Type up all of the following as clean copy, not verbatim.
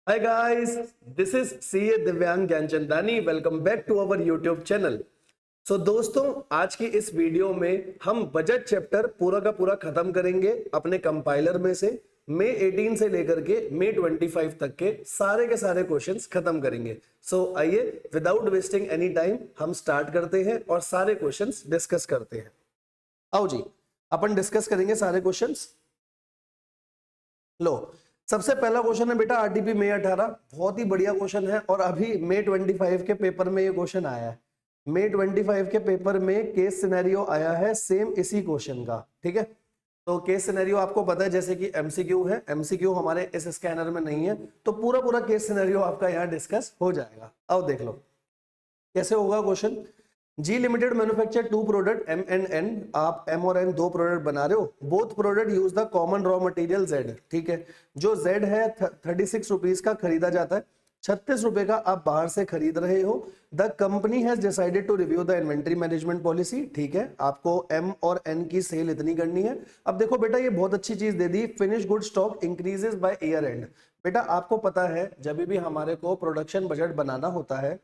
Hi guys, this is CA Divyang Gyanchandani. Welcome back to our YouTube channel. दोस्तों, आज की इस वीडियो में हम बजट चैप्टर पूरा का पूरा खत्म करेंगे अपने कंपाइलर में से. मई 18 से लेकर के मई 25 तक के सारे क्वेश्चंस खत्म करेंगे. आइए विदाउट वेस्टिंग एनी टाइम हम स्टार्ट करते हैं और सारे क्वेश्चंस डिस्कस करते हैं. आओ जी, अपन डिस्कस करेंगे सारे क्वेश्चंस. लो, सबसे पहला क्वेश्चन है बेटा आरटीपी मई 18. बहुत ही बढ़िया क्वेश्चन है और अभी मई 25 के पेपर में ये क्वेश्चन आया है. मई 25 के पेपर में केस सिनेरियो आया है सेम इसी क्वेश्चन का. ठीक है, तो केस सिनेरियो आपको पता है जैसे कि एमसीक्यू है. एमसीक्यू हमारे इस स्कैनर में नहीं है, तो पूरा पूरा केस सिनेरियो आपका यहाँ डिस्कस हो जाएगा. अब देख लो कैसे होगा question. G limited manufacture two product M and N. आप एम और एन दो प्रोडक्ट बना रहे हो. Both product use the common raw material Z. ठीक है, जो जेड है 36 रुपीज का खरीदा जाता है, 36 रुपए का आप बाहर से खरीद रहे हो. The company has decided to review the inventory management policy. ठीक है, आपको एम और एन की सेल इतनी करनी है. अब देखो बेटा, ये बहुत अच्छी चीज दे दी, finish good stock increases by year end. बेटा आपको पता है जब भी हमारे को प्रोडक्शन बजट बनाना होता है,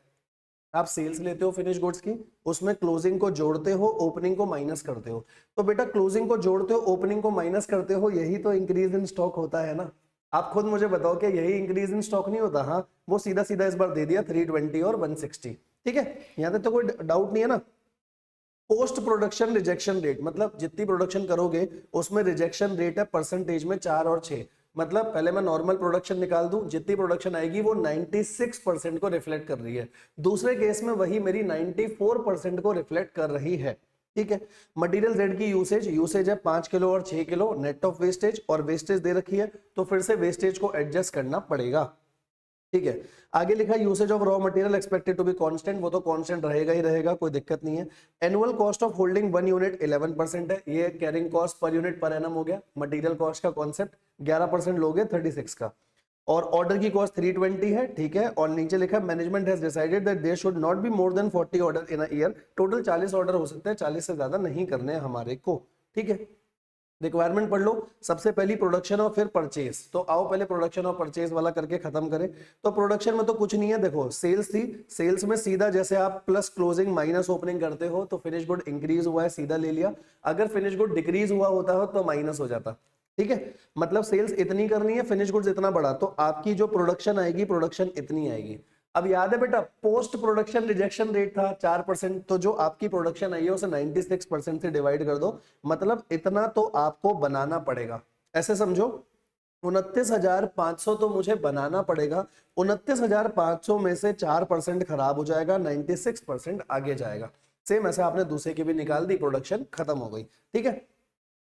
आप सेल्स लेते हो फिनिश गुड्स की, उसमें क्लोजिंग को जोड़ते हो, ओपनिंग को माइनस करते हो. तो बेटा क्लोजिंग को जोड़ते हो, ओपनिंग को माइनस करते हो, यही तो इंक्रीज इन स्टॉक होता है ना. आप खुद मुझे बताओ कि यही इंक्रीज इन स्टॉक नहीं होता. हाँ, वो सीधा सीधा इस बार दे दिया 320 और 160. ठीक है, यहाँ तक तो कोई डाउट नहीं है ना. पोस्ट प्रोडक्शन रिजेक्शन रेट, मतलब जितनी प्रोडक्शन करोगे उसमें रिजेक्शन रेट है परसेंटेज में 4 और 6. मतलब पहले मैं नॉर्मल प्रोडक्शन निकाल दूं, जितनी प्रोडक्शन आएगी वो 96% को रिफ्लेक्ट कर रही है. दूसरे केस में वही मेरी 94% को रिफ्लेक्ट कर रही है. ठीक है, मटेरियल जेड की यूसेज है 5 किलो और 6 किलो, नेट ऑफ वेस्टेज और वेस्टेज दे रखी है, तो फिर से वेस्टेज को एडजस्ट करना पड़ेगा. ठीक है, आगे लिखा usage of raw material expected to be constant. वो तो कांस्टेंट रहेगा ही रहेगा, कोई दिक्कत नहीं है. Annual cost of holding 1 unit 11% है. ये carrying cost per unit per annum हो गया. मटेरियल कॉस्ट का कॉन्सेप्ट 11% लोगे 36 का. और ऑर्डर की कॉस्ट 320 है. ठीक है, और नीचे लिखा management has decided that there should not be more than 40 order in a year. Total 40 order हो सकते हैं, 40 से ज्यादा नहीं करने हैं हमारे को. ठीक है, रिक्वायरमेंट पढ़ लो. सबसे पहली प्रोडक्शन और फिर परचेज. तो आओ पहले प्रोडक्शन और परचेज वाला करके खत्म करें. तो प्रोडक्शन में तो कुछ नहीं है. देखो सेल्स थी, सेल्स में सीधा जैसे आप प्लस क्लोजिंग माइनस ओपनिंग करते हो, तो फिनिश गुड इंक्रीज हुआ है, सीधा ले लिया. अगर फिनिश गुड डिक्रीज हुआ होता हो तो माइनस हो जाता. ठीक है, मतलब सेल्स इतनी करनी है, फिनिश गुड्स इतना बड़ा, तो आपकी जो प्रोडक्शन आएगी, प्रोडक्शन इतनी आएगी. अब याद है बेटा, पोस्ट प्रोडक्शन रिजेक्शन रेट था 4%, तो जो आपकी प्रोडक्शन आई है उसे 96% से डिवाइड कर दो. मतलब इतना तो आपको बनाना पड़ेगा. ऐसे समझो, 29,500 तो मुझे बनाना पड़ेगा. 29,500 में से 4% खराब हो जाएगा, 96% आगे जाएगा. सेम ऐसे आपने दूसरे की भी निकाल दी, प्रोडक्शन खत्म हो गई. ठीक है,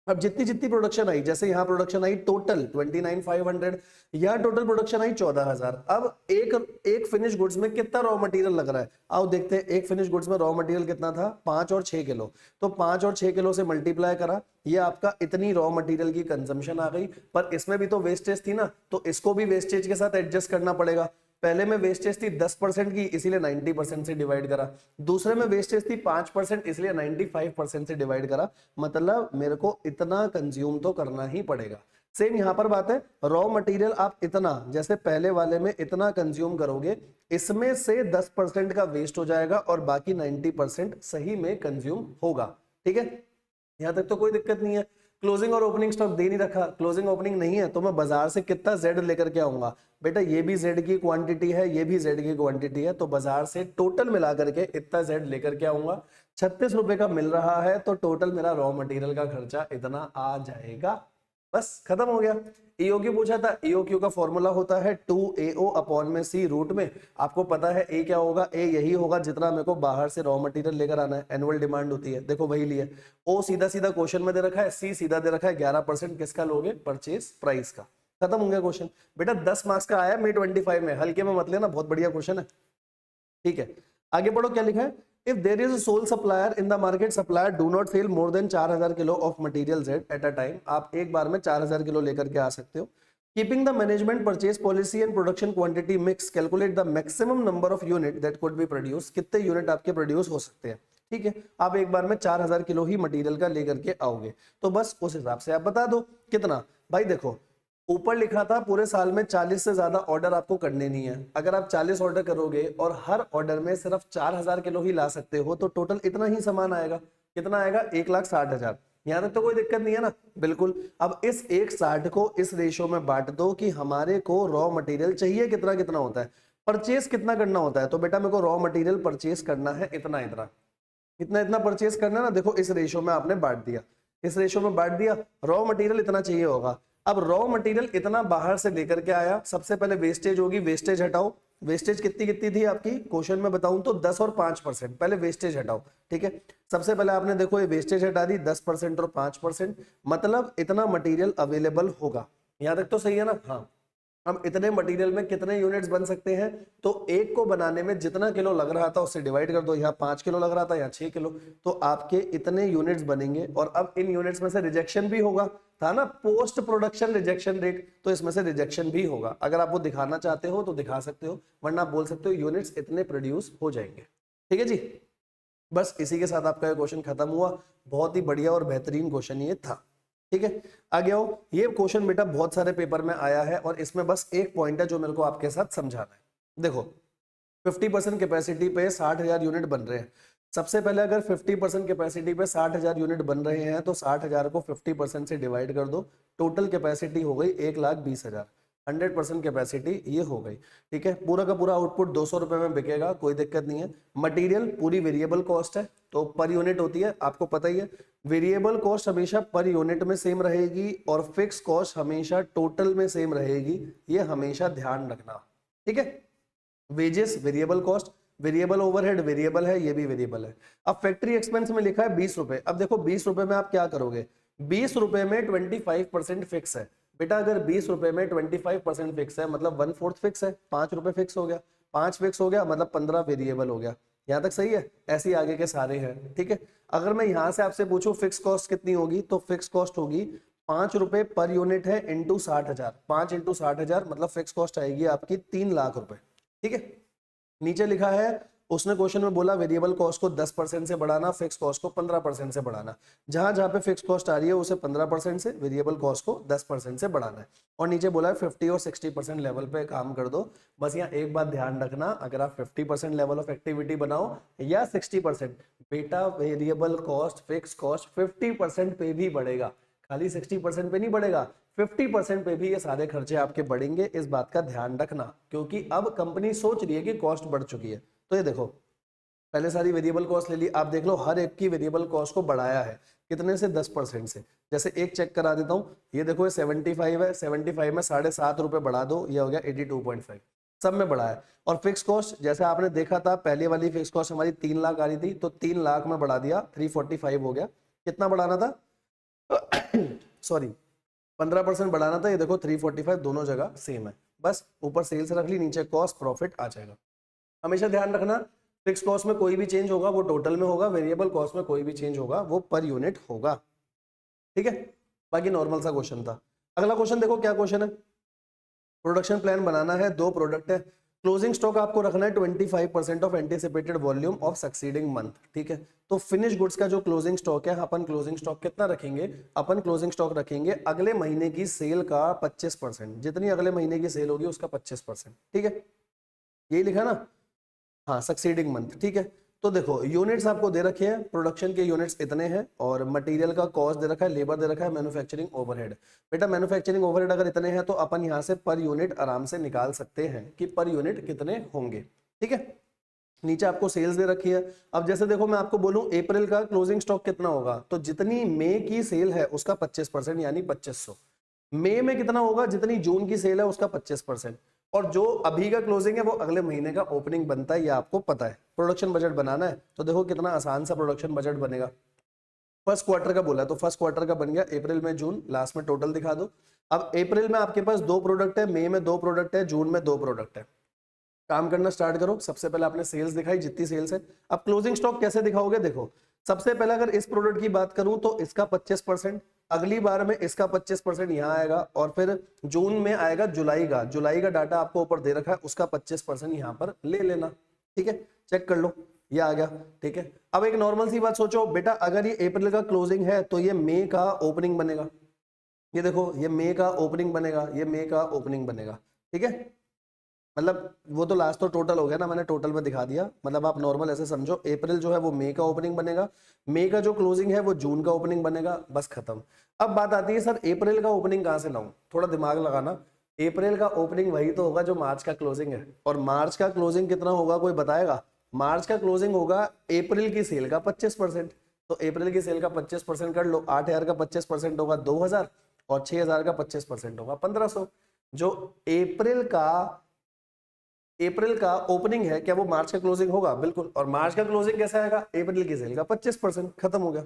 अब जितनी जितनी प्रोडक्शन आई, जैसे यहाँ प्रोडक्शन आई टोटल 29,500, यहाँ टोटल प्रोडक्शन आई 14,000. अब एक फिनिश गुड्स में कितना रॉ मटेरियल लग रहा है, आओ देखते हैं. एक फिनिश गुड्स में रॉ मटेरियल कितना था, 5 और 6 किलो. तो 5 और 6 किलो से मल्टीप्लाई करा, ये आपका इतनी रॉ मटेरियल की कंजम्पशन आ गई. पर इसमें भी तो वेस्टेज थी ना, तो इसको भी वेस्टेज के साथ एडजस्ट करना पड़ेगा. पहले में वेस्टेज थी 10% की, इसीलिए 90% से डिवाइड करा. दूसरे में वेस्टेज थी 5%, इसलिए 95% से डिवाइड करा. मतलब मेरे को इतना कंज्यूम तो करना ही पड़ेगा. सेम यहां पर बात है, रॉ मटेरियल आप इतना, जैसे पहले वाले में इतना कंज्यूम करोगे, इसमें से 10% का वेस्ट हो जाएगा और बाकी 90% सही में कंज्यूम होगा. ठीक है, यहां तक तो कोई दिक्कत नहीं है. क्लोजिंग और ओपनिंग स्टॉक दे नहीं रखा, क्लोजिंग ओपनिंग नहीं है, तो मैं बाजार से कितना जेड लेकर के आऊंगा. बेटा ये भी जेड की क्वांटिटी है, ये भी जेड की क्वांटिटी है, तो बाजार से टोटल मिला करके इतना जेड लेकर के आऊंगा. 36 रुपए का मिल रहा है, तो टोटल मेरा रॉ मटेरियल का खर्चा इतना आ जाएगा. बस खत्म हो गया. ईओक्यू पूछा था, ईओक्यू का फॉर्मूला होता है 2AO अपॉन में सी रूट में. आपको पता है ए क्या होगा, ए यही होगा जितना मेरे को बाहर से रॉ मटेरियल लेकर आना है, एनुअल डिमांड होती है. देखो वही लिए. ओ सीधा सीधा क्वेश्चन में दे रखा है, सी सीधा दे रखा है 11%. किसका लोगे, परचेज प्राइस का. खत्म हो गया क्वेश्चन. बेटा 10 मार्क्स का आया मई 25 में, हल्के में मत लेना, बहुत बढ़िया क्वेश्चन है. ठीक है, आगे बढ़ो. क्या लिखा है, if there is a sole supplier in the market, supplier do not sell more than 4,000 kilo of material Z at a time. आप एक बार में 4,000 किलो लेकर के आ सकते हो. Keeping the management purchase policy and production quantity mix, calculate the maximum number of unit that could be produced. कितने unit आपके produce हो सकते हैं. ठीक है, आप एक बार में 4,000 किलो ही मटेरियल का लेकर के आओगे, तो बस उस हिसाब से आप बता दो कितना. भाई देखो, ऊपर लिखा था पूरे साल में 40 से ज्यादा ऑर्डर आपको करने नहीं है। अगर आप 40 ऑर्डर करोगे और हर ऑर्डर में सिर्फ 4000 किलो ही ला सकते हो तो टोटल इतना ही सामान आएगा। कितना आएगा? 1,60,000। यहां तक तो कोई दिक्कत नहीं है ना? बिल्कुल। अब इस 1,60 को इस रेशो में बांट दो कि हमारे को रॉ मटेरियल चाहिए कितना कितना होता है, परचेस कितना करना होता है। तो बेटा मेरे को रॉ मटेरियल परचेस करना है इतना इतना, इतना इतना परचेस करना है ना। देखो इस रेशो में आपने बांट दिया, इस रेशो में बांट दिया, रॉ मटेरियल इतना चाहिए होगा। अब रॉ मटेरियल इतना बाहर से लेकर के आया, सबसे पहले वेस्टेज होगी, वेस्टेज हटाओ। वेस्टेज कितनी कितनी थी आपकी? क्वेश्चन में बताऊं तो 10 और 5%। पहले वेस्टेज हटाओ, ठीक है। सबसे पहले आपने देखो ये वेस्टेज हटा दी, 10% और 5%, मतलब इतना मटेरियल अवेलेबल होगा। यहां तक तो सही है ना? हाँ। अब इतने मटेरियल में कितने यूनिट्स बन सकते हैं? तो एक को बनाने में जितना किलो लग रहा था उससे डिवाइड कर दो। यहाँ 5 किलो लग रहा था, यहाँ 6 किलो, तो आपके इतने यूनिट्स बनेंगे। और अब इन यूनिट्स में से रिजेक्शन भी होगा, था ना पोस्ट प्रोडक्शन रिजेक्शन रेट, तो इसमें से रिजेक्शन भी होगा। अगर आप वो दिखाना चाहते हो तो दिखा सकते हो, वरना आप बोल सकते हो यूनिट्स इतने प्रोड्यूस हो जाएंगे। ठीक है जी, बस इसी के साथ आपका क्वेश्चन खत्म हुआ। बहुत ही बढ़िया और बेहतरीन क्वेश्चन ये था। ठीक है, आगे आओ। ये क्वेश्चन बेटा बहुत सारे पेपर में आया है और इसमें बस एक पॉइंट है जो मेरे को आपके साथ समझाना है। देखो 50% कैपेसिटी पे 60,000 यूनिट बन रहे हैं। सबसे पहले अगर 50% कैपेसिटी पे 60,000 यूनिट बन रहे हैं तो 60,000 को 50% से डिवाइड कर दो, टोटल कैपेसिटी हो गई 1,20,000। 100% कैपेसिटी ये हो गई। ठीक है, पूरा का पूरा आउटपुट 200 रुपए में बिकेगा, कोई दिक्कत नहीं है। मटेरियल पूरी वेरिएबल कॉस्ट है तो पर यूनिट होती है, आपको पता ही है। वेरिएबल कॉस्ट हमेशा पर यूनिट में सेम रहेगी और फिक्स कॉस्ट हमेशा टोटल में सेम रहेगी, ये हमेशा ध्यान रखना। ठीक है, wages variable cost, variable overhead variable है, ये भी वेरिएबल है। अब फैक्ट्री एक्सपेंस में लिखा है 20 रुपए। अब देखो 20 रुपए में आप क्या करोगे? 20 रुपए में 25% फिक्स है बेटा। अगर 20 रुपए में 25% फिक्स है मतलब 1/4 फिक्स है, 5 रुपए फिक्स हो गया, 5 फिक्स हो गया मतलब 15 वेरिएबल हो गया। यहां तक सही है? ऐसे ही आगे के सारे हैं। ठीक है, अगर मैं यहां से आपसे पूछूं फिक्स कॉस्ट कितनी होगी, तो फिक्स कॉस्ट होगी 5 रुपए पर यूनिट है इंटू 60,000। 5 इंटू 60,000 मतलब फिक्स कॉस्ट आएगी आपकी 3 लाख रुपए। ठीक है, नीचे लिखा है उसने क्वेश्चन में बोला वेरिएबल कॉस्ट को 10% से बढ़ाना, फिक्स कॉस्ट को 15% से बढ़ाना। जहां जहां पे फिक्स कॉस्ट आ रही है उसे 15% से, वेरिएबल कॉस्ट को 10% से बढ़ाना है। और नीचे बोला है 50 और 60% लेवल पे काम कर दो। बस यहाँ एक बात ध्यान रखना, अगर आप 50% लेवल ऑफ एक्टिविटी बनाओ या 60%, बेटा वेरिएबल कॉस्ट फिक्स कॉस्ट 50% पे भी बढ़ेगा, खाली 60% पे नहीं बढ़ेगा, 50% पे भी ये सारे खर्चे आपके बढ़ेंगे। इस बात का ध्यान रखना, क्योंकि अब कंपनी सोच रही है कि कॉस्ट बढ़ चुकी है। तो ये देखो पहले सारी वेरिएबल कॉस्ट ले ली, आप देख लो हर एक की वेरिएबल कॉस्ट को बढ़ाया है। कितने से? 10% से। जैसे एक चेक करा देता हूँ, ये देखो ये 75 है, 75 में 7.5 रुपए बढ़ा दो, ये हो गया 82.5, सब में बढ़ा है। और फिक्स कॉस्ट जैसे आपने देखा था, पहले वाली फिक्स कॉस्ट हमारी 3 लाख आ रही थी, तो 3 लाख में बढ़ा दिया, 345 हो गया। कितना बढ़ाना था? सॉरी 15% बढ़ाना था। ये देखो 345 दोनों जगह सेम है, बस ऊपर सेल्स रख ली, नीचे कॉस्ट प्रॉफिट आ जाएगा। हमेशा ध्यान रखना फिक्स कॉस्ट में कोई भी चेंज होगा वो टोटल में होगा, वेरिएबल कॉस्ट में कोई भी चेंज होगा वो पर यूनिट होगा। ठीक है, बाकी नॉर्मल सा क्वेश्चन था। अगला क्वेश्चन देखो क्या क्वेश्चन है। प्रोडक्शन प्लान बनाना है, 2 प्रोडक्ट है, क्लोजिंग स्टॉक आपको रखना है 25% of anticipated volume of succeeding month. ठीक है, तो फिनिश गुड्स का जो क्लोजिंग स्टॉक है, अपन क्लोजिंग स्टॉक कितना रखेंगे? अपन क्लोजिंग स्टॉक रखेंगे अगले महीने की सेल का 25%, जितनी अगले महीने की सेल होगी उसका 25%। ठीक है, यही लिखा ना? हाँ, सक्सीडिंग मंथ। ठीक है, तो देखो यूनिट्स आपको दे रखे हैं, प्रोडक्शन के यूनिट्स इतने हैं और मटेरियल का कॉस्ट दे रखा है, लेबर दे रखा है, मैन्युफैक्चरिंग ओवरहेड। बेटा मैन्युफैक्चरिंग ओवरहेड अगर इतने हैं तो अपन यहाँ से पर यूनिट आराम से निकाल सकते हैं कि पर यूनिट कितने होंगे। ठीक है, नीचे आपको सेल्स दे रखी है। अब जैसे देखो मैं आपको बोलूं अप्रैल का क्लोजिंग स्टॉक कितना होगा, तो जितनी मई की सेल है उसका 25% यानी 2500। मई में कितना होगा? जितनी जून की सेल है उसका 25%। और जो अभी का क्लोजिंग है वो अगले महीने का ओपनिंग बनता है, ये आपको पता है। प्रोडक्शन बजट बनाना है तो देखो कितना आसान सा प्रोडक्शन बजट बनेगा। फर्स्ट क्वार्टर का बोला तो फर्स्ट क्वार्टर का बन गया अप्रैल में जून, लास्ट में टोटल दिखा दो। अब अप्रैल में आपके पास 2 प्रोडक्ट है, मई में 2 प्रोडक्ट है, जून में 2 प्रोडक्ट है। काम करना स्टार्ट करो। सबसे पहले आपने सेल्स दिखाई जितनी सेल्स है। अब क्लोजिंग स्टॉक कैसे दिखाओगे? देखो सबसे पहले अगर इस प्रोडक्ट की बात करूं तो इसका 25%, अगली बार में इसका 25% यहां आएगा और फिर जून में आएगा जुलाई का डाटा आपको ऊपर दे रखा है, उसका 25% यहां पर ले लेना। ठीक है, चेक कर लो, ये आ गया। ठीक है, अब एक नॉर्मल सी बात सोचो बेटा, अगर ये अप्रैल का क्लोजिंग है तो ये मई का ओपनिंग बनेगा। ये देखो, ये मई का ओपनिंग बनेगा, ये मई का ओपनिंग बनेगा, ठीक है। मतलब वो तो लास्ट तो टोटल हो गया ना, मैंने टोटल में दिखा दिया। मतलब आप नॉर्मल ऐसे समझो, अप्रैल जो है वो मई का ओपनिंग बनेगा, मई का जो क्लोजिंग है वो जून का ओपनिंग बनेगा, बस खत्म। अब बात आती है सर अप्रैल का ओपनिंग कहाँ से लाऊं, थोड़ा दिमाग लगाना। अप्रैल का ओपनिंग वही तो होगा जो मार्च का क्लोजिंग है, और मार्च का क्लोजिंग कितना होगा कोई बताएगा? मार्च का क्लोजिंग होगा अप्रैल की सेल का 25%। तो अप्रैल की सेल का 25% कर लो, 8,000 का 25% होगा 2,000, और 6,000 का 25% होगा 1,500। जो अप्रैल का ओपनिंग है, क्या वो मार्च का क्लोजिंग होगा? बिल्कुल। और मार्च का क्लोजिंग कैसा आएगा? अप्रैल की सेल का 25%, खत्म हो गया,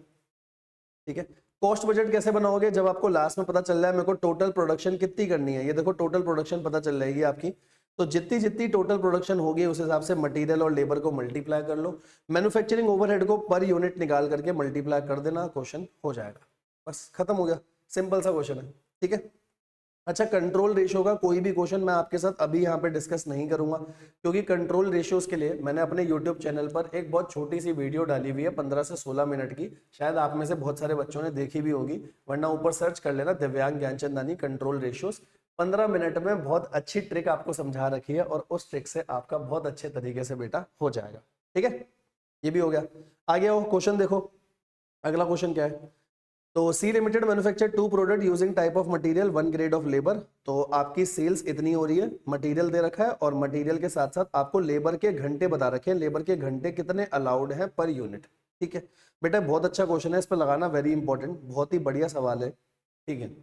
ठीक है। कॉस्ट बजट कैसे बनाओगे? जब आपको लास्ट में पता चल रहा है मेरे को टोटल प्रोडक्शन कितनी करनी है, ये देखो टोटल प्रोडक्शन पता चल जाएगी आपकी। तो जितनी जितनी टोटल प्रोडक्शन होगी उस हिसाब से मटेरियल और लेबर को मल्टीप्लाई कर लो, मैन्युफैक्चरिंग ओवरहेड को पर यूनिट निकाल करके मल्टीप्लाई कर देना, क्वेश्चन हो जाएगा, बस खत्म हो गया। सिंपल सा क्वेश्चन है, ठीक है। अच्छा, कंट्रोल रेशियो का कोई भी क्वेश्चन मैं आपके साथ अभी यहाँ पे डिस्कस नहीं करूंगा, क्योंकि कंट्रोल रेशियोज के लिए मैंने अपने यूट्यूब चैनल पर एक बहुत छोटी सी वीडियो डाली हुई है 15 से 16 मिनट की, शायद आप में से बहुत सारे बच्चों ने देखी भी होगी, वरना ऊपर सर्च कर लेना दिव्यांग ज्ञानचंदानी कंट्रोल रेशियोज। 15 मिनट में बहुत अच्छी ट्रिक आपको समझा रखी है, और उस ट्रिक से आपका बहुत अच्छे तरीके से बेटा हो जाएगा, ठीक है। ये भी हो गया। आगे आओ, क्वेश्चन देखो, अगला क्वेश्चन क्या है। तो C limited manufacture 2 product using type of material 1 grade of labour. तो आपकी सेल्स इतनी हो रही है, मटेरियल दे रखा है, और मटेरियल के साथ साथ आपको लेबर के घंटे बता रखे हैं, लेबर के घंटे कितने अलाउड हैं पर यूनिट, ठीक है। बेटा बहुत अच्छा क्वेश्चन है, इस पर लगाना, वेरी इंपॉर्टेंट, बहुत ही बढ़िया सवाल है, ठीक है।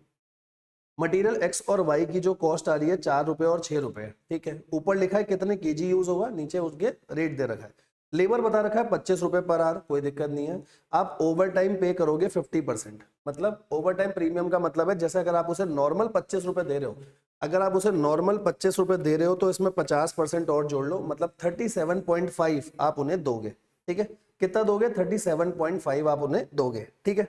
मटेरियल एक्स और वाई की जो कॉस्ट आ रही है 4 रुपए और 6 रुपए, ठीक है। ऊपर लिखा है कितने केजी यूज होगा, नीचे उसके रेट दे रखा है। लेबर बता रखा है 25 रुपए पर आवर, कोई दिक्कत नहीं है। आप ओवर टाइम पे करोगे 50%। मतलब ओवर टाइम प्रीमियम का मतलब है, जैसे अगर आप उसे नॉर्मल 25 रुपए दे रहे हो, अगर आप उसे नॉर्मल 25 रुपए दे रहे हो तो इसमें 50% और जोड़ लो, मतलब 37.5 आप उन्हें दोगे, ठीक है। कितना दोगे? 37.5 आप उन्हें दोगे, ठीक है।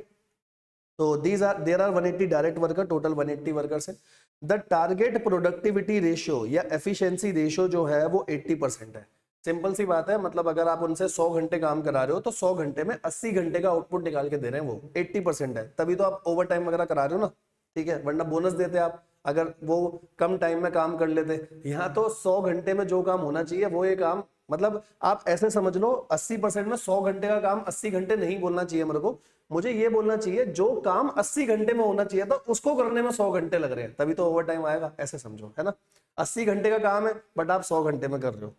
तो there are 180 direct worker, total 180 workers है। द टारगेट प्रोडक्टिविटी रेशियो या एफिशिएंसी रेशियो जो है वो 80% है। सिंपल सी बात है, मतलब अगर आप उनसे 100 घंटे काम करा रहे हो तो 100 घंटे में 80 घंटे का आउटपुट निकाल के दे रहे हैं, वो 80% है, तभी तो आप ओवर टाइम वगैरह करा रहे हो ना, ठीक है। वरना बोनस देते आप अगर वो कम टाइम में काम कर लेते। यहाँ तो 100 घंटे में जो काम होना चाहिए वो ये काम, मतलब आप ऐसे समझ लो 80% में 100 घंटे का काम 80 घंटे नहीं बोलना चाहिए मेरे को, मुझे ये बोलना चाहिए जो काम 80 घंटे में होना चाहिए था उसको करने में 100 घंटे लग रहे हैं, तभी तो ओवर टाइम आएगा, ऐसे समझो, है ना। 80 घंटे का काम है बट आप 100 घंटे में कर रहे हो।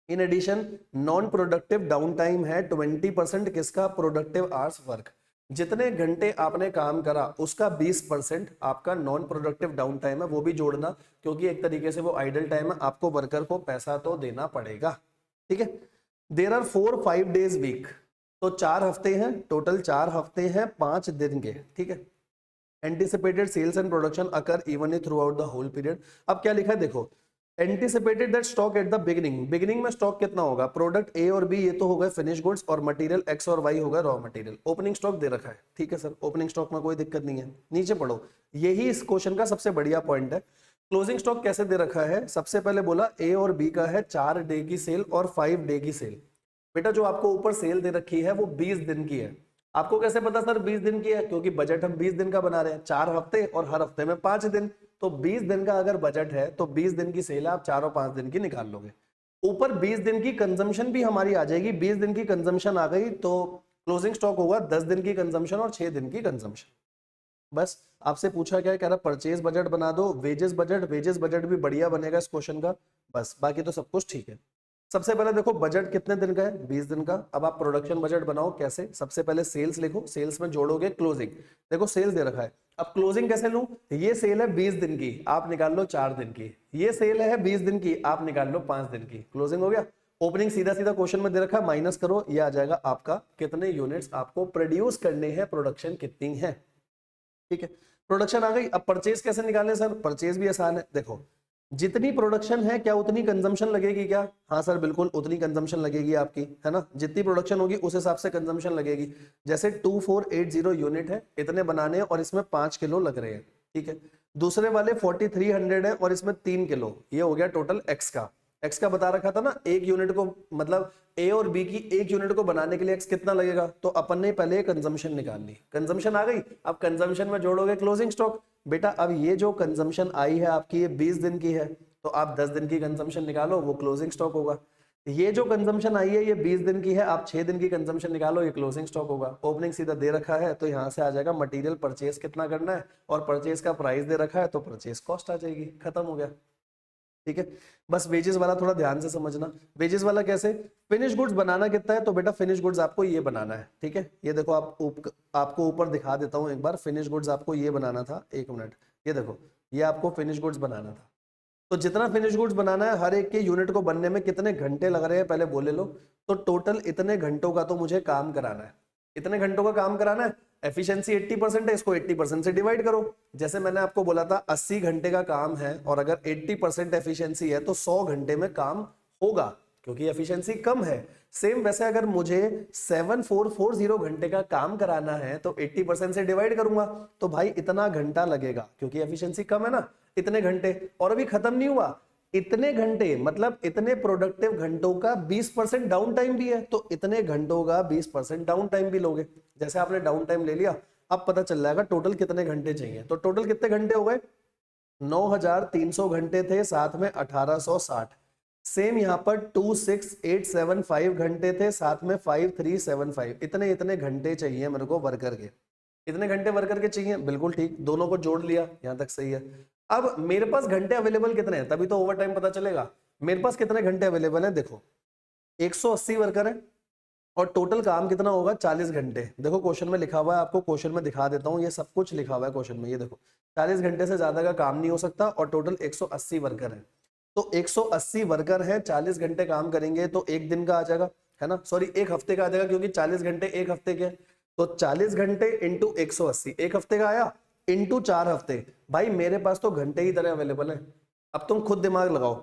In addition non productive down time है 20%, किसका? Productive hours work. जितने घंटे आपने काम करा उसका 20% आपका नॉन प्रोडक्टिव डाउन टाइम है, वो भी जोड़ना, क्योंकि एक तरीके से वो आइडल टाइम है, आपको वर्कर को पैसा तो देना पड़ेगा, ठीक है। देर आर 4-5 डेज वीक, तो 4 हफ्ते हैं टोटल, 4 हफ्ते हैं 5 दिन के, ठीक है। Anticipated sales and production occur evenly throughout the whole period. अब क्या लिखा है देखो, anticipated that stock at the beginning में स्टॉक कितना होगा? प्रोडक्ट ए और बी ये तो होगा फिनिश गुड्स, और मटेरियल एक्स और वाई होगा रॉ मटेरियल। ओपनिंग स्टॉक दे रखा है, ठीक है सर, ओपनिंग स्टॉक में कोई दिक्कत नहीं है, नीचे पढ़ो, यही इस क्वेश्चन का सबसे बढ़िया पॉइंट है। क्लोजिंग स्टॉक कैसे दे रखा है? सबसे पहले बोला ए और बी का है 4 डे की सेल और 5 डे की सेल। बेटा जो आपको ऊपर सेल दे रखी है वो 20 दिन की है। आपको कैसे पता सर 20 दिन की है? क्योंकि बजट हम 20 दिन का बना रहे हैं, 4 हफ्ते और हर हफ्ते में 5 दिन, तो 20 दिन का अगर बजट है तो 20 दिन की सेल आप 4 और 5 दिन की निकाल लोगे। ऊपर 20 दिन की कंजम्पशन भी हमारी आ जाएगी, 20 दिन की कंजम्पशन आ गई तो क्लोजिंग स्टॉक होगा 10 दिन की कंजम्पशन और 6 दिन की कंजम्पशन। बस आपसे पूछा क्या है, कह रहा परचेज बजट बना दो, वेजेस बजट भी बढ़िया बनेगा इस क्वेश्चन का, बस बाकी तो सब कुछ ठीक है। सबसे पहले देखो बजट कितने दिन का है? 20 दिन का। अब आप प्रोडक्शन बजट बनाओ, कैसे? सबसे पहले सेल्स लिखो, सेल्स में जोड़ोगे क्लोजिंग, देखो सेल्स दे रखा है, अब क्लोजिंग कैसे लूं? ये सेल है 20 दिन की, आप निकाल लो 4 दिन की, ये सेल है 20 दिन की, आप निकाल लो 5 दिन की, क्लोजिंग हो गया। ओपनिंग सीधा सीधा क्वेश्चन में दे रखा है, माइनस करो, ये आ जाएगा आपका कितने यूनिट्स आपको प्रोड्यूस करने हैं, प्रोडक्शन कितनी है, ठीक है। प्रोडक्शन आ गई, अब परचेज कैसे निकालें सर? परचेज भी आसान है, देखो जितनी प्रोडक्शन है क्या उतनी कंजम्पशन लगेगी क्या? हाँ सर बिल्कुल उतनी कंजम्पशन लगेगी आपकी, है ना, जितनी प्रोडक्शन होगी उस हिसाब से कंजम्पशन लगेगी। जैसे 2480 यूनिट है, इतने बनाने हैं और इसमें 5 किलो लग रहे हैं, ठीक है। दूसरे वाले 4300 है और इसमें 3 किलो, ये हो गया टोटल एक्स का। एक्स का बता रखा था ना, एक यूनिट को मतलब ए और बी की एक यूनिट को बनाने के लिए एक्स कितना लगेगा, तो अपन ने पहले कंजम्पशन निकाल ली, कंजम्पशन आ गई। अब कंजम्पशन में जोड़ोगे क्लोजिंग स्टॉक। बेटा अब ये जो कंजम्पशन आई है आपकी, ये 20 दिन की है, तो आप 10 दिन की कंजम्पशन निकालो, वो क्लोजिंग स्टॉक होगा। ये जो कंजम्पशन आई है ये 20 दिन की है, आप 6 दिन की कंजम्पशन निकालो, ये क्लोजिंग स्टॉक होगा। ओपनिंग सीधा दे रखा है तो यहाँ से आ जाएगा मटेरियल परचेज कितना करना है, और परचेज का प्राइस दे रखा है तो परचेज कॉस्ट आ जाएगी, खत्म हो गया। ठीक है, बस वेजेस वाला थोड़ा ध्यान से समझना। वेजेस वाला कैसे, फिनिश गुड्स बनाना कितना है, तो बेटा फिनिश गुड्स आपको ये बनाना है। ठीक है, ये देखो आपको ऊपर दिखा देता हूं एक बार, फिनिश गुड्स आपको ये बनाना था, एक मिनट, ये देखो, ये आपको फिनिश गुड्स बनाना था। तो जितना फिनिश गुड्स बनाना है, हर एक के यूनिट को बनने में कितने घंटे लग रहे हैं पहले बोले लो, तो टोटल इतने घंटों का तो मुझे काम कराना है, इतने घंटों का काम कराना है। एफिशिएंसी 80% है, इसको 80% से डिवाइड करो। जैसे मैंने आपको बोला था 80 घंटे का काम है, और अगर 80% एफिशिएंसी है तो 100 घंटे में काम होगा, क्योंकि एफिशिएंसी कम है। सेम वैसे अगर मुझे 7440 घंटे का काम कराना है तो 80% से डिवाइड करूंगा, तो भाई इतना घंटा लगेगा, क्योंकि एफिशिएंसी कम है ना, इतने घंटे। और अभी खत्म नहीं हुआ, इतने घंटे मतलब इतने प्रोडक्टिव घंटों का 20% डाउन टाइम भी है, तो इतने घंटों का 20% डाउन टाइम भी लोगे। जैसे आपने डाउन टाइम ले लिया, अब पता चल जाएगा टोटल कितने घंटे चाहिए। तो टोटल कितने घंटे हो गए, 9300 घंटे थे, साथ में 1860। सेम यहाँ पर 26875 घंटे थे, साथ में 5375। इतने इतने घंटे चाहिए मेरे को वर्कर के, इतने घंटे वर्कर के चाहिए, बिल्कुल ठीक, दोनों को जोड़ लिया, यहां तक सही है। अब मेरे पास घंटे अवेलेबल कितने हैं, तभी तो ओवर टाइम पता चलेगा। मेरे पास कितने घंटे अवेलेबल हैं, देखो 180 वर्कर है, और टोटल काम कितना होगा, 40 घंटे। देखो क्वेश्चन में लिखा हुआ है, आपको क्वेश्चन में दिखा देता हूं, ये सब कुछ लिखा हुआ है क्वेश्चन में, ये देखो 40 घंटे से ज्यादा का काम नहीं हो सकता, और टोटल 180 वर्कर है। तो 180 वर्कर है, 40 घंटे काम करेंगे तो एक दिन का आ जाएगा, है ना, सॉरी एक हफ्ते का आ जाएगा, क्योंकि 40 घंटे एक हफ्ते के। तो 40 घंटे इंटू 180, एक हफ्ते का आया, इंटू 4 हफ्ते। भाई मेरे पास तो घंटे ही तरह अवेलेबल है। अब तुम खुद दिमाग लगाओ,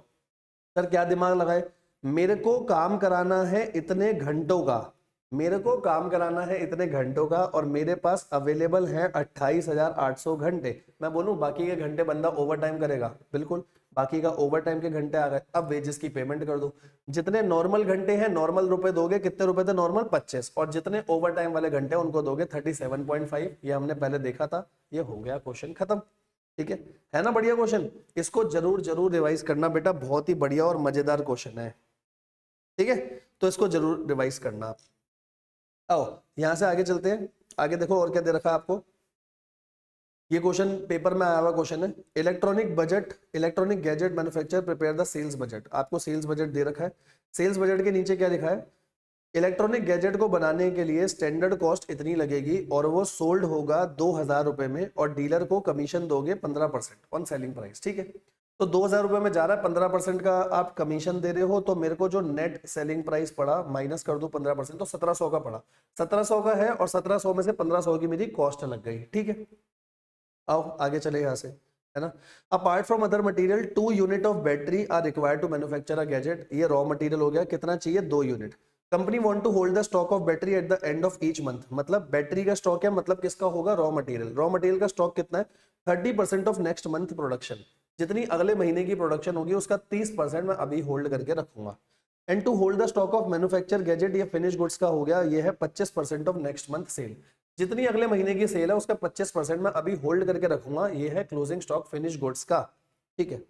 सर क्या दिमाग लगाए, मेरे को काम कराना है इतने घंटों का, मेरे को काम कराना है इतने घंटों का, और मेरे पास अवेलेबल है 28,800 घंटे। मैं बोलूं बाकी के घंटे बंदा ओवर टाइम करेगा, बिल्कुल, बाकी का ओवर टाइम के घंटे आ गए। अब वेजेस की पेमेंट कर दो, जितने नॉर्मल घंटे हैं नॉर्मल रुपए दोगे, कितने रुपए थे नॉर्मल 25, और जितने ओवर टाइम वाले घंटे उनको दोगे 37.5। ये हमने पहले देखा था, ये हो गया क्वेश्चन खत्म। ठीक है ना, बढ़िया क्वेश्चन, इसको जरूर जरूर रिवाइज करना बेटा, बहुत ही बढ़िया और मजेदार क्वेश्चन है। ठीक है, तो इसको जरूर रिवाइज करना आप। आओ यहां से आगे चलते हैं, आगे देखो और क्या दे रखा है आपको। ये क्वेश्चन पेपर में आया हुआ क्वेश्चन है, electronic budget, electronic gadget manufacture prepare the sales budget. आपको सेल्स बजट दे रखा है, सेल्स बजट के नीचे क्या लिखा है, इलेक्ट्रॉनिक गैजेट को बनाने के लिए स्टैंडर्ड कॉस्ट इतनी लगेगी, और वो सोल्ड होगा 2000 रुपए में, और डीलर को कमीशन दोगे 15% ऑन सेलिंग प्राइस। ठीक है, तो 2000 रुपए में जा रहा है, 15% का आप कमीशन दे रहे हो, तो मेरे को जो नेट सेलिंग प्राइस पड़ा माइनस कर दो 15%, तो 1700 का पड़ा, 1700 का है, और 1700 में से 1500 की मेरी कॉस्ट लग गई। ठीक है, आओ आगे चले यहाँ से, है ना। Apart from other material 2 unit of battery are required to manufacture a gadget. ये रॉ मटेरियल हो गया, कितना चाहिए, 2 unit. Company want to hold the stock of battery at the end of each month. मतलब बैटरी का stock है, मतलब किसका होगा, रॉ मटेरियल। रॉ मटेरियल का स्टॉक कितना है, 30% ऑफ नेक्स्ट मंथ प्रोडक्शन। जितनी अगले महीने की प्रोडक्शन होगी उसका 30% मैं अभी होल्ड करके रखूंगा। And to hold the stock of manufacture gadget, ये फिनिश गुड्स का हो गया, ये है 25% ऑफ नेक्स्ट मंथ सेल। जितनी अगले महीने की सेल है उसका 25% मैं अभी होल्ड करके रखूंगा, ये है क्लोजिंग स्टॉक फिनिश गुड्स का। ठीक है,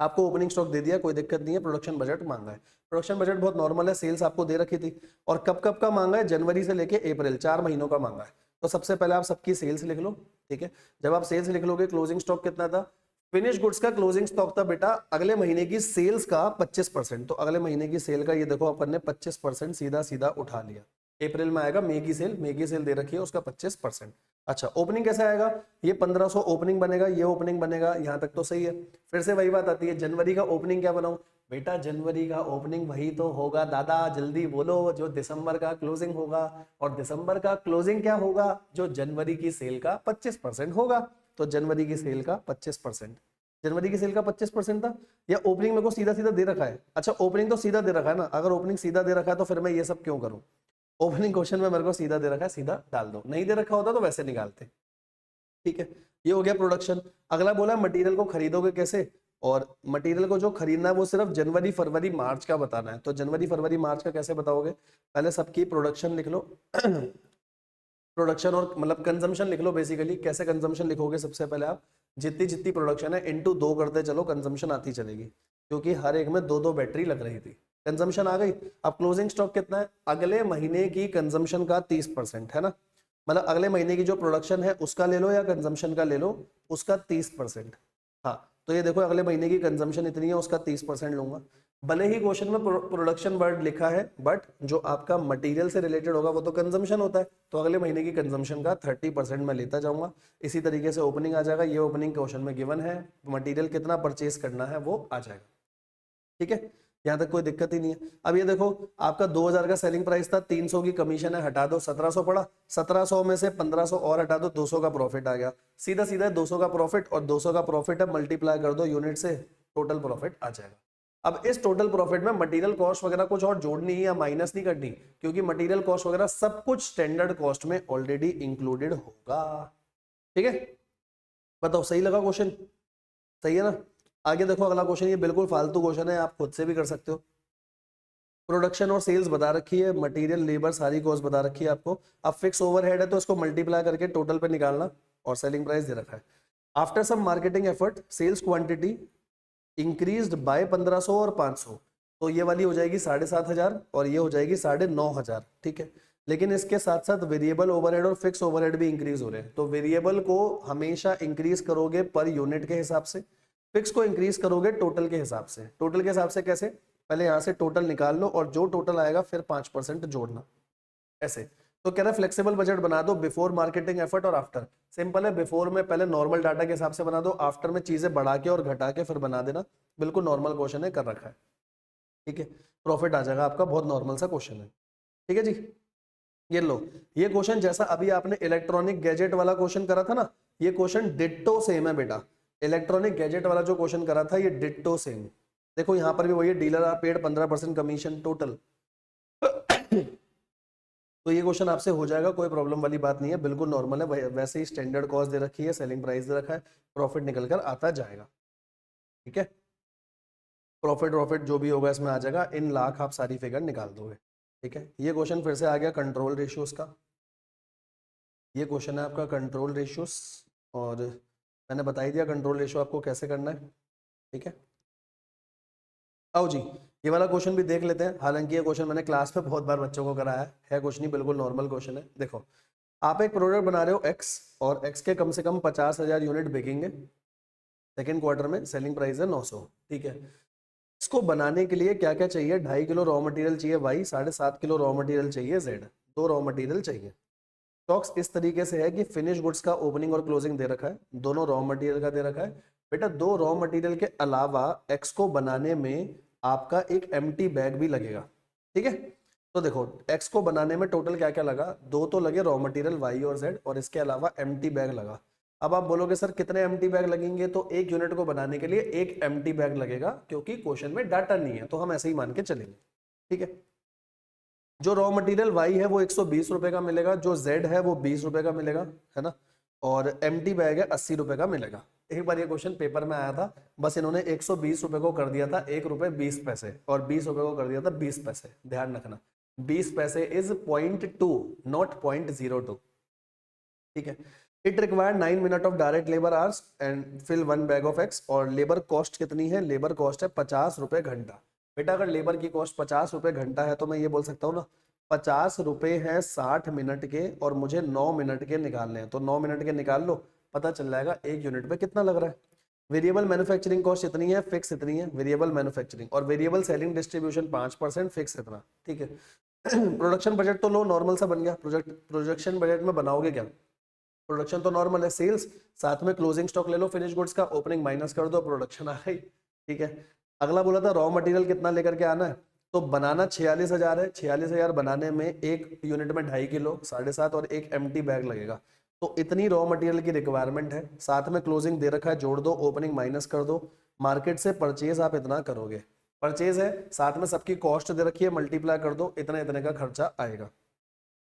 आपको ओपनिंग स्टॉक दे दिया, कोई दिक्कत नहीं है। प्रोडक्शन बजट मांगा है, प्रोडक्शन बजट बहुत नॉर्मल है, सेल्स आपको दे रखी थी, और कब कब का मांगा है, जनवरी से लेके अप्रैल, 4 महीनों का मांगा है। तो सबसे पहले आप सबकी सेल्स लिख लो। ठीक है, जब आप सेल्स लिख लोगे, क्लोजिंग स्टॉक कितना था, फिनिश गुड्स का क्लोजिंग स्टॉक था बेटा अगले महीने की सेल्स का 25%। तो अगले महीने की सेल का ये देखो अपन ने 25% सीधा सीधा उठा लिया। अप्रैल में आएगा मई की सेल, मई की सेल दे रखी है, उसका 25%। अच्छा, ओपनिंग कैसे आएगा, ये 1500 ओपनिंग बनेगा, ये ओपनिंग बनेगा, यहां तक तो सही है। फिर से वही बात आती है, जनवरी का ओपनिंग क्या बनाऊं, बेटा जनवरी का ओपनिंग वही तो होगा दादा, जल्दी बोलो, जो दिसंबर का क्लोजिंग होगा। और दिसंबर का क्लोजिंग क्या होगा, जो जनवरी की सेल का 25% होगा। तो जनवरी की सेल का 25%, जनवरी की सेल का 25% था, या ओपनिंग मेरे को सीधा सीधा दे रखा है। अच्छा, ओपनिंग तो सीधा दे रखा है ना, अगर ओपनिंग सीधा दे रखा है तो फिर मैं ये सब क्यों करूं, ओपनिंग क्वेश्चन में मेरे को सीधा दे रखा है, सीधा डाल दो, नहीं दे रखा होता तो वैसे निकालते। ठीक है, ये हो गया प्रोडक्शन। अगला बोला मटेरियल को खरीदोगे कैसे, और मटेरियल को जो खरीदना है वो सिर्फ जनवरी फरवरी मार्च का बताना है। तो जनवरी फरवरी मार्च का कैसे बताओगे, पहले सबकी प्रोडक्शन लिख लो प्रोडक्शन और मतलब कंजम्पशन लिख लो। बेसिकली कैसे कंजम्पशन लिखोगे, सबसे पहले आप जितनी जितनी प्रोडक्शन है इनटू 2 करते चलो, कंजम्पशन आती चलेगी, क्योंकि हर एक में 2-2 बैटरी लग रही थी। कंजम्पशन आ गई। अब क्लोजिंग स्टॉक कितना है, अगले महीने की कंजम्पशन का 30% है ना, मतलब अगले महीने की जो प्रोडक्शन है उसका ले लो या कंजम्पशन का ले लो, उसका 30%। हाँ, तो ये देखो अगले महीने की कंजम्पशन इतनी है, उसका 30% लूंगा। भले ही क्वेश्चन में प्रोडक्शन वर्ड लिखा है, बट जो आपका मटेरियल से रिलेटेड होगा वो तो कंजम्पशन होता है, तो अगले महीने की कंजम्पशन का 30% मैं लेता जाऊंगा। इसी तरीके से ओपनिंग आ जाएगा, ये ओपनिंग क्वेश्चन में गिवन है, मटेरियल कितना परचेज करना है वो आ जाएगा। ठीक है, यहां तक कोई दिक्कत ही नहीं है। अब ये देखो आपका 2000 का सेलिंग प्राइस था, 300 की कमीशन है, हटा दो 1700 पड़ा, 1700 में से 1500 और हटा दो, 200 का प्रॉफिट आ गया। सीधा सीधा 200 का प्रॉफिट, और 200 का प्रॉफिट है मल्टीप्लाई कर दो यूनिट से, टोटल प्रॉफिट आ जाएगा। अब इस टोटल प्रॉफिट में मटेरियल कॉस्ट वगैरह कुछ और जोड़नी है या माइनस नहीं करनी, क्योंकि मटेरियल कॉस्ट वगैरह सब कुछ स्टैंडर्ड कॉस्ट में ऑलरेडी इंक्लूडेड होगा। ठीक है, बताओ सही लगा क्वेश्चन, सही है ना। आगे देखो अगला क्वेश्चन, ये बिल्कुल फालतू क्वेश्चन है, आप खुद से भी कर सकते हो। प्रोडक्शन और सेल्स बता रखी है, मटेरियल लेबर सारी कॉस्ट बता रखी है आपको। अब फिक्स ओवरहेड है तो इसको मल्टीप्लाई करके टोटल पे निकालना, और सेलिंग प्राइस दे रखा है। After some marketing effort sales quantity increased by 1500 और 500, तो ये वाली हो जाएगी 7500 और ये हो जाएगी 9500। ठीक है, लेकिन इसके साथ साथ वेरिएबल ओवरहेड और फिक्स ओवरहेड भी इंक्रीज हो रहे हैं, तो वेरिएबल को हमेशा इंक्रीज करोगे पर यूनिट के हिसाब से, फिक्स को इंक्रीज करोगे टोटल के हिसाब से। टोटल के हिसाब से कैसे, पहले यहां से टोटल निकाल लो और जो टोटल आएगा फिर 5% जोड़ना, ऐसे। तो कह रहा है फ्लेक्सिबल बजट बना दो बिफोर मार्केटिंग एफर्ट और आफ्टर। सिंपल है, बिफोर में पहले नॉर्मल डाटा के हिसाब से बना दो, आफ्टर में चीजें बढ़ा के और घटा के फिर बना देना। बिल्कुल नॉर्मल क्वेश्चन है, कर रखा है। ठीक है, प्रॉफिट आ जाएगा आपका, बहुत नॉर्मल सा क्वेश्चन है। ठीक है जी, ये लो, ये क्वेश्चन जैसा अभी आपने इलेक्ट्रॉनिक गैजेट वाला क्वेश्चन करा था ना, ये क्वेश्चन डिट्टो सेम है बेटा। इलेक्ट्रॉनिक गैजेट वाला जो क्वेश्चन करा था ये डिट्टो सेम। देखो यहां पर भी वही, dealer are paid 15% commission total तो ये क्वेश्चन आपसे हो जाएगा, कोई प्रॉब्लम वाली बात नहीं है, बिल्कुल नॉर्मल है। वैसे ही स्टैंडर्ड कॉस्ट दे रखी है, सेलिंग प्राइस दे रखा है, प्रॉफिट निकल कर आता जाएगा। ठीक है, प्रॉफिट जो भी होगा इसमें आ जाएगा, इन लाख आप सारी फिगर निकाल दोगे। ठीक है, ये क्वेश्चन फिर से आ गया कंट्रोल रेशियोज का। ये क्वेश्चन है आपका कंट्रोल रेशियोज, और मैंने बता ही दिया कंट्रोल रेशियो आपको कैसे करना है। ठीक है, आओ जी, ये वाला क्वेश्चन भी देख लेते हैं। हालांकि ये क्वेश्चन मैंने क्लास में बहुत बार बच्चों को कराया है कुछ नहीं, बिल्कुल नॉर्मल क्वेश्चन है। देखो आप एक प्रोडक्ट बना रहे हो एक्स, और एक्स के कम से कम 50,000 यूनिट बिकेंगे सेकेंड क्वार्टर में, सेलिंग प्राइस है 900। ठीक है, इसको बनाने के लिए क्या क्या चाहिए, 2.5 किलो रॉ मटेरियल चाहिए वाई, 7.5 किलो रॉ मटेरियल चाहिए जेड, 2 रॉ मटेरियल चाहिए। स्टॉक्स इस तरीके से है कि फिनिश गुड्स का ओपनिंग और क्लोजिंग दे रखा है, दोनों रॉ मटेरियल का दे रखा है। बेटा 2 रॉ मटेरियल के अलावा एक्स को बनाने में आपका एक एम्प्टी बैग भी लगेगा। ठीक है, तो देखो एक्स को बनाने में टोटल क्या क्या लगा, 2 तो लगे रॉ मटेरियल वाई और जेड, और इसके अलावा एम्प्टी बैग लगा। अब आप बोलोगे सर कितने एम्प्टी बैग लगेंगे, तो एक यूनिट को बनाने के लिए एक एम्प्टी बैग लगेगा, क्योंकि क्वेश्चन में डाटा नहीं है तो हम ऐसे ही मान के चलेंगे। ठीक है, जो रॉ मटेरियल वाई है वो 120 रुपए का मिलेगा, जो जेड है वो 20 रुपए का मिलेगा, है ना, और एम्प्टी बैग है 80 रुपए का मिलेगा। एक बार ये क्वेश्चन पेपर में आया था, बस इन्होंने 120 रुपए को कर दिया था 1 रुपए 20 पैसे, और 20 रुपए को कर दिया था 20 पैसे। ध्यान रखना 20 पैसे इज 0.2 नॉट 0.02। ठीक है, it required 9 minute of direct labour hours and fill 1 bag of X, और लेबर कॉस्ट कितनी है, लेबर कॉस्ट है 50 रुपए घंटा। बेटा अगर लेबर की कॉस्ट 50 रुपए घंटा है तो मैं ये बोल सकता हूँ ना, 50 रुपए है 60 मिनट के, और मुझे 9 मिनट के निकालने हैं, तो 9 मिनट के निकाल लो, पता चल जाएगा एक यूनिट पे कितना लग रहा है। वेरिएबल मैन्युफैक्चरिंग कॉस्ट इतनी है, फिक्स इतनी है, वेरिएबल मैन्युफैक्चरिंग, और वेरिएबल सेलिंग डिस्ट्रीब्यूशन 5%, फिक्स इतना। ठीक है प्रोडक्शन बजट तो लो, नॉर्मल सा बन गया। प्रोडक्शन बजट में बनाओगे क्या, प्रोडक्शन तो नॉर्मल है, सेल्स साथ में क्लोजिंग स्टॉक ले लो फिनिश गुड्स का, ओपनिंग माइनस कर दो, प्रोडक्शन आ गई। ठीक है, अगला बोला था रॉ मटेरियल कितना लेकर के आना है, तो बनाना 46,000 है, 46,000 बनाने में एक यूनिट में 2.5 किलो 7.5 और एक एम्प्टी बैग लगेगा, तो इतनी रॉ मटेरियल की रिक्वायरमेंट है। साथ में क्लोजिंग दे रखा है, जोड़ दो, ओपनिंग माइनस कर दो, मार्केट से परचेज आप इतना करोगे, परचेज है साथ में सबकी कॉस्ट दे रखी है, मल्टीप्लाई कर दो, इतने इतने का खर्चा आएगा,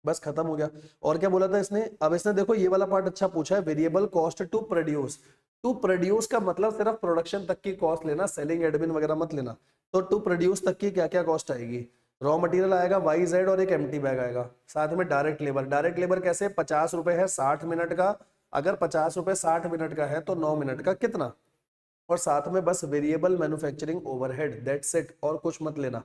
बस खत्म हो गया। और क्या बोला था इसने, अब इसने देखो ये वाला पार्ट अच्छा पूछा है, variable cost to produce. To produce का मतलब सिर्फ प्रोडक्शन तक की कॉस्ट लेना, सेलिंग एडमिन वगैरह मत लेना। तो टू प्रोड्यूस तक की क्या क्या कॉस्ट आएगी, रॉ मटेरियल आएगा वाई जेड और एक एम्प्टी बैग आएगा, साथ में डायरेक्ट लेबर। डायरेक्ट लेबर कैसे, 50 रुपए है 60 मिनट का, अगर 50 रुपए 60 मिनट का है तो 9 मिनट का कितना, और साथ में बस variable manufacturing overhead, that's it, और कुछ मत लेना।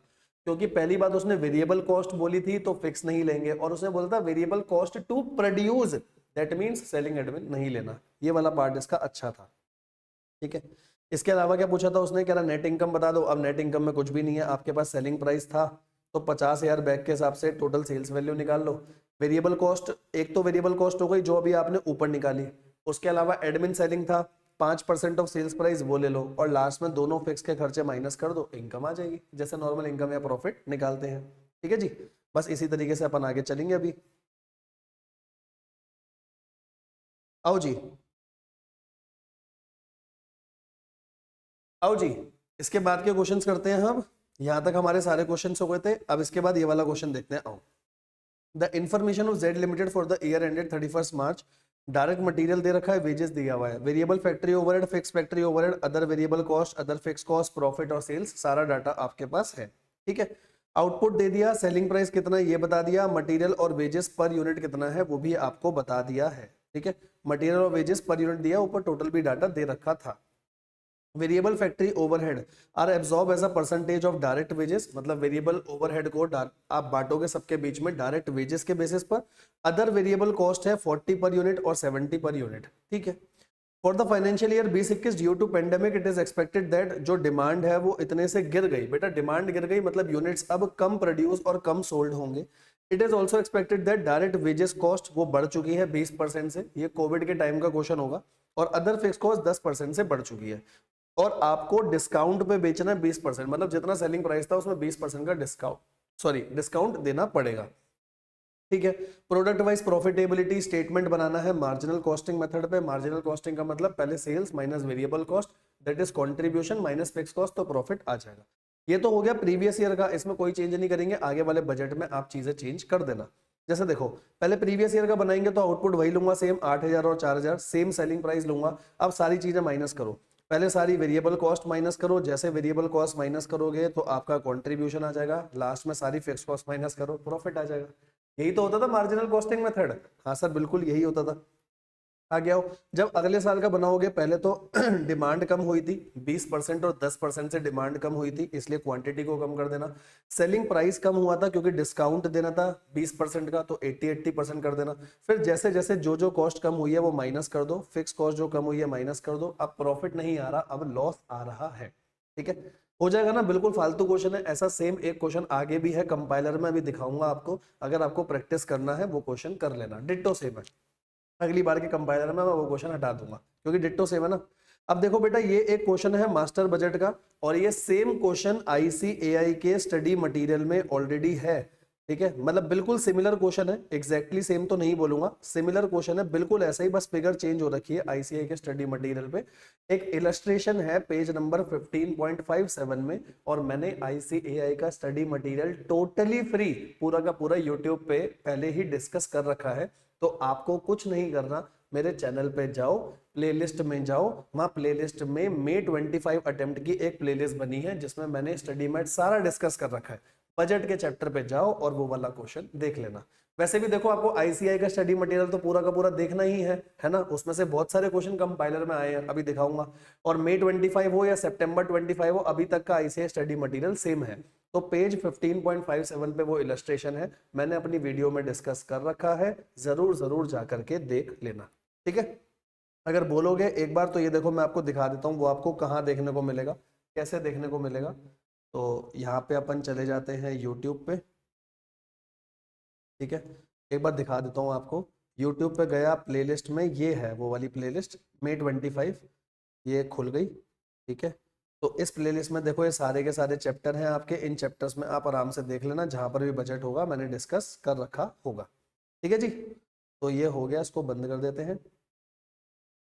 क्योंकि पहली बात उसने वेरिएबल कॉस्ट बोली थी तो फिक्स नहीं लेंगे, और उसने बोला था variable cost to produce, that means selling admin नहीं लेना। ये वाला पार्ट इसका अच्छा था, ठीक है। इसके अलावा क्या पूछा था उसने, कह रहा नेट इनकम बता दो। अब नेट इनकम में कुछ भी नहीं है, आपके पास सेलिंग प्राइस था तो 50,000 बैग के हिसाब से टोटल सेल्स वैल्यू निकाल लो। वेरिएबल कॉस्ट, एक तो वेरिएबल कॉस्ट हो गई जो अभी आपने ऊपर निकाली, उसके अलावा एडमिन सेलिंग था 5% ऑफ सेल्स प्राइस, वो ले लो, और लास्ट में दोनों फिक्स के खर्चे माइनस कर दो, इनकम आ जाएगी, जैसे नॉर्मल इनकम या प्रॉफिट निकालते हैं। ठीक है जी, बस इसी तरीके से अपन आगे चलेंगे। अभी आओ जी, आओ जी, इसके बाद के क्वेश्चंस करते हैं हम। यहां तक हमारे सारे क्वेश्चंस हो गए थे, अब इसके बाद ये वाला क्वेश्चन देखते हैं। आओ, the information of Z limited for the year ended 31 March, direct material दे रखा है, वेजेस दिया हुआ है, variable factory overhead, fix factory overhead, other variable cost, other fix cost, profit और सेल्स, सारा डाटा आपके पास है। ठीक है, आउटपुट दे दिया, सेलिंग प्राइस कितना है ये बता दिया, मटेरियल और वेजेस पर यूनिट कितना है वो भी आपको बता दिया है। ठीक है, मटेरियल और वेजेस पर यूनिट दिया, ऊपर टोटल भी डाटा दे रखा था। Variable factory overhead are absorb as a percentage of direct wages, मतलब वेरिएबल ओवरहेड को आप बांटोगे सबके बीच में डायरेक्ट वेजेस के बेसिस पर। अदर वेरिएबल कॉस्ट है 40 पर यूनिट और 70 पर यूनिट। ठीक है, for the financial year 2021 due to pandemic it is expected that, जो डिमांड है वो इतने से गिर गई। बेटा डिमांड गिर गई मतलब यूनिट्स अब कम प्रोड्यूस और कम सोल्ड होंगे। It is also expected that direct wages cost वो बढ़ चुकी है 20% से, ये कोविड के टाइम का क्वेश्चन होगा, और अदर फिक्स कॉस्ट 10% से बढ़ चुकी है। और आपको डिस्काउंट पे बेचना है 20%, मतलब जितना सेलिंग प्राइस था उसमें 20% का डिस्काउंट, सॉरी डिस्काउंट देना पड़ेगा। ठीक है, प्रोडक्ट वाइज प्रॉफिटेबिलिटी स्टेटमेंट बनाना है मार्जिनल कॉस्टिंग मेथड पे। मार्जिनल कॉस्टिंग का मतलब पहले sales minus variable cost, that is contribution minus fix cost, तो प्रॉफिट आ जाएगा। ये तो हो गया प्रीवियस ईयर का, इसमें कोई चेंज नहीं करेंगे, आगे वाले बजट में आप चीजें चेंज कर देना। जैसे देखो, पहले प्रीवियस ईयर का बनाएंगे तो आउटपुट वही लूंगा सेम 8,000 और 4,000, सेम सेलिंग प्राइस लूंगा। अब सारी चीजें माइनस करो, पहले सारी वेरिएबल कॉस्ट माइनस करो, जैसे वेरिएबल कॉस्ट माइनस करोगे तो आपका कंट्रीब्यूशन आ जाएगा, लास्ट में सारी फिक्स कॉस्ट माइनस करो, प्रॉफिट आ जाएगा। यही तो होता था मार्जिनल कॉस्टिंग मेथड। हाँ सर बिल्कुल यही होता था। आ गया हो, जब अगले साल का बनाओगे, पहले तो डिमांड कम हुई थी 20% और 10% से डिमांड कम हुई थी, इसलिए क्वांटिटी को कम कर देना। सेलिंग प्राइस कम हुआ था क्योंकि डिस्काउंट देना था 20% का, तो 80% कर देना। फिर जैसे जैसे जो जो कॉस्ट कम हुई है वो माइनस कर दो, फिक्स कॉस्ट जो कम हुई है माइनस कर दो। अब प्रॉफिट नहीं आ रहा, अब लॉस आ रहा है। ठीक है, हो जाएगा ना, बिल्कुल फालतू क्वेश्चन है। ऐसा सेम एक क्वेश्चन आगे भी है कंपाइलर में, अभी दिखाऊंगा आपको, अगर आपको प्रैक्टिस करना है वो क्वेश्चन कर लेना, डिट्टो सेम है। अगली बार के कंपाइलर में मैं वो क्वेश्चन हटा दूंगा क्योंकि डिट्टो सेम है ना। अब देखो बेटा, ये एक क्वेश्चन है मास्टर बजट का, और ये सेम क्वेश्चन आईसीएआई के स्टडी मटेरियल में ऑलरेडी है। ठीक है, मतलब बिल्कुल सिमिलर क्वेश्चन है, एग्जैक्टली सेम तो नहीं बोलूंगा, सिमिलर क्वेश्चन है बिल्कुल ऐसा ही, बस फिगर चेंज हो रखी है आईसीएआई के स्टडी मटेरियल पे। एक इलस्ट्रेशन है पेज नंबर 15.57 में, और मैंने आईसीएआई का स्टडी मटेरियल टोटली फ्री पूरा का पूरा यूट्यूब पे पहले ही डिस्कस कर रखा है। तो आपको कुछ नहीं करना, मेरे चैनल पे जाओ, प्लेलिस्ट में जाओ, वहां प्लेलिस्ट में May 25 अटेम्प्ट की एक प्लेलिस्ट बनी है जिसमें मैंने स्टडी मैट सारा डिस्कस कर रखा है। बजट के चैप्टर पे जाओ और वो वाला क्वेश्चन देख लेना। वैसे भी देखो, आपको आईसीआई का स्टडी मटेरियल तो पूरा का पूरा देखना ही है ना, उसमें से बहुत सारे क्वेश्चन कंपाइलर में आए हैं, अभी दिखाऊंगा। और May 25 हो या September 25 हो, अभी तक का आईसीआई स्टडी मटेरियल सेम है। तो पेज 15.57 पे वो इलस्ट्रेशन है, मैंने अपनी वीडियो में डिस्कस कर रखा है, जरूर जरूर जा करके देख लेना। ठीक है, अगर बोलोगे एक बार तो ये देखो मैं आपको दिखा देता हूँ वो आपको कहाँ देखने को मिलेगा, कैसे देखने को मिलेगा। तो यहाँ पे अपन चले जाते हैं यूट्यूब पे। ठीक है, एक बार दिखा देता हूँ आपको, यूट्यूब पे गया, प्लेलिस्ट में ये है वो वाली प्लेलिस्ट May 25, ये खुल गई। ठीक है, तो इस प्लेलिस्ट में देखो ये सारे के सारे चैप्टर हैं आपके, इन चैप्टर्स में आप आराम से देख लेना, जहां पर भी बजट होगा मैंने डिस्कस कर रखा होगा। ठीक है जी, तो ये हो गया, इसको बंद कर देते हैं।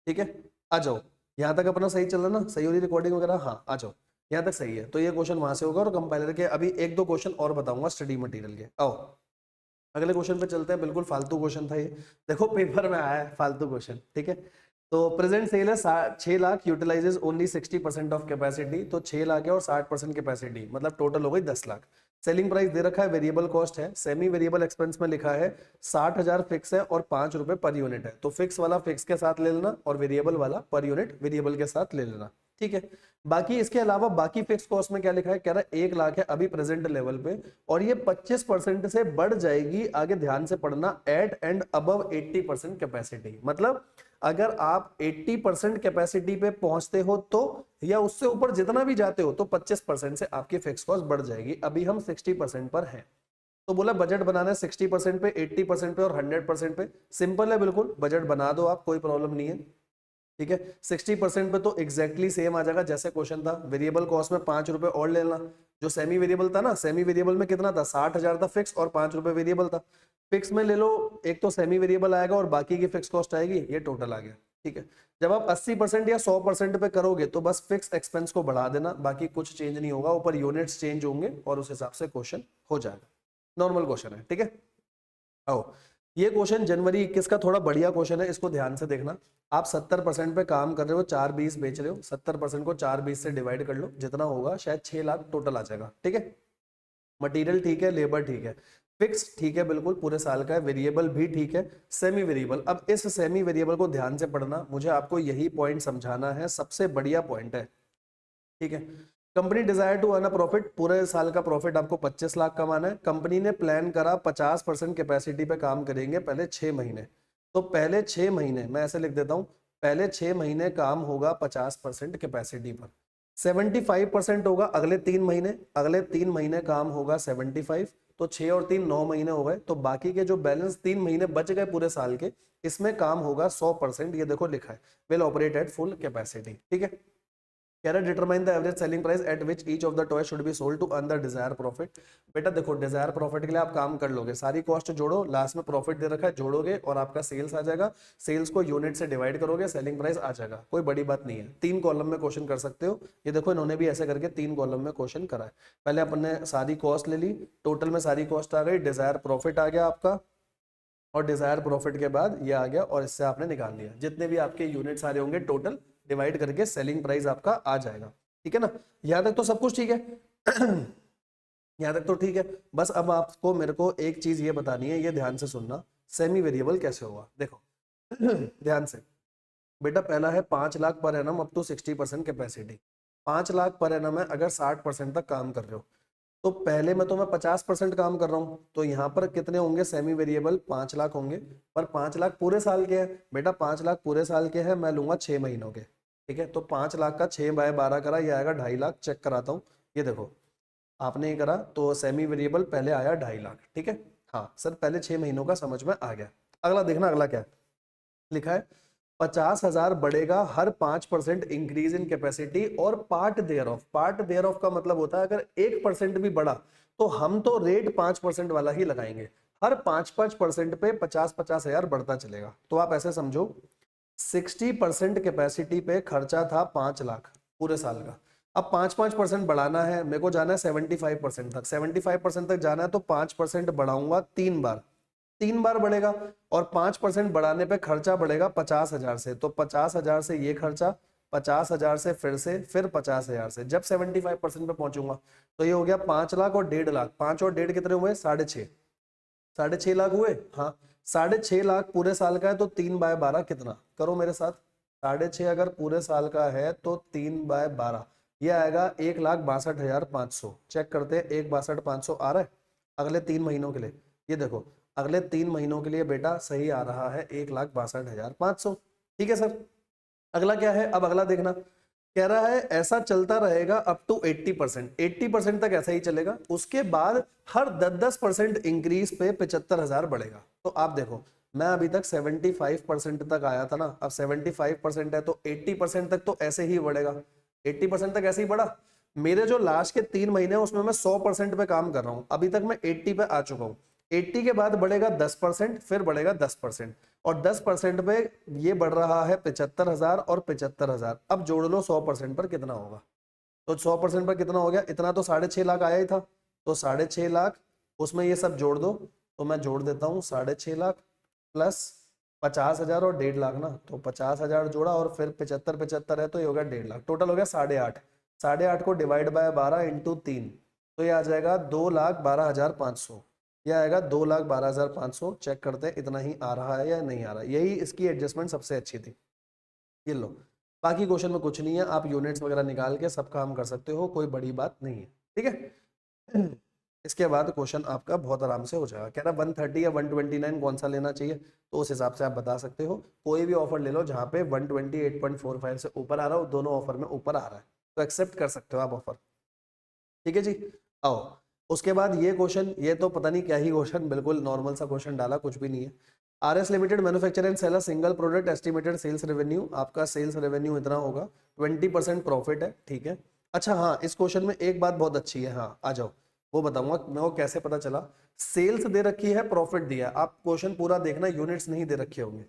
ठीक है, आ जाओ, यहाँ तक अपना सही चल रहा ना, सही हो रही रिकॉर्डिंग वगैरह, हाँ आ जाओ, यहाँ तक सही है। तो ये क्वेश्चन वहां से होगा, और कंपाइलर के अभी एक दो क्वेश्चन और बताऊंगा स्टडी मटेरियल के। आओ अगले क्वेश्चन पे चलते हैं, बिल्कुल फालतू क्वेश्चन था ये, देखो पेपर में आया है फालतू क्वेश्चन। ठीक है, तो प्रेजेंट सेल है 6 lakh, utilises only 60% of capacity, तो 6 लाख है और 60% कैपेसिटी, मतलब टोटल हो गई 10 लाख। सेलिंग प्राइस दे रखा है, वेरिएबल कॉस्ट है, सेमी वेरिएबल एक्सपेंस में लिखा है 60,000 फिक्स है और 5 रुपए पर यूनिट है, तो फिक्स वाला फिक्स के साथ ले लेना और वेरिएबल वाला पर यूनिट वेरिएबल के साथ ले लेना, ठीक है। बाकी इसके अलावा बाकी फिक्स कॉस्ट में क्या लिखा है, कह रहा है 1 लाख है अभी प्रेजेंट लेवल पे और ये 25% से बढ़ जाएगी, आगे ध्यान से पढ़ना, एट एंड अबव 80% कैपेसिटी, मतलब अगर आप 80% कैपेसिटी पे पहुंचते हो तो, या उससे ऊपर जितना भी जाते हो तो 25% से आपकी फिक्स कॉस्ट बढ़ जाएगी। अभी हम 60% पर हैं, तो बोला बजट बनाना है 60% पे, 80% पे और 100% पे। सिंपल है बिल्कुल, बजट बना दो आप, कोई प्रॉब्लम नहीं है, ठीक है। 60% पे तो एग्जैक्टली सेम आ जाएगा जैसे क्वेश्चन था, वेरिएबल कॉस्ट में 5 रुपए और लेना। जो सेमी वेरिएबल था ना, सेमी वेरिएबल में कितना था, 60,000 था फिक्स और 5 रुपए वेरिएबल था। फिक्स में ले लो, एक तो सेमी वेरिएबल आएगा और बाकी की फिक्स कॉस्ट आएगी, ये टोटल आ गया, ठीक है। जब आप 80% या 100% पे करोगे तो बस फिक्स एक्सपेंस को बढ़ा देना, बाकी कुछ चेंज नहीं होगा, ऊपर यूनिट्स चेंज होंगे और उस हिसाब से क्वेश्चन हो जाएगा। नॉर्मल क्वेश्चन है, ठीक है। आओ, ये क्वेश्चन जनवरी 21 का थोड़ा बढ़िया क्वेश्चन है, इसको ध्यान से देखना। आप 70% पे काम कर रहे हो, 420 बेच रहे हो, 70% को 420 से डिवाइड कर लो, जितना होगा शायद 6 लाख टोटल आ जाएगा, ठीक है। मटेरियल ठीक है, लेबर ठीक है, फिक्स ठीक है बिल्कुल पूरे साल का है, वेरिएबल भी ठीक है, सेमी वेरिएबल। अब इस सेमी वेरिएबल को ध्यान से पढ़ना, मुझे आपको यही पॉइंट समझाना है, सबसे बढ़िया पॉइंट है, ठीक है। Company desire to earn a profit, पूरे साल का प्रॉफिट आपको 25 लाख कमाना है। कंपनी ने प्लान करा 50% कैपेसिटी पे काम करेंगे पहले 6 महीने, तो पहले 6 महीने मैं ऐसे लिख देता हूं, पहले 6 महीने काम होगा 50% कैपेसिटी पर, 75% होगा अगले 3 महीने, अगले 3 महीने काम होगा 75, तो 6 और 3 9 महीने हो गए, तो बाकी के जो बैलेंस 3 महीने बच गए पूरे साल के, इसमें काम होगा 100%, ये देखो लिखा है, will operate at full capacity, ठीक है। कह रहा है determine the average selling price at which each of the toy should be sold to earn the desire profit. बेटा देखो, डिजायर प्रॉफिट के लिए आप काम कर लोगे, सारी कॉस्ट जोड़ो, लास्ट में प्रॉफिट दे रखा है जोड़ोगे और आपका सेल्स आ जाएगा, सेल्स को यूनिट से डिवाइड करोगे, सेलिंग प्राइस आ जाएगा, कोई बड़ी बात नहीं है। 3 कॉलम में क्वेश्चन कर सकते हो, ये देखो इन्होंने भी ऐसे करके 3 कॉलम में क्वेश्चन करा है। पहले अपन ने सारी कॉस्ट ले ली, टोटल में सारी कॉस्ट आ गई, डिजायर प्रॉफिट आ गया आपका, और डिजायर प्रॉफिट के बाद ये आ गया और इससे आपने निकाल लिया, जितने भी आपके यूनिट्स आ रहे होंगे टोटल डिवाइड करके सेलिंग प्राइस आपका आ जाएगा, ठीक है ना। यहां तक तो सब कुछ ठीक है। यहां तक तो ठीक है, बस अब आपको मेरे को एक चीज ये बतानी है, ये ध्यान से सुनना, सेमी वेरिएबल कैसे होगा, देखो। ध्यान से बेटा, पहला है 5 lakh per annum up to 60% capacity. 5 lakh per annum है अगर 60% तक काम कर रहे हो, तो पहले में तो मैं 50% काम कर रहा हूं, तो यहाँ पर कितने होंगे सेमी वेरिएबल, 5 लाख होंगे, पर 5 लाख पूरे साल के हैं बेटा, 5 लाख पूरे साल के हैं, मैं लूंगा 6 महीनों के, ठीक है। तो 5 लाख का 6/12 करा, ये आएगा 2.5 लाख, चेक कराता हूँ, ये देखो आपने ये करा तो सेमी वेरिएबल पहले आया 2.5 लाख, ठीक है। हाँ सर, पहले 6 महीनों का समझ में आ गया। अगला देखना, अगला क्या लिखा है, 50,000 बढ़ेगा हर 5% इंक्रीज इन कैपेसिटी और part thereof. Part thereof का मतलब होता है अगर 1% भी बढ़ा तो हम तो रेट 5% वाला ही लगाएंगे, हर 5% पे 50,000 बढ़ता चलेगा। तो आप ऐसे समझो, 60% कैपेसिटी पे खर्चा था 5 लाख पूरे साल का, अब 5% बढ़ाना है, मेरे को जाना है 75% तक, 75% तक जाना है तो 5% बढ़ाऊंगा 3 बार, 3 बार बढ़ेगा, और 5% बढ़ाने पे खर्चा बढ़ेगा 50,000 से, तो 50,000 से ये खर्चा, 50,000 से फिर 50,000 से, जब 75% पे पहुंचूंगा तो ये हो गया 5 लाख और 1.5 लाख, 5 और 1.5 कितने हुए, 6.5, 6.5 लाख हुए। हाँ, 6.5 लाख पूरे साल का है तो 3/12 कितना, करो मेरे साथ, 6.5 अगर पूरे साल का है तो 3/12, ये आएगा 1,62,500। चेक करते हैं, 1,62,500 आ रहा है अगले 3 महीनों के लिए, ये देखो अगले 3 महीनों के लिए बेटा सही आ रहा है 1,62,500, ठीक है सर। अगला क्या है, अब अगला देखना, कह रहा है ऐसा चलता रहेगा अप टू 80%, 80% तक ऐसा ही चलेगा, उसके बाद हर 10% इंक्रीज पे 75,000 बढ़ेगा। तो आप देखो, मैं अभी तक 75% तक आया था ना, अब 75% है तो 80% तक तो ऐसे ही बढ़ेगा, 80% तक ऐसे ही बढ़ा। मेरे जो लास्ट के 3 महीने हैं उसमें मैं 100% पे काम कर रहा हूं, अभी तक मैं 80 पे आ चुका हूं, 80 के बाद बढ़ेगा 10%, फिर बढ़ेगा 10%, और 10% पे ये बढ़ रहा है 75,000 और 75,000, अब जोड़ लो 100% पर कितना होगा, तो 100% पर कितना हो गया, इतना तो 6.5 लाख आया ही था, तो 6.5 लाख उसमें ये सब जोड़ दो, तो मैं जोड़ देता हूँ 6.5 लाख प्लस 50,000 और 1.5 लाख ना, तो 50,000 जोड़ा और फिर 75 75 है तो ये हो गया 1.5 लाख, टोटल हो गया 8.5। 8.5 को डिवाइड बाय 12 इंटू 3, तो ये आ जाएगा 2,12,500। ये आएगा 2,12,500। चेक करते हैं इतना ही आ रहा है या नहीं आ रहा है। यही इसकी एडजस्टमेंट सबसे अच्छी थी। ये लो, बाकी क्वेश्चन में कुछ नहीं है, आप यूनिट्स वगैरह निकाल के सब काम कर सकते हो, कोई बड़ी बात नहीं है, ठीक है। इसके बाद क्वेश्चन आपका बहुत आराम से हो जाएगा। कह रहा 130 या 129 कौन सा लेना चाहिए, तो उस हिसाब से आप बता सकते हो। कोई भी ऑफर ले लो जहाँ पे 128.45 से ऊपर आ रहा हो, दोनों ऑफर में ऊपर आ रहा है तो एक्सेप्ट कर सकते हो आप ऑफर, ठीक है जी। आओ, उसके बाद ये क्वेश्चन, ये तो पता नहीं क्या ही क्वेश्चन, बिल्कुल नॉर्मल सा क्वेश्चन डाला, कुछ भी नहीं है। RS limited manufacture and sell a single product, estimated sales revenue, आपका सेल्स रेवेन्यू इतना होगा, 20% प्रॉफिट है, ठीक है। अच्छा हाँ, इस क्वेश्चन में एक बात बहुत अच्छी है, हाँ आ जाओ, वो बताऊंगा मैं वो कैसे पता चला। सेल्स दे रखी है, प्रॉफिट दिया, आप क्वेश्चन पूरा देखना, यूनिट्स नहीं दे रखे होंगे।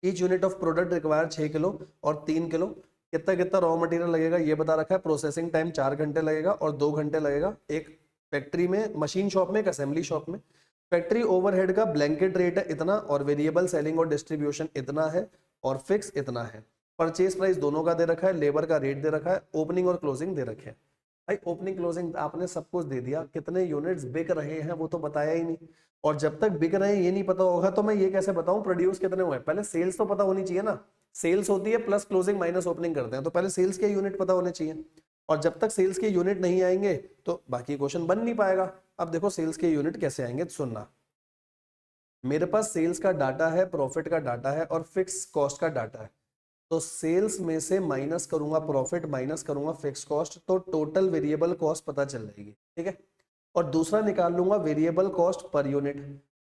Each unit of product require 6 kilo और 3 किलो, कितना कितना रॉ मटेरियल लगेगा ये बता रखा है। प्रोसेसिंग टाइम 4 घंटे लगेगा और 2 घंटे लगेगा एक फैक्ट्री में, मशीन शॉप में, एक असेंबली शॉप में। फैक्ट्री ओवरहेड का ब्लैंकेट रेट है इतना, और वेरिएबल सेलिंग और डिस्ट्रीब्यूशन इतना है, और फिक्स इतना है। परचेज प्राइस दोनों का दे रखा है, लेबर का रेट दे रखा है, ओपनिंग और क्लोजिंग दे रखे हैं। भाई ओपनिंग क्लोजिंग आपने सब कुछ दे दिया, कितने यूनिट्स बिक रहे हैं वो तो बताया ही नहीं। और जब तक बिक रहे हैं ये नहीं पता होगा तो मैं ये कैसे बताऊं प्रोड्यूस कितने हुए। पहले सेल्स तो पता होनी चाहिए ना, सेल्स होती है प्लस क्लोजिंग माइनस ओपनिंग करते हैं, तो पहले सेल्स के यूनिट पता होने चाहिए। और जब तक सेल्स के यूनिट नहीं आएंगे तो बाकी क्वेश्चन बन नहीं पाएगा। अब देखो सेल्स के यूनिट कैसे आएंगे, तो सुनना, मेरे पास सेल्स का डाटा है, प्रॉफिट का डाटा है और फिक्स कॉस्ट का डाटा है। तो सेल्स में से माइनस करूंगा प्रॉफिट, माइनस करूंगा फिक्स कॉस्ट, तो टोटल वेरिएबल कॉस्ट पता चल जाएगी, ठीक है। और दूसरा निकाल लूंगा वेरिएबल कॉस्ट पर यूनिट।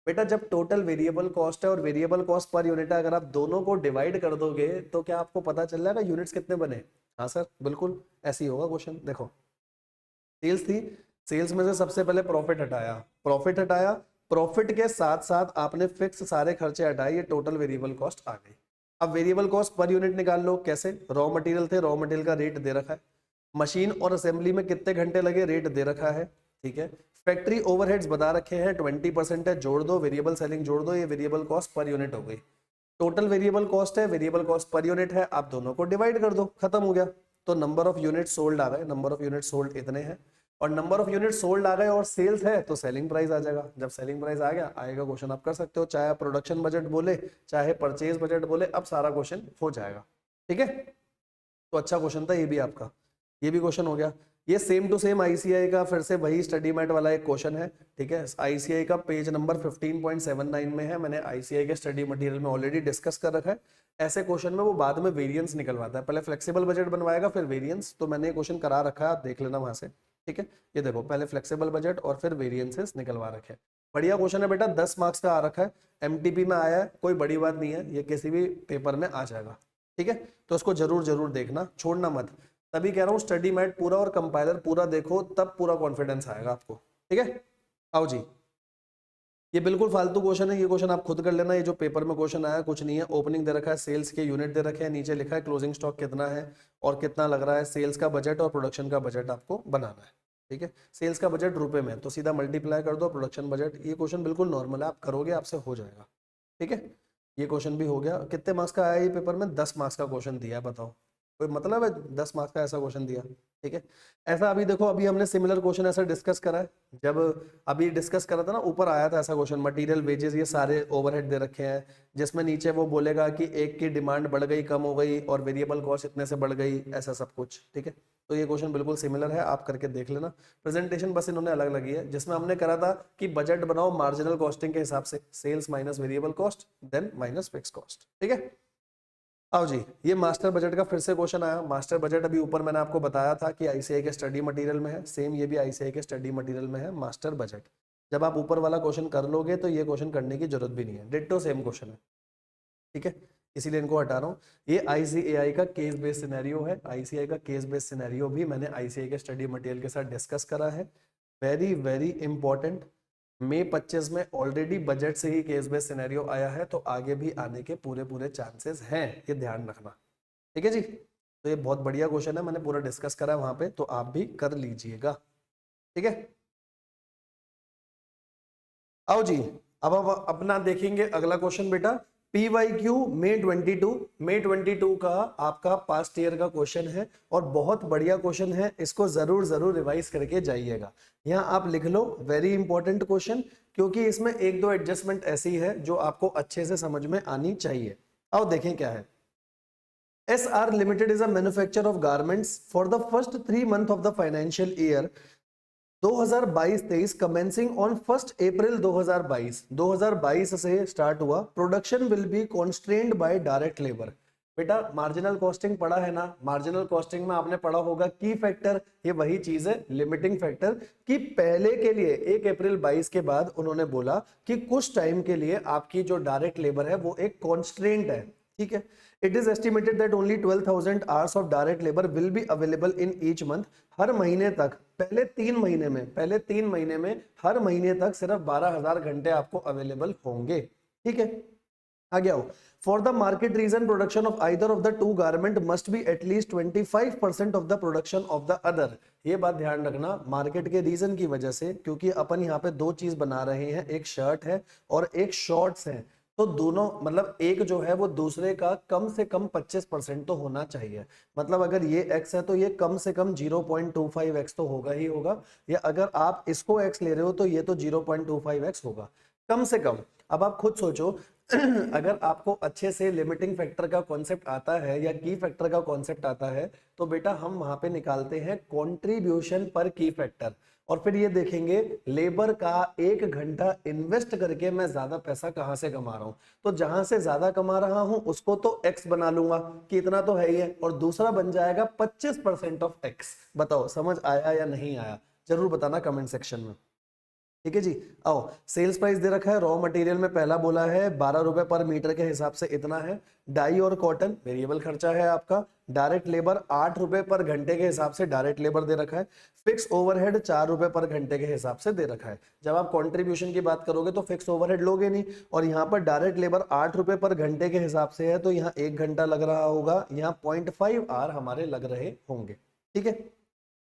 बेटा जब टोटल वेरिएबल कॉस्ट है और वेरिएबल कॉस्ट पर यूनिट है, अगर आप दोनों को डिवाइड कर दोगे तो क्या आपको पता चल जाएगा यूनिट्स कितने बने। हाँ सर बिल्कुल ऐसे ही होगा क्वेश्चन। देखो सेल्स थी, सेल्स में से सबसे पहले प्रॉफिट हटाया, प्रॉफिट हटाया, प्रॉफिट के साथ साथ आपने फिक्स सारे खर्चे हटाए, ये टोटल वेरिएबल कॉस्ट आ गई। अब वेरिएबल कॉस्ट पर यूनिट निकाल लो, कैसे, रॉ मटेरियल थे, रॉ मटेरियल का रेट दे रखा है, मशीन और असेंबली में कितने घंटे लगे रेट दे रखा है, ठीक है। फैक्ट्री ओवरहेड्स बता रखे हैं 20% है, जोड़ दो, वेरिएबल सेलिंग जोड़ दो, ये वेरिएबल कॉस्ट पर यूनिट हो गई। टोटल वेरिएबल कॉस्ट है, वेरिएबल कॉस्ट पर यूनिट है, आप दोनों को डिवाइड कर दो, खत्म हो गया। तो नंबर ऑफ यूनिट सोल्ड आ गए, नंबर ऑफ यूनिट सोल्ड इतने हैं, और नंबर ऑफ यूनिट सोल्ड आ गए और सेल्स है तो सेलिंग प्राइस आ जाएगा। जब सेलिंग प्राइस आ गया आएगा क्वेश्चन आप कर सकते हो, चाहे आप प्रोडक्शन बजट बोले चाहे परचेज बजट बोले, अब सारा क्वेश्चन हो जाएगा, ठीक है। तो अच्छा क्वेश्चन था ये भी आपका, ये भी क्वेश्चन हो गया। ये सेम टू सेम आईसीआई का फिर से वही स्टडी मैट वाला एक क्वेश्चन है, ठीक है। आईसीआई का पेज नंबर 15.79 में है, मैंने आईसीआई के स्टडी मटेरियल में ऑलरेडी डिस्कस कर रखा है। ऐसे क्वेश्चन में वो बाद में वेरिएंस निकलवाता है, पहले फ्लेक्सिबल बजट बनवाएगा फिर वेरिएंस, तो मैंने क्वेश्चन करा रखा है, आप देख लेना वहां से, ठीक है। ये देखो पहले फ्लेक्सिबल बजट और फिर वेरिएंसेस निकलवा रखे हैं। बढ़िया क्वेश्चन है बेटा, 10 मार्क्स का आ रखा है, एमटीपी में आया है, कोई बड़ी बात नहीं है, ये किसी भी पेपर में आ जाएगा, ठीक है। तो उसको जरूर जरूर देखना, छोड़ना मत। तभी कह रहा हूँ स्टडी मैट पूरा और कंपाइलर पूरा देखो, तब पूरा कॉन्फिडेंस आएगा आपको, ठीक है। आओ जी, ये बिल्कुल फालतू क्वेश्चन है, ये क्वेश्चन आप खुद कर लेना। ये जो पेपर में क्वेश्चन आया कुछ नहीं है, ओपनिंग दे रखा है, सेल्स के यूनिट दे रखे हैं, नीचे लिखा है क्लोजिंग स्टॉक कितना है और कितना लग रहा है, सेल्स का बजट और प्रोडक्शन का बजट आपको बनाना है, ठीक है। सेल्स का बजट रुपए में, तो सीधा मल्टीप्लाई कर दो प्रोडक्शन बजट। ये क्वेश्चन बिल्कुल नॉर्मल है, आप करोगे आपसे हो जाएगा, ठीक है। ये क्वेश्चन भी हो गया। कितने मार्क्स का आया ये पेपर में, 10 मार्क्स का क्वेश्चन दिया है, बताओ कोई मतलब है 10 मार्क्स का ऐसा क्वेश्चन दिया, ठीक है। ऐसा अभी देखो, अभी हमने सिमिलर क्वेश्चन ऐसा डिस्कस करा है, जब अभी डिस्कस करा था ना, ऊपर आया था ऐसा क्वेश्चन, मटेरियल वेजेस ये सारे ओवरहेड दे रखे हैं, जिसमें नीचे वो बोलेगा कि एक की डिमांड बढ़ गई कम हो गई और वेरिएबल कॉस्ट इतने से बढ़ गई, ऐसा सब कुछ, ठीक है। तो ये क्वेश्चन बिल्कुल सिमिलर है, आप करके देख लेना। प्रेजेंटेशन बस इन्होंने अलग लगी है, जिसमें हमने करा था कि बजट बनाओ मार्जिनल कॉस्टिंग के हिसाब से, sales minus variable cost then minus fix cost, ठीक है। आओ जी, ये मास्टर बजट का फिर से क्वेश्चन आया। मास्टर बजट अभी ऊपर मैंने आपको बताया था कि आईसीआई के स्टडी मटेरियल में है, सेम ये भी आईसीआई के स्टडी मटेरियल में है मास्टर बजट। जब आप ऊपर वाला क्वेश्चन कर लोगे तो ये क्वेश्चन करने की जरूरत भी नहीं है, डिट्टो सेम क्वेश्चन है, ठीक है। इसीलिए इनको हटा रहा हूँ। ये आईसीएआई का केस बेस्ड सिनेरियो है, आईसीआई का केस बेस्ड सिनेरियो भी मैंने आईसीआई के स्टडी मटेरियल के साथ डिस्कस करा है, वेरी वेरी इंपॉर्टेंट। मई 25 में ऑलरेडी बजट से ही केस बेस्ड सिनेरियो आया है, तो आगे भी आने के पूरे पूरे चांसेस हैं, ये ध्यान रखना, ठीक है जी। तो ये बहुत बढ़िया क्वेश्चन है, मैंने पूरा डिस्कस करा है वहां पे, तो आप भी कर लीजिएगा, ठीक है। आओ जी, अब अपना देखेंगे अगला क्वेश्चन बेटा, PYQ मई 22 का आपका पास्ट ईयर का क्वेश्चन है और बहुत बढ़िया क्वेश्चन है, इसको जरूर जरूर रिवाइज करके जाइएगा। यहाँ आप लिख लो वेरी इंपॉर्टेंट क्वेश्चन, क्योंकि इसमें एक दो एडजस्टमेंट ऐसी है जो आपको अच्छे से समझ में आनी चाहिए। आओ देखें क्या है। SR Limited is a manufacturer of garments for the first 3 months of the financial year 2022-23 commencing on 1st April 2022 से स्टार्ट हुआ। Production will be constrained by direct labour. बेटा मार्जिनल कॉस्टिंग पढ़ा है ना, मार्जिनल कॉस्टिंग में आपने पढ़ा होगा की फैक्टर, ये वही चीज है लिमिटिंग फैक्टर, कि पहले के लिए 1 अप्रैल 22 के बाद उन्होंने बोला कि कुछ टाइम के लिए आपकी जो डायरेक्ट लेबर है वो एक कॉन्स्ट्रेंट है, ठीक है। It is estimated that only 12,000 hours of direct labour will be available in each month. हर महीने तक पहले 3 महीने में हर महीने तक सिर्फ 12,000 घंटे आपको अवेलेबल होंगे, ठीक है। आगे आओ। For the market reason production of either of the two garment must be at least 25% of the production of the other. ये बात ध्यान रखना, मार्केट के रीजन की वजह से, क्योंकि अपन यहाँ पे दो चीज बना रहे हैं, एक शर्ट है और एक शॉर्ट्स है, तो दोनों मतलब एक जो है वो दूसरे का कम से कम 25% तो होना चाहिए। मतलब अगर ये x है तो ये कम से कम 0.25x तो होगा ही होगा, या अगर आप इसको x ले रहे हो तो ये तो 0.25x होगा कम से कम। अब आप खुद सोचो अगर आपको अच्छे से लिमिटिंग फैक्टर का कॉन्सेप्ट आता है या की फैक्टर का कॉन्सेप्ट आता है तो बेटा हम वहां पे निकालते हैं कंट्रीब्यूशन पर की फैक्टर, और फिर ये देखेंगे लेबर का 1 घंटा इन्वेस्ट करके मैं ज्यादा पैसा कहां से कमा रहा हूं, तो जहां से ज्यादा कमा रहा हूं उसको तो x बना लूंगा कि इतना तो है ही है, और दूसरा बन जाएगा 25% ऑफ x। बताओ समझ आया या नहीं आया, जरूर बताना कमेंट सेक्शन में, ठीक है जी। आओ सेल्स प्राइस दे रखा है, रॉ मटेरियल में पहला बोला है 12 रुपए पर मीटर के हिसाब से इतना है। डाई और कॉटन वेरिएबल खर्चा है आपका। डायरेक्ट लेबर 8 रुपए पर घंटे के हिसाब से डायरेक्ट लेबर दे रखा है। फिक्स ओवरहेड 4 रुपए पर घंटे के हिसाब से दे रखा है। जब आप कंट्रीब्यूशन की बात करोगे तो फिक्स ओवरहेड लोगे नहीं, और यहाँ पर डायरेक्ट लेबर 8 रुपए पर घंटे के हिसाब से है तो यहाँ 1 घंटा लग रहा होगा, यहाँ 0.5 आवर हमारे लग रहे होंगे, ठीक है।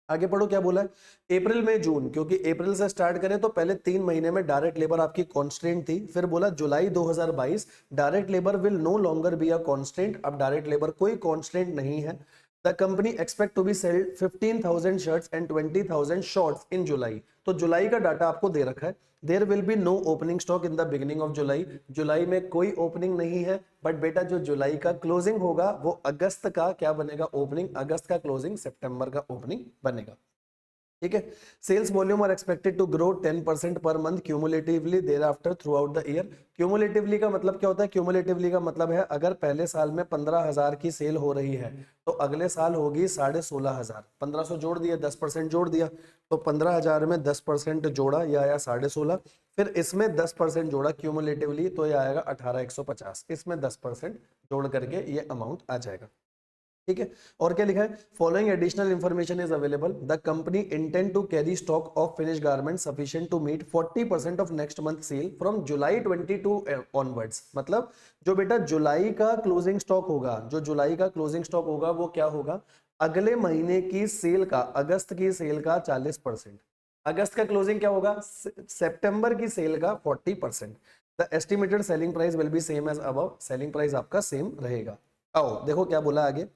आगे पढ़ो क्या बोला है। अप्रैल में जून, क्योंकि अप्रैल से स्टार्ट करें तो पहले 3 महीने में डायरेक्ट लेबर आपकी कांस्टेंट थी, फिर बोला July 2022 direct labour will no longer be a constant, अब डायरेक्ट लेबर कोई कांस्टेंट नहीं है। The company expect to be sold 15,000 shirts and 20,000 shorts in July, तो जुलाई का डाटा आपको दे रखा है। There will be no opening stock in the beginning of July, जुलाई में कोई ओपनिंग नहीं है, बट बेटा जो जुलाई का क्लोजिंग होगा वो अगस्त का क्या बनेगा ओपनिंग, अगस्त का क्लोजिंग सितंबर का ओपनिंग बनेगा, ठीक है। Sales volume are expected to grow 10% per month cumulatively thereafter throughout the year. Cumulatively का मतलब क्या होता है, क्यूमुलेटिवली का मतलब है अगर पहले साल में 15,000 की सेल हो रही है तो अगले साल होगी 16,500, 1500 जोड़ दिया 10% जोड़ दिया, तो 15,000 में 10% जोड़ा यह आया 16,500, फिर इसमें 10% जोड़ा क्यूमुलेटिवली तो यह आएगा 18,150, इसमें 10% जोड़ करके ये अमाउंट आ जाएगा, ठीक है। और क्या लिखा है, following additional information is available, the company intend to carry stock of finish garment sufficient to meet 40% of next month sale from July 22 onwards. मतलब जो बेटा जुलाई का क्लोजिंग स्टॉक होगा, जो जुलाई का क्लोजिंग स्टॉक होगा वो क्या होगा, अगले महीने की सेल का, अगस्त की सेल का 40%, अगस्त का क्लोजिंग क्या होगा, सितंबर की सेल का 40%। The estimated selling price will be same as above, selling price आपका सेम रहेगा। आओ देखो क्या बोला आगे,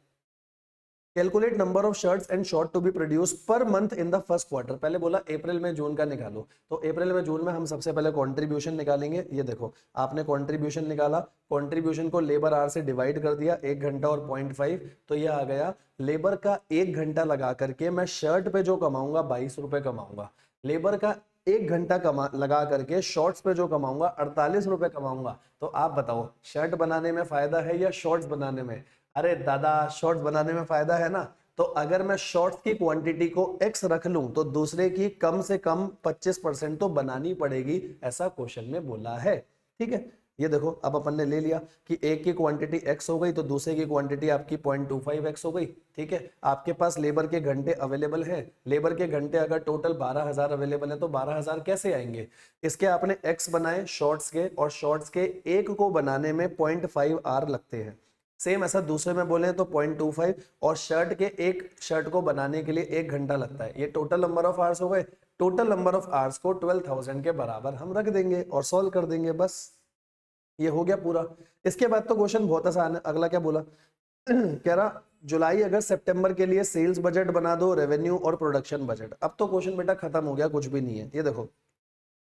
calculate number of shirts and short to be produce per month in the first quarter. पहले बोला अप्रैल में जून का निकालो, तो अप्रैल में जून में हम सबसे पहले कंट्रीब्यूशन निकालेंगे। ये देखो आपने कंट्रीब्यूशन निकाला, कंट्रीब्यूशन को लेबर आवर से डिवाइड कर दिया, 1 घंटा और 0.5, तो ये आ गया लेबर का 1 घंटा लगा करके मैं शर्ट पे जो कमाऊंगा 22 रुपए कमाऊंगा, लेबर का 1 घंटा लगा करके शॉर्ट्स पे जो कमाऊंगा 48 रुपए कमाऊंगा। तो आप बताओ शर्ट बनाने में फायदा है या शॉर्ट्स बनाने में? अरे दादा शॉर्ट्स बनाने में फायदा है ना, तो अगर मैं शॉर्ट्स की क्वांटिटी को x रख लूं तो दूसरे की कम से कम 25% तो बनानी पड़ेगी, ऐसा क्वेश्चन में बोला है, ठीक है। ये देखो अब अपन ने ले लिया कि एक की क्वांटिटी x हो गई तो दूसरे की क्वांटिटी आपकी 0.25x हो गई, ठीक है। आपके पास लेबर के घंटे अवेलेबल है, लेबर के घंटे अगर टोटल 12,000 अवेलेबल है तो 12,000 कैसे आएंगे, इसके आपने x बनाए शॉर्ट्स के, और शॉर्ट्स के एक को बनाने में 0.5 आर लगते हैं, सेम ऐसा दूसरे में बोले तो 0.25, और शर्ट के एक शर्ट को बनाने के लिए 1 घंटा लगता है। ये टोटल नंबर ऑफ आवर्स हो गए, टोटल नंबर ऑफ आवर्स को 12,000 के बराबर हम रख देंगे और सॉल्व कर देंगे बस। ये हो गया पूरा। इसके बाद तो क्वेश्चन बहुत आसान है। अगला क्या बोला कह रहा जुलाई अगस्त सितंबर के लिए सेल्स बजट बना दो, रेवेन्यू और प्रोडक्शन बजट। अब तो क्वेश्चन बेटा खत्म हो गया, कुछ भी नहीं है। ये देखो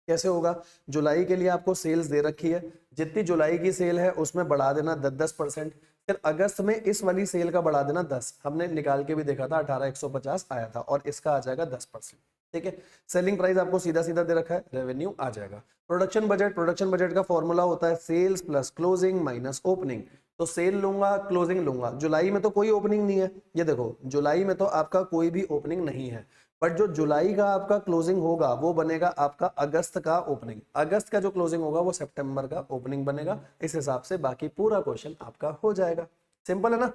कैसे होगा, जुलाई के लिए आपको सेल्स दे रखी है, जितनी जुलाई की सेल है उसमें बढ़ा देना 10-10%, फिर अगस्त में इस वाली सेल का बढ़ा देना 10, हमने निकाल के भी देखा था 18,150 आया था, और इसका आ जाएगा 10%। ठीक है, सेलिंग प्राइस आपको सीधा सीधा दे रखा है, रेवेन्यू आ जाएगा। प्रोडक्शन बजट का फॉर्मूला होता है sales plus closing minus opening. तो सेल लूंगा, क्लोजिंग लूंगा। जुलाई में तो कोई ओपनिंग नहीं है, ये देखो जुलाई में तो आपका कोई भी ओपनिंग नहीं है, बट जो जुलाई का आपका क्लोजिंग होगा वो बनेगा आपका अगस्त का ओपनिंग, अगस्त का जो क्लोजिंग होगा वो सितंबर का ओपनिंग बनेगा। इस हिसाब से बाकी पूरा क्वेश्चन आपका हो जाएगा। सिंपल है ना।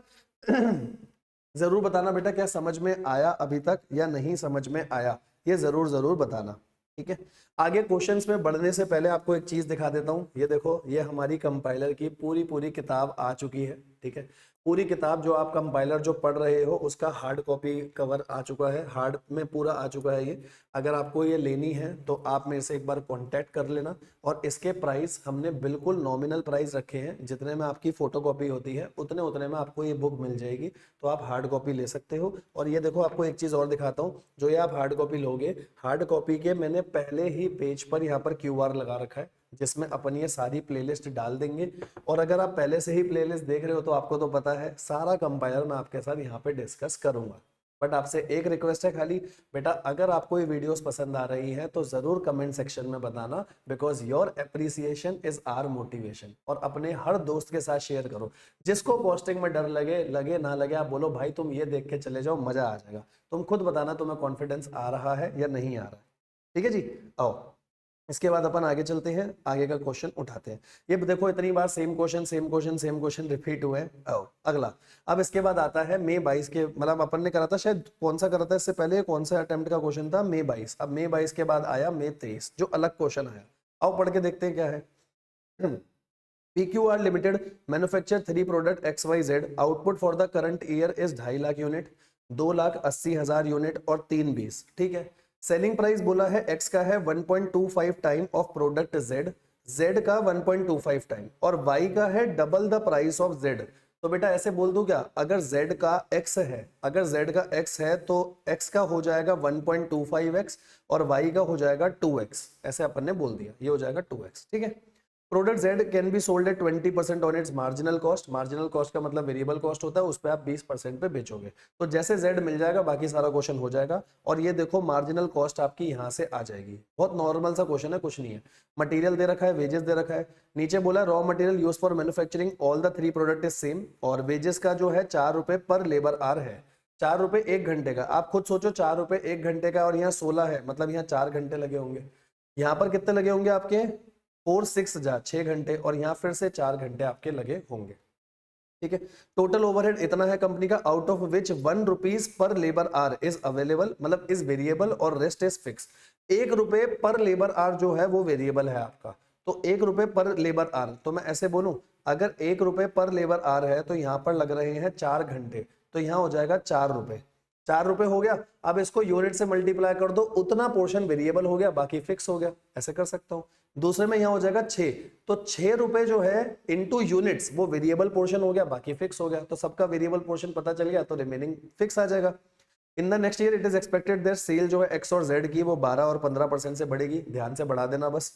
जरूर बताना बेटा क्या समझ में आया अभी तक या नहीं समझ में आया, ये जरूर जरूर बताना। ठीक है, आगे क्वेश्चंस में बढ़ने से पहले आपको एक चीज दिखा देता हूं। ये देखो, ये हमारी कंपाइलर की पूरी पूरी किताब आ चुकी है। ठीक है, पूरी किताब जो आप कंपाइलर जो पढ़ रहे हो उसका हार्ड कॉपी कवर आ चुका है, हार्ड में पूरा आ चुका है ये। अगर आपको ये लेनी है तो आप मेरे से एक बार कांटेक्ट कर लेना। और इसके प्राइस हमने बिल्कुल नॉमिनल प्राइस रखे हैं, जितने में आपकी फोटोकॉपी होती है उतने उतने में आपको ये बुक मिल जाएगी, तो आप हार्ड कॉपी ले सकते हो। और ये देखो आपको एक चीज और दिखाता हूँ, जो ये आप हार्ड कॉपी लोगे, हार्ड कॉपी के मैंने पहले ही पेज पर यहाँ पर QR लगा रखा है, जिसमें अपन ये सारी प्लेलिस्ट डाल देंगे। और अगर आप पहले से ही प्लेलिस्ट देख रहे हो तो आपको तो पता है सारा कंपाइलर मैं आपके साथ यहाँ पे डिस्कस करूंगा। बट आपसे एक रिक्वेस्ट है खाली, बेटा अगर आपको ये वीडियोस पसंद आ रही है तो जरूर कमेंट सेक्शन में बताना, because your appreciation is our motivation. और अपने हर दोस्त के साथ शेयर करो, जिसको पोस्टिंग में डर लगे लगे ना लगे, आप बोलो भाई तुम ये देख के चले जाओ, मजा आ जाएगा। तुम खुद बताना तुम्हें कॉन्फिडेंस आ रहा है या नहीं आ रहा है। ठीक है जी, आओ इसके बाद अपन आगे चलते हैं, आगे का क्वेश्चन उठाते हैं। ये देखो इतनी बार सेम क्वेश्चन रिपीट हुए हैं। आओ अगला, अब इसके बाद आता है मई 22 के, मतलब अपन ने करा था शायद, कौन सा करा था इससे पहले, कौन सा अटेम्प्ट का क्वेश्चन था, मई 22। अब मई 22 के बाद आया मई 23, जो अलग क्वेश्चन आया। आओ पढ़ के देखते हैं क्या है। PQR limited manufacture 3 product XYZ, output for the current year is 2.5 lakh unit, 2,80,000 unit और 3 20। ठीक है, सेलिंग प्राइस बोला है X का है 1.25 टाइम ऑफ प्रोडक्ट Z का 1.25 टाइम, और Y का है double the price of Z। तो बेटा ऐसे बोल दूं क्या, अगर Z का X है, अगर Z का X है तो X का हो जाएगा 1.25X और Y का हो जाएगा 2X, ऐसे अपन ने बोल दिया, ये हो जाएगा 2X। ठीक है, product Z can be sold at 20% on it's marginal cost. Marginal cost का मतलब वेरिएबल कॉस्ट होता है, उस पर आप 20% पे बेचोगे। तो जैसे Z मिल जाएगा बाकी सारा क्वेश्चन हो जाएगा। और ये देखो मार्जिनल कॉस्ट आपकी यहाँ से आ जाएगी, बहुत नॉर्मल सा क्वेश्चन है, कुछ नहीं है। मटेरियल दे रखा है, वेजेस दे रखा है, नीचे बोला raw material use for manufacturing all the 3 product is same, और वेजेस का जो है 4 रुपए पर लेबर आर है, 4 रुपए 1 घंटे का। आप खुद सोचो 4 रुपए 1 घंटे का, और यहाँ 16 है, मतलब यहाँ 4 घंटे लगे होंगे। यहाँ पर कितने लगे होंगे आपके 4 6 जा 6 घंटे, और यहाँ फिर से 4 घंटे आपके लगे होंगे। ठीक है, टोटल ओवरहेड इतना है कंपनी का, out of which 1 rupees per labour hour is available, मतलब इज वेरिएबल और रेस्ट इज फिक्स। 1 रुपए पर लेबर आर जो है वो वेरिएबल है आपका, तो 1 रुपए पर लेबर आर। तो मैं ऐसे बोलूं, अगर 1 रुपए पर लेबर आर है तो यहाँ पर लग रहे हैं 4 घंटे, तो यहाँ हो जाएगा 4 रुपए। 4 रुपए हो गया, अब इसको यूनिट से मल्टीप्लाई कर दो, उतना पोर्शन वेरिएबल हो गया, बाकी फिक्स हो गया, ऐसे कर सकता हूं। दूसरे में यहाँ हो जाएगा 6, तो 6 रुपए जो है इनटू यूनिट्स, वो वेरिएबल पोर्शन हो गया, बाकी फिक्स हो गया। तो सबका वेरिएबल पोर्शन पता चल गया, तो रिमेनिंग फिक्स आ जाएगा। In the next year it is expected there sale जो है X और Z की वो 12 और 15% से बढ़ेगी, ध्यान से बढ़ा देना बस।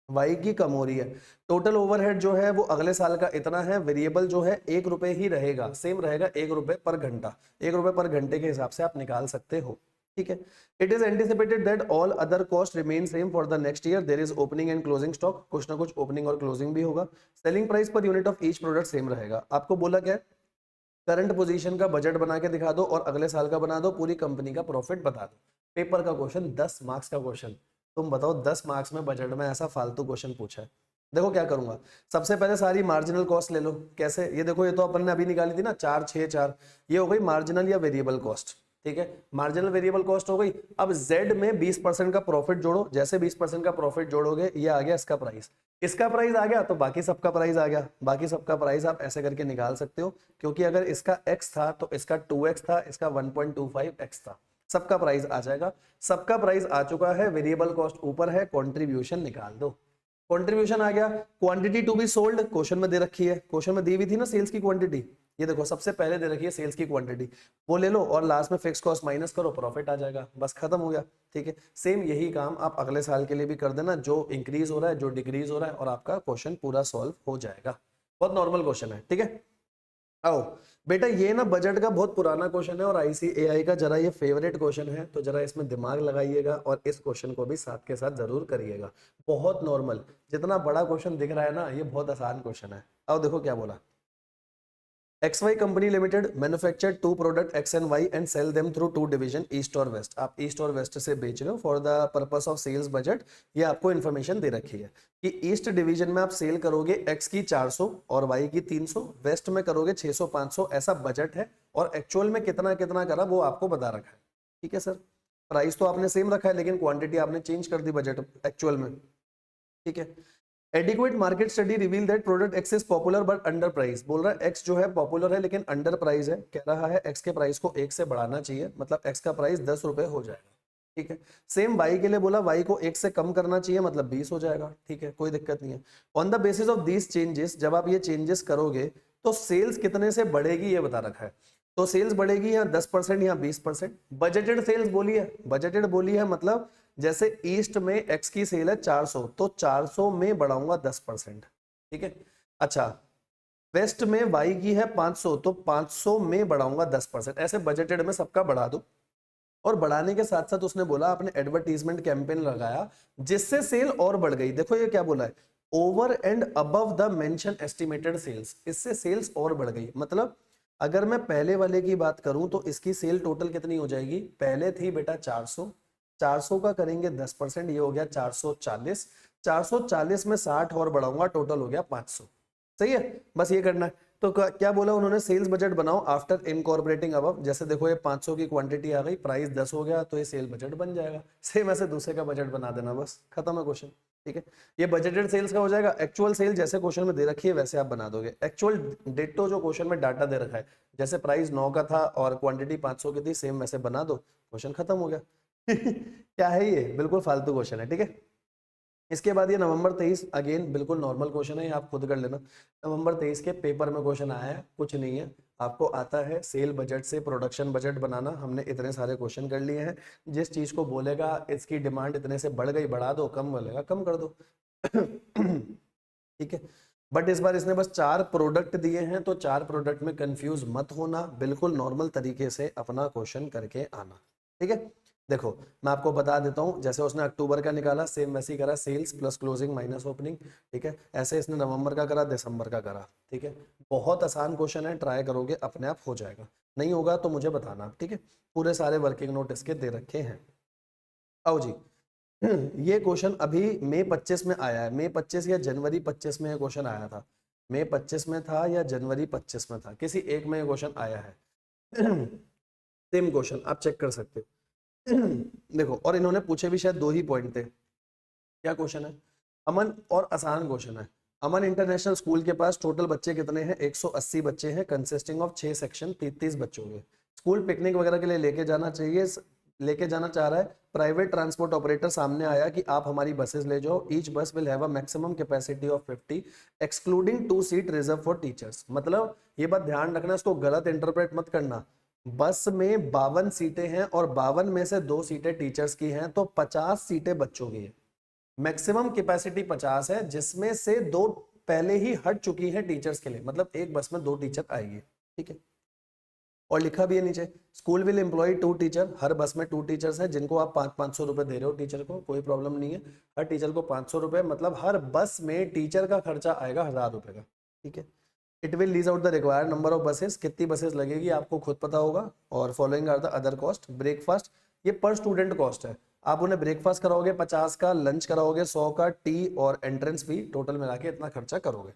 Y की कम हो रही है। टोटल ओवरहेड जो है वो अगले साल का इतना है, वेरिएबल जो है 1 रुपए ही रहेगा, सेम रहेगा 1 रुपए पर घंटा, 1 रुपए पर घंटे के हिसाब से आप निकाल सकते हो। ठीक है, it is anticipated that all other cost remain same for the next year, there is opening and closing stock, कुछ ना कुछ ओपनिंग और क्लोजिंग भी होगा। Selling price per unit of each product same रहेगा। आपको बोला क्या है, करंट पोजीशन का बजट बना के दिखा दो और अगले साल का बना दो, पूरी कंपनी का प्रॉफिट बता दो। पेपर का क्वेश्चन, 10 मार्क्स का क्वेश्चन। तुम बताओ 10 मार्क्स में बजट में ऐसा फालतू क्वेश्चन पूछा है। देखो क्या करूंगा, सबसे पहले सारी मार्जिनल कॉस्ट ले लो। कैसे, ये देखो, ये तो अपन ने अभी निकाली थी ना, 4 6 4, ये हो गई मार्जिनल या वेरिएबल कॉस्ट। ठीक है, मार्जिनल वेरिएबल कॉस्ट हो गई। अब Z में 20% का प्रॉफिट जोड़ो, जैसे 20% का प्रॉफिट जोड़ोगे ये आ गया इसका प्राइस, इसका प्राइस आ गया तो बाकी सबका प्राइस आ गया, बाकी सबका प्राइस आप ऐसे करके निकाल सकते हो, क्योंकि अगर इसका X था तो इसका 2X था, इसका 1.25X था, सबका प्राइस आ जाएगा। सबका प्राइस आ चुका है, वेरिएबल कॉस्ट ऊपर है, कंट्रीब्यूशन निकाल दो। कंट्रीब्यूशन आ गया, quantity to be sold question में दे रखी है, क्वेश्चन में दी हुई थी ना सेल्स की क्वांटिटी, ये देखो सबसे पहले दे रखी है सेल्स की क्वांटिटी, वो ले लो और लास्ट में फिक्स कॉस्ट माइनस करो, प्रॉफिट आ जाएगा, बस खत्म हो गया। ठीक है, सेम यही काम आप अगले साल के लिए भी कर देना, जो इंक्रीज हो रहा है जो डिक्रीज हो रहा है, और आपका क्वेश्चन पूरा सॉल्व हो जाएगा। बहुत नॉर्मल क्वेश्चन है। ठीक है, आओ बेटा, ये ना बजट का बहुत पुराना क्वेश्चन है और आईसीएआई का जरा ये फेवरेट क्वेश्चन है, तो जरा इसमें दिमाग लगाइएगा और इस क्वेश्चन को भी साथ के साथ जरूर करिएगा। बहुत नॉर्मल, जितना बड़ा क्वेश्चन दिख रहा है ना, ये बहुत आसान क्वेश्चन है। आओ देखो क्या बोला, XY company limited manufacture two product X and Y and sell them through two division east और वेस्ट। आप ईस्ट और वेस्ट से बेच रहे हो for the purpose of sales budget. ये आपको इन्फॉर्मेशन दे रखी है कि ईस्ट डिवीजन में आप सेल करोगे X की 400 और Y की 300, वेस्ट में करोगे 600 500, ऐसा बजट है, और एक्चुअल में कितना कितना करा वो आपको बता रखा है। ठीक है सर, प्राइस तो आपने सेम रखा है लेकिन क्वांटिटी आपने चेंज कर दी बजट एक्चुअल में। ठीक है, adequate market study reveal that product x is popular but under price. बोल रहा है एक्स जो है पॉपुलर है लेकिन अंडर प्राइस है, कह रहा है एक्स के प्राइस को 1 से बढ़ाना चाहिए, मतलब एक्स का प्राइस 10 रुपए हो जाएगा। ठीक है, सेम वाई के लिए बोला वाई को 1 से कम करना चाहिए, मतलब 20 हो जाएगा। ठीक है, कोई दिक्कत नहीं है। On the basis of these changes, जब आप ये चेंजेस करोगे तो सेल्स कितने से बढ़ेगी ये बता रखा है। तो सेल्स बढ़ेगी यहाँ 10% या 20%। बजटेड सेल्स बोली है, बजटेड बोली है मतलब जैसे ईस्ट में एक्स की सेल है 400, तो 400 में बढ़ाऊंगा 10%। ठीक है, अच्छा वेस्ट में वाई की है 500, तो 500 में बढ़ाऊंगा 10%। ऐसे बजटेड में सबका बढ़ा दो, और बढ़ाने के साथ साथ उसने बोला आपने एडवर्टीजमेंट कैंपेन लगाया जिससे सेल और बढ़ गई। देखो ये क्या बोला है, over and above the mention estimated sales, इससे सेल्स और बढ़ गई। मतलब अगर मैं पहले वाले की बात करूं तो इसकी सेल टोटल कितनी हो जाएगी, पहले थी बेटा 400, 400 का करेंगे 10%, ये हो गया 440, 440 में 60 और बढ़ाऊंगा, टोटल हो गया 500। सही है, बस ये करना है। तो क्या बोला उन्होंने, सेल्स बजट बनाओ आफ्टर इनकॉर्पोरेटिंग अबव। जैसे देखो ये 500 की क्वांटिटी आ गई, प्राइस 10 हो गया, तो ये सेल बजट बन जाएगा। सेम ऐसे दूसरे का बजट बना देना, बस खत्म है क्वेश्चन। ठीक है, ये बजटेड सेल्स का हो जाएगा। एक्चुअल सेल जैसे क्वेश्चन में दे रखी है वैसे आप बना दोगे, एक्चुअल डेटो जो क्वेश्चन में डाटा दे रखा है, जैसे प्राइस 9 का था और क्वांटिटी 500 की थी, सेम वैसे बना दो, क्वेश्चन खत्म हो गया। क्या है ये, बिल्कुल फालतू क्वेश्चन है। ठीक है, इसके बाद ये नवंबर 23, अगेन बिल्कुल नॉर्मल क्वेश्चन है, आप खुद कर लेना। नवंबर 23 के पेपर में क्वेश्चन आया है, कुछ नहीं है, आपको आता है सेल बजट से प्रोडक्शन बजट बनाना। हमने इतने सारे क्वेश्चन कर लिए हैं, जिस चीज को बोलेगा इसकी डिमांड इतने से बढ़ गई बढ़ा दो, कम बोलेगा कम कर दो। ठीक है, बट इस बार इसने बस 4 प्रोडक्ट दिए हैं, तो 4 प्रोडक्ट में कंफ्यूज मत होना, बिल्कुल नॉर्मल तरीके से अपना क्वेश्चन करके आना। ठीक है, देखो मैं आपको बता देता हूं, जैसे उसने अक्टूबर का निकाला सेम वैसे ही करा, sales plus closing minus opening. ठीक है, ऐसे इसने नवंबर का करा, दिसंबर का करा। ठीक है, बहुत आसान क्वेश्चन है, ट्राई करोगे अपने आप हो जाएगा, नहीं होगा तो मुझे बताना। ठीक है, पूरे सारे वर्किंग नोट इसके दे रखे हैं। आओ जी, ये क्वेश्चन अभी मई 25 में आया है, मई 25 या जनवरी 25 में ये क्वेश्चन आया था, मई 25 में था या जनवरी 25 में था, किसी एक में ये क्वेश्चन आया है। सेम क्वेश्चन आप चेक कर सकते हो। देखो, और इन्होंने पूछे भी शायद 2 ही पॉइंट थे। क्या क्वेश्चन है, अमन, और आसान क्वेश्चन है। अमन इंटरनेशनल स्कूल के पास टोटल बच्चे कितने हैं, 180 बच्चे हैं, कंसिस्टिंग ऑफ 6 सेक्शन, 33 बच्चों के। स्कूल पिकनिक वगैरह के लिए लेके जाना चाहिए, लेके जाना चाह रहा है। प्राइवेट ट्रांसपोर्ट ऑपरेटर सामने आया कि आप हमारी बसेस ले जाओ, ईच बस will have a maximum capacity of 50 excluding 2 seat reserve for teachers. मतलब ये बात ध्यान रखना, इसको गलत इंटरप्रेट मत करना। बस में 52 सीटें हैं और 52 में से 2 सीटें टीचर्स की हैं, तो 50 सीटें बच्चों की है। मैक्सिमम कैपेसिटी 50 है, जिसमें से 2 पहले ही हट चुकी हैं टीचर्स के लिए, मतलब एक बस में 2 टीचर आएंगे। ठीक है, और लिखा भी है नीचे, स्कूल विल एम्प्लॉय 2 टीचर, हर बस में 2 टीचर्स हैं, जिनको आप 500 रुपए दे रहे हो टीचर को, कोई प्रॉब्लम नहीं है। हर टीचर को 500 रुपए, मतलब हर बस में टीचर का खर्चा आएगा 1000 रुपए का। ठीक है, it will lease out the required number of buses, कितनी बसेस लगेगी आपको खुद पता होगा। और following are the other cost, breakfast, ये पर स्टूडेंट कॉस्ट है, आप उन्हें ब्रेकफास्ट कराओगे 50 का, लंच कराओगे 100 का, टी और एंट्रेंस फी टोटल मिला के इतना खर्चा करोगे।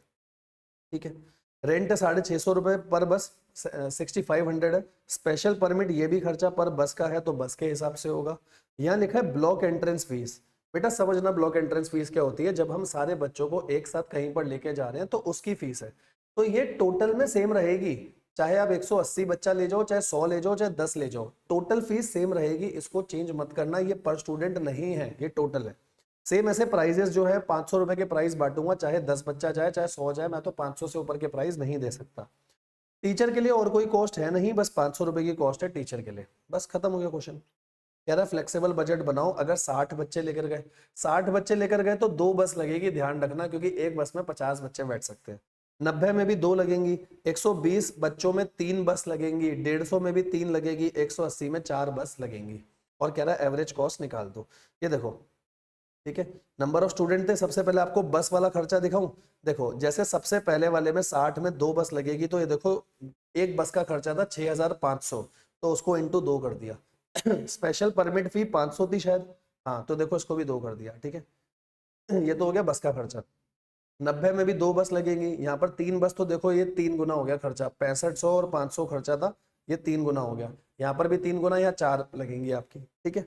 ठीक है, रेंट 650 रुपए पर बस, 6500 है। स्पेशल परमिट, ये भी खर्चा पर बस का है, तो बस के हिसाब से होगा। यहाँ लिखा है ब्लॉक एंट्रेंस फीस, बेटा समझना ब्लॉक एंट्रेंस फीस क्या होती है, जब हम सारे बच्चों को एक साथ कहीं पर लेके जा रहे हैं तो उसकी फीस है। तो ये टोटल में सेम रहेगी, चाहे आप 180 बच्चा ले जाओ, चाहे 100 ले जाओ, चाहे 10 ले जाओ, टोटल फीस सेम रहेगी, इसको चेंज मत करना। ये पर स्टूडेंट नहीं है, ये टोटल है। सेम ऐसे प्राइजेस जो है 500 रुपए के प्राइस बांटूंगा, चाहे 10 बच्चा जाए चाहे 100 जाए, मैं तो 500 से ऊपर के प्राइस नहीं दे सकता। टीचर के लिए और कोई कॉस्ट है नहीं, बस 500 रुपए की कॉस्ट है टीचर के लिए, बस खत्म हो गया क्वेश्चन। कह रहा है फ्लेक्सिबल बजट बनाओ, अगर 60 बच्चे लेकर गए, 60 बच्चे लेकर गए तो 2 बस लगेगी, ध्यान रखना, क्योंकि एक बस में 50 बच्चे बैठ सकते हैं। 90 में भी 2 लगेंगी, 120 बच्चों में 3 बस लगेंगी, 150 में भी 3 लगेगी, 180 में 4 बस लगेंगी। और कह रहा है एवरेज कॉस्ट निकाल दो। ये देखो, ठीक है, नंबर ऑफ स्टूडेंट थे, सबसे पहले आपको बस वाला खर्चा दिखाऊं। देखो जैसे सबसे पहले वाले में 60 में 2 बस लगेगी, तो ये देखो एक बस का खर्चा था 6500, तो उसको इंटू 2 कर दिया। स्पेशल परमिट फी 500 थी शायद, हाँ तो देखो इसको भी 2 कर दिया, ठीक है। ये तो हो गया बस का खर्चा। 90 में भी 2 बस लगेंगी, यहाँ पर 3 बस, तो देखो ये 3 गुना हो गया खर्चा, 6500 और 500 खर्चा था, ये 3 गुना हो गया, यहाँ पर भी 3 गुना, या 4 लगेंगी आपकी, ठीक है।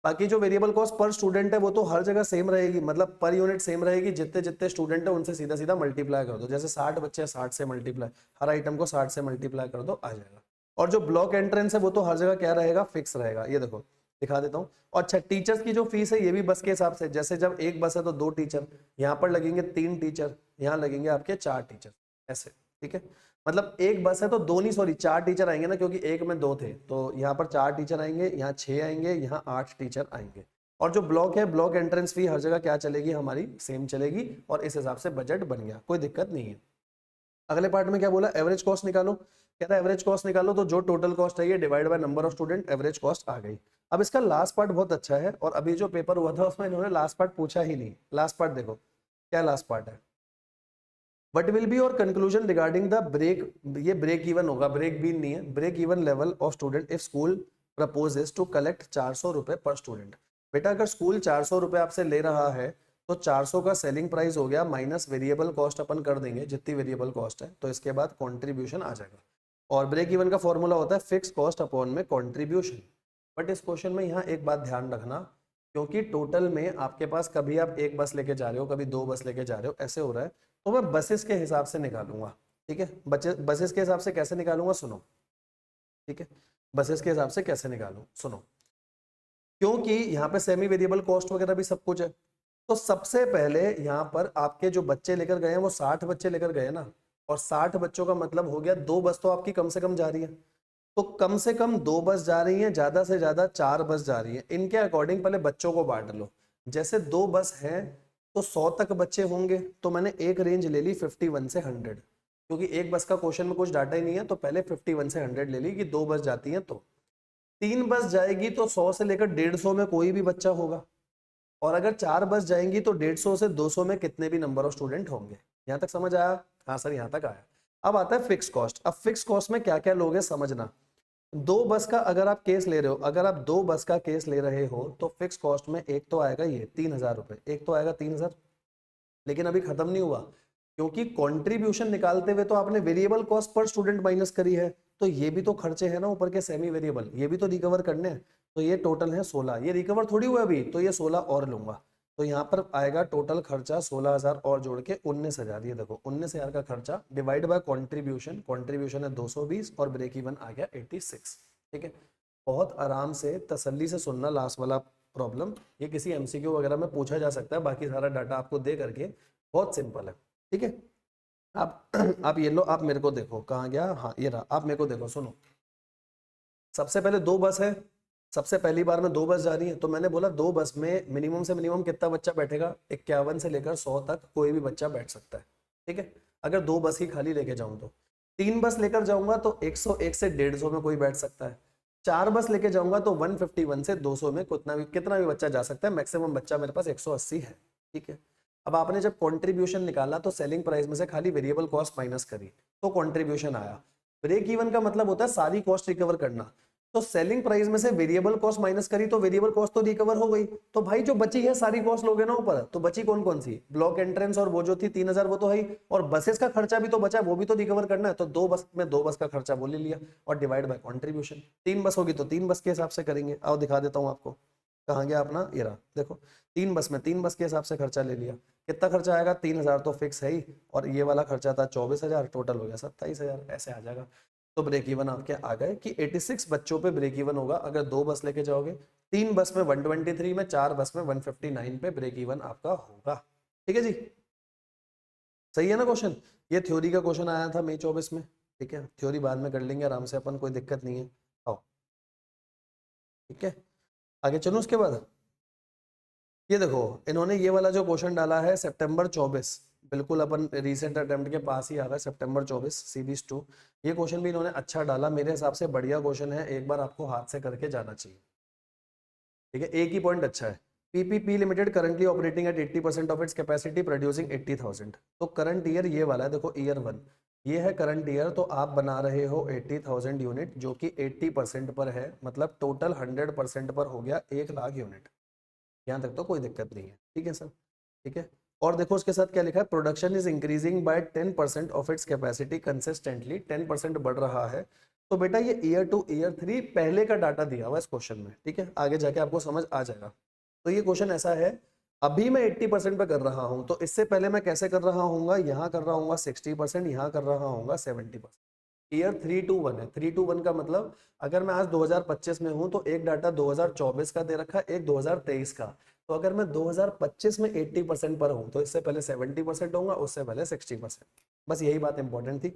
बाकी जो वेरिएबल कॉस्ट पर स्टूडेंट है वो तो हर जगह सेम रहेगी, मतलब पर यूनिट सेम रहेगी, जितने जितने स्टूडेंट है उनसे सीधा सीधा मल्टीप्लाई कर दो, जैसे 60 बच्चे हैं 60 से मल्टीप्लाई, हर आइटम को 60 से मल्टीप्लाई कर दो, आ जाएगा। और जो ब्लॉक एंट्रेंस है वो तो हर जगह क्या रहेगा, फिक्स रहेगा। ये देखो दिखा देता हूँ। और अच्छा, टीचर्स की जो फीस है ये भी बस के हिसाब से, जैसे जब एक बस है तो 2 टीचर, यहाँ पर लगेंगे 3 टीचर, यहाँ लगेंगे आपके 4 टीचर, ऐसे, ठीक है। मतलब एक बस है तो 2 नहीं, सॉरी 4 टीचर आएंगे ना, क्योंकि एक में 2 थे, तो यहाँ पर 4 टीचर आएंगे, यहाँ 6 आएंगे, यहाँ 8 टीचर आएंगे। और जो ब्लॉक है, ब्लॉक एंट्रेंस फी हर जगह क्या चलेगी, हमारी सेम चलेगी, और इस हिसाब से बजट बन गया, कोई दिक्कत नहीं है। अगले पार्ट में क्या बोला, एवरेज कॉस्ट निकालो। कहता है एवरेज कॉस्ट निकालो, तो जो टोटल कॉस्ट है ये divide by number of student, average cost आ गई। अब इसका लास्ट पार्ट बहुत अच्छा है, और अभी जो पेपर हुआ था उसमें इन्होंने लास्ट पार्ट पूछा ही नहीं। लास्ट पार्ट देखो क्या लास्ट पार्ट है, what will be your conclusion regarding the break, ये ब्रेक इवन होगा, ब्रेक भी नहीं है, break even level of student if school proposes to collect 400 रुपए पर स्टूडेंट। बेटा अगर स्कूल 400 रुपए आपसे ले रहा है, तो 400 का सेलिंग प्राइस हो गया, माइनस वेरिएबल कॉस्ट अपन कर देंगे जितनी वेरिएबल कॉस्ट है, तो इसके बाद कॉन्ट्रीब्यूशन आ जाएगा। और ब्रेक इवन का फॉर्मूला होता है फिक्स कॉस्ट अपॉन में कॉन्ट्रीब्यूशन। बट इस क्वेश्चन में यहाँ एक बात ध्यान रखना, क्योंकि टोटल में आपके पास कभी आप एक बस लेके जा रहे हो, कभी 2 बस लेके जा रहे हो, ऐसे हो रहा है, तो मैं बसेस के हिसाब से निकालूंगा, ठीक है। बसेस के हिसाब से कैसे निकालूंगा, सुनो, ठीक है। बसेस के हिसाब से कैसे निकालूं, सुनो, क्योंकि यहाँ पे सेमी वेरिएबल कॉस्ट वगैरह भी सब कुछ है। तो सबसे पहले यहाँ पर आपके जो बच्चे लेकर गए हैं वो 60 बच्चे लेकर गए ना, और 60 बच्चों का मतलब हो गया 2 बस तो आपकी कम से कम जा रही है, तो कम से कम 2 बस जा रही है, ज्यादा से ज्यादा 4 बस जा रही है। इनके अकॉर्डिंग पहले बच्चों को बांट लो, जैसे 2 बस हैं तो 100 तक बच्चे होंगे, तो मैंने एक रेंज ले ली 51 से 100, क्योंकि एक बस का क्वेश्चन में कुछ डाटा ही नहीं है, तो पहले 51 से 100 ले ली कि 2 बस जाती हैं, तो 3 बस जाएगी तो 100 से लेकर 150 में कोई भी बच्चा होगा, और अगर 4 बस जाएंगी तो 150 से 200 में कितने भी नंबर ऑफ स्टूडेंट होंगे। यहाँ तक समझ आया, हाँ सर यहाँ तक आया। अब आता है फिक्स कॉस्ट। अब फिक्स कॉस्ट में क्या क्या लोग हैं समझना। 2 बस का अगर आप केस ले रहे हो, अगर आप 2 बस का केस ले रहे हो, तो फिक्स कॉस्ट में एक तो आएगा ये 3000 रुपए, एक तो आएगा 3000, लेकिन अभी खत्म नहीं हुआ, क्योंकि कंट्रीब्यूशन निकालते हुए तो आपने variable cost per student minus करी है, तो ये भी तो खर्चे हैं ना ऊपर के सेमी वेरिएबल, ये भी तो रिकवर करने हैं। तो ये टोटल है 16, ये रिकवर थोड़ी हुआ अभी, तो ये 16 और लूंगा, तो यहाँ पर आएगा टोटल खर्चा 16000 और जोड़ के 19000। ये देखो 19000 का खर्चा डिवाइड बाय कंट्रीब्यूशन, कंट्रीब्यूशन है 220 और ब्रेक इवन आ गया 86, ठीक है। बहुत आराम से तसल्ली से सुनना लास्ट वाला प्रॉब्लम, ये किसी एमसीक्यू वगैरह में पूछा जा सकता है, बाकी सारा डाटा आपको दे करके बहुत सिंपल है, ठीक है। आप आप ये लो, आप मेरे को देखो, कहाँ गया, हाँ ये रहा, आप मेरे को देखो, सुनो। सबसे पहले 2 बस है, सबसे पहली बार में 2 बस जा रही है, तो मैंने बोला 2 बस में मिनिमम से मिनिमम कितना बच्चा बैठेगा, 51 से लेकर 100 तक कोई भी बच्चा बैठ सकता है, ठीक है। अगर 2 बस ही खाली लेके जाऊं तो 3 बस लेकर जाऊंगा तो 101 से 150 में कोई बैठ सकता है, 4 बस लेके जाऊंगा तो 151 से 200 में कितना भी बच्चा जा सकता है, मैक्सिमम बच्चा मेरे पास 180 है, ठीक है। अब आपने जब कंट्रीब्यूशन निकाला तो सेलिंग प्राइस में से खाली वेरिएबल कॉस्ट माइनस करी, तो कंट्रीब्यूशन आया। ब्रेक इवन का मतलब होता है सारी कॉस्ट रिकवर करना, तो सेलिंग प्राइस में से वेरिएबल कॉस्ट माइनस करी तो वेरिएबल कॉस्ट तो रिकवर हो गई, तो भाई जो बची है सारी कॉस्ट लोगे ना ऊपर, तो बची कौन कौन सी, ब्लॉक एंट्रेंस और वो जो थी 3000 वो तो है ही, और बसेस का खर्चा भी तो बचा, वो भी तो रिकवर करना है, तो 2 बस में 2 बस का खर्चा वो ले लिया और डिवाइड बाय कंट्रीब्यूशन। 3 बस होगी तो 3 बस के हिसाब से करेंगे, आओ दिखा देता हूँ आपको, कहाँ गया अपना, ये रहा देखो, 3 बस में 3 बस के हिसाब से खर्चा ले लिया, कितना खर्चा आएगा, 3000 तो फिक्स है ही, और ये वाला खर्चा था 24000, टोटल हो गया 27000, ऐसे आ जाएगा। तो ब्रेक इवन आपके आ गए कि 86 बच्चों पे ब्रेक इवन होगा अगर 2 बस लेके जाओगे, 3 बस में 123 में, 4 बस में 159 पे ब्रेक इवन आपका होगा। ठीक है जी, सही है ना क्वेश्चन। ये थ्योरी का क्वेश्चन आया था मई 24 में। ठीक है, थ्योरी बाद में कर लेंगे आराम से अपन, कोई दिक्कत नहीं है। आओ, ठीक है, आगे चलो। उसके बाद ये देखो, इन्होंने ये वाला जो क्वेश्चन डाला है सितंबर 24, बिल्कुल अपन रीसेंट अटेम्प्ट के पास ही आ रहा है, सितंबर 24 CBS 2। ये क्वेश्चन भी इन्होंने अच्छा डाला, मेरे हिसाब से बढ़िया क्वेश्चन है, एक बार आपको हाथ से करके जाना चाहिए। ठीक है, एक ही पॉइंट अच्छा है। PPP limited currently operating eight 80% of its capacity producing 80,000। तो करंट ईयर ये वाला है, देखो ईयर 1 ये है करंट ईयर, तो आप बना रहे हो 80,000 यूनिट जो कि 80% पर है, मतलब टोटल 100% पर हो गया 1,00,000 यूनिट। यहाँ तक तो कोई दिक्कत नहीं है, ठीक है सर। ठीक है, और देखो उसके साथ क्या लिखा है, production is increasing by 10% of its capacity consistently, 10% बढ़ रहा है। तो बेटा ये ईयर 2 ईयर 3 पहले का डाटा दिया हुआ इस क्वेश्चन में। ठीक है, आगे जाके आपको समझ आ जाएगा। तो ये क्वेश्चन ऐसा है, अभी मैं 80% पे कर रहा हूं, तो इससे पहले मैं कैसे कर रहा हूँ, यहाँ कर रहा हूँ 60%, यहाँ कर रहा हूँ 70%। ईयर 3 to 1 है, 3 to 1 का मतलब अगर मैं आज 2025 में हूं तो एक डाटा 2024 का दे रखा है, एक 2023 का। तो अगर मैं 2025 में 80% पर हूं तो इससे पहले 70% होगा, उससे पहले 60%। बस यही बात इंपॉर्टेंट थी।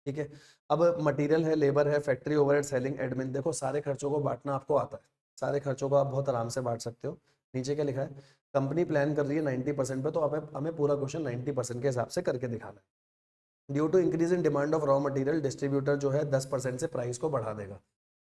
ठीक है, अब मटेरियल है, लेबर है, फैक्ट्री ओवरहेड, सेलिंग, एडमिन, देखो सारे खर्चों को बांटना आपको आता है, सारे खर्चों को आप बहुत आराम से बांट सकते हो। नीचे क्या लिखा है, कंपनी प्लान कर रही है 90% पे, तो हमें पूरा क्वेश्चन 90% के हिसाब से करके दिखाना है। Due to increase in demand of raw material, distributor जो है 10% से प्राइस को बढ़ा देगा।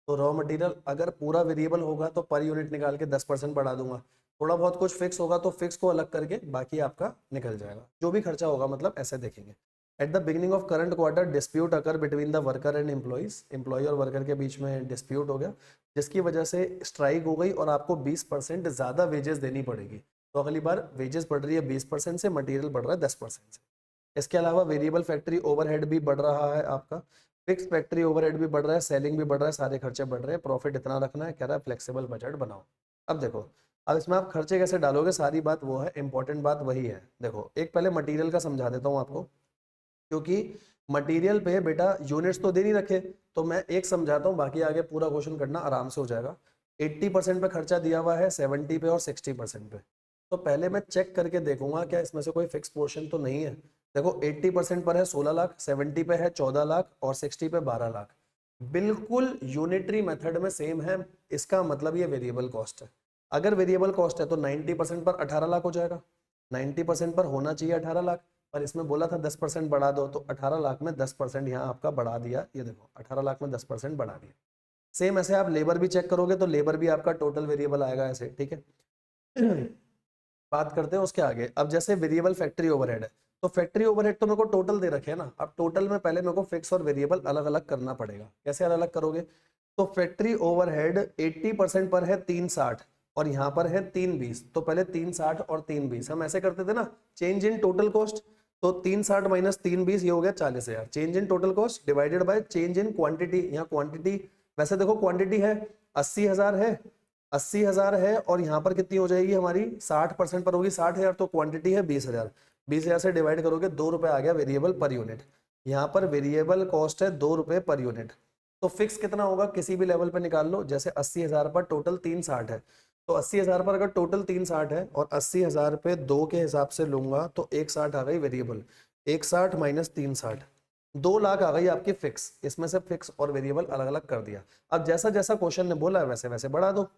तो रॉ मटेरियल अगर पूरा वेरिएबल होगा तो पर यूनिट निकाल के 10% बढ़ा दूंगा, थोड़ा बहुत कुछ फिक्स होगा तो फिक्स को अलग करके बाकी आपका निकल जाएगा, जो भी खर्चा होगा, मतलब ऐसे देखेंगे। At the beginning of current quarter dispute occur between the worker and employees, employ और वर्कर के बीच में डिस्प्यूट हो गया, जिसकी वजह से स्ट्राइक हो गई और आपको 20% ज्यादा वेजेस देनी पड़ेगी। तो अगली बार वेजेस बढ़ रही है 20% से, मटेरियल बढ़ रहा है 10% से। इसके अलावा वेरिएबल फैक्ट्री ओवरहेड भी बढ़ रहा है आपका, फिक्स फैक्ट्री ओवरहेड भी बढ़ रहा है, सेलिंग भी बढ़ रहा है, सारे खर्चे बढ़ रहे हैं, प्रॉफिट इतना रखना है, कह रहा है फ्लेक्सिबल बजट बनाओ। अब देखो, अब इसमें आप खर्चे कैसे डालोगे, सारी बात वो है, इंपॉर्टेंट बात वही है। देखो एक पहले मटेरियल का समझा देता हूँ आपको, क्योंकि मटेरियल पे बेटा यूनिट्स तो दे नहीं रखे, तो मैं एक समझाता हूँ, बाकी आगे पूरा क्वेश्चन करना आराम से हो जाएगा। 80% पे खर्चा दिया हुआ है, 70 पे और 60% पे। तो पहले मैं चेक करके देखूंगा क्या इसमें से कोई फिक्स पोर्शन तो नहीं है। देखो 80% पर है 16 लाख, 70 पे है 14 लाख और 60 पे 12 लाख, बिल्कुल यूनिटरी मेथड में सेम है। इसका मतलब ये वेरिएबल कॉस्ट है। अगर वेरिएबल कॉस्ट है तो 90% पर 18 लाख हो जाएगा, 90% पर होना चाहिए 18 लाख, पर इसमें बोला था 10% बढ़ा दो, तो 18 लाख में 10% यहाँ आपका बढ़ा दिया, ये देखो 18 लाख में 10% बढ़ा दिया। सेम ऐसे आप लेबर भी चेक करोगे तो लेबर भी आपका टोटल वेरिएबल आएगा ऐसे। ठीक है, बात करते हैं उसके आगे। अब जैसे वेरिएबल फैक्ट्री ओवरहेड है, तो फैक्ट्री ओवरहेड तो मेरे को टोटल दे रखे है ना, अब टोटल में पहले मेरे को फिक्स और वेरिएबल अलग अलग करना पड़ेगा। कैसे अलग अलग करोगे, तो फैक्ट्री ओवरहेड 80% पर है 360 और यहाँ पर है 320, तो पहले 360 और 320 हम ऐसे करते थे ना, चेंज इन टोटल कॉस्ट। तो 360 माइनस 320 ये हो गया 40,000, change in total cost divided by change in quantity. यहाँ क्वांटिटी वैसे देखो क्वांटिटी है 80,000 है, 80,000 है, और यहाँ पर कितनी हो जाएगी हमारी 60% पर होगी 60,000, तो क्वांटिटी है 20,000, 20,000 से डिवाइड करोगे 2 रुपए आ गया वेरिएबल पर यूनिट। यहाँ पर वेरिएबल कॉस्ट है 2 रुपए पर यूनिट। तो फिक्स कितना होगा किसी भी लेवल पे निकाल लो, जैसे 80,000 पर टोटल 360 है, तो 80,000 पर अगर टोटल 360 है और 80,000 पे 2 के हिसाब से लूंगा तो 160 आ गई वेरिएबल, 160 माइनस 360, 2 लाख आ गई आपकी फिक्स। इसमें से फिक्स और वेरिएबल अलग अलग कर दिया। अब जैसा जैसा क्वेश्चन ने बोला है वैसे वैसे बढ़ा दो।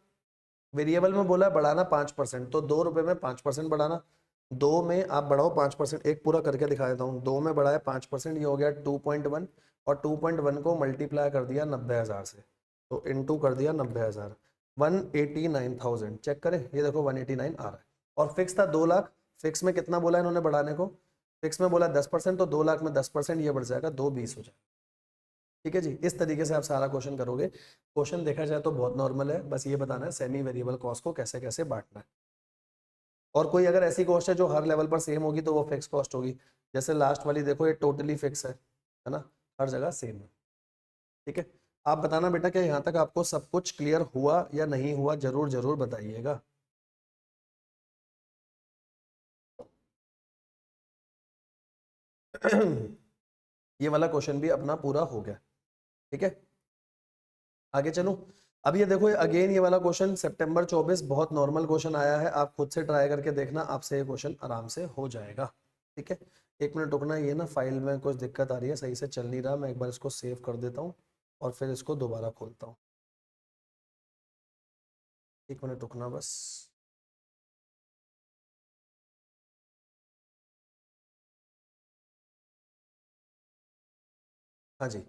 वेरिएबल में बोला है बढ़ाना 5%, तो 2 रुपए में 5% बढ़ाना, 2 में आप बढ़ाओ 5%, एक पूरा करके दिखा देता हूँ। 2 में बढ़ाया 5%, ये हो गया 2.1, और 2.1 को मल्टीप्लाई कर दिया 90,000 से, तो इनटू कर दिया 90,000, 189,000। चेक करें, ये देखो 189 आ रहा है। और फिक्स था 2 लाख, फिक्स में कितना बोला इन्होंने बढ़ाने को, फिक्स में बोला 10%, तो 2 लाख में 10%, ये बढ़ जाएगा 220 हो जाएगा। ठीक है जी, इस तरीके से आप सारा क्वेश्चन करोगे। क्वेश्चन देखा जाए तो बहुत नॉर्मल है, बस ये बताना है सेमी वेरिएबल कॉस्ट को कैसे कैसे बांटना है। और कोई अगर ऐसी कॉस्ट है जो हर लेवल पर सेम होगी तो वो फिक्स कॉस्ट होगी, जैसे लास्ट वाली देखो ये टोटली फिक्स है ना, हर जगह सेम है। ठीक है, आप बताना बेटा क्या यहाँ तक आपको सब कुछ क्लियर हुआ या नहीं हुआ, जरूर जरूर बताइएगा। ये वाला क्वेश्चन भी अपना पूरा हो गया। ठीक है, आगे चलो। अब ये देखो अगेन ये वाला क्वेश्चन सितंबर 24 बहुत नॉर्मल क्वेश्चन आया है, आप खुद से ट्राई करके देखना, आपसे ये क्वेश्चन आराम से हो जाएगा। ठीक है, 1 मिनट रुकना, ये ना फाइल में कुछ दिक्कत आ रही है, सही से चल नहीं रहा, मैं एक बार इसको सेव कर देता हूँ और फिर इसको दोबारा खोलता हूँ। 1 मिनट रुकना बस। हाँ जी,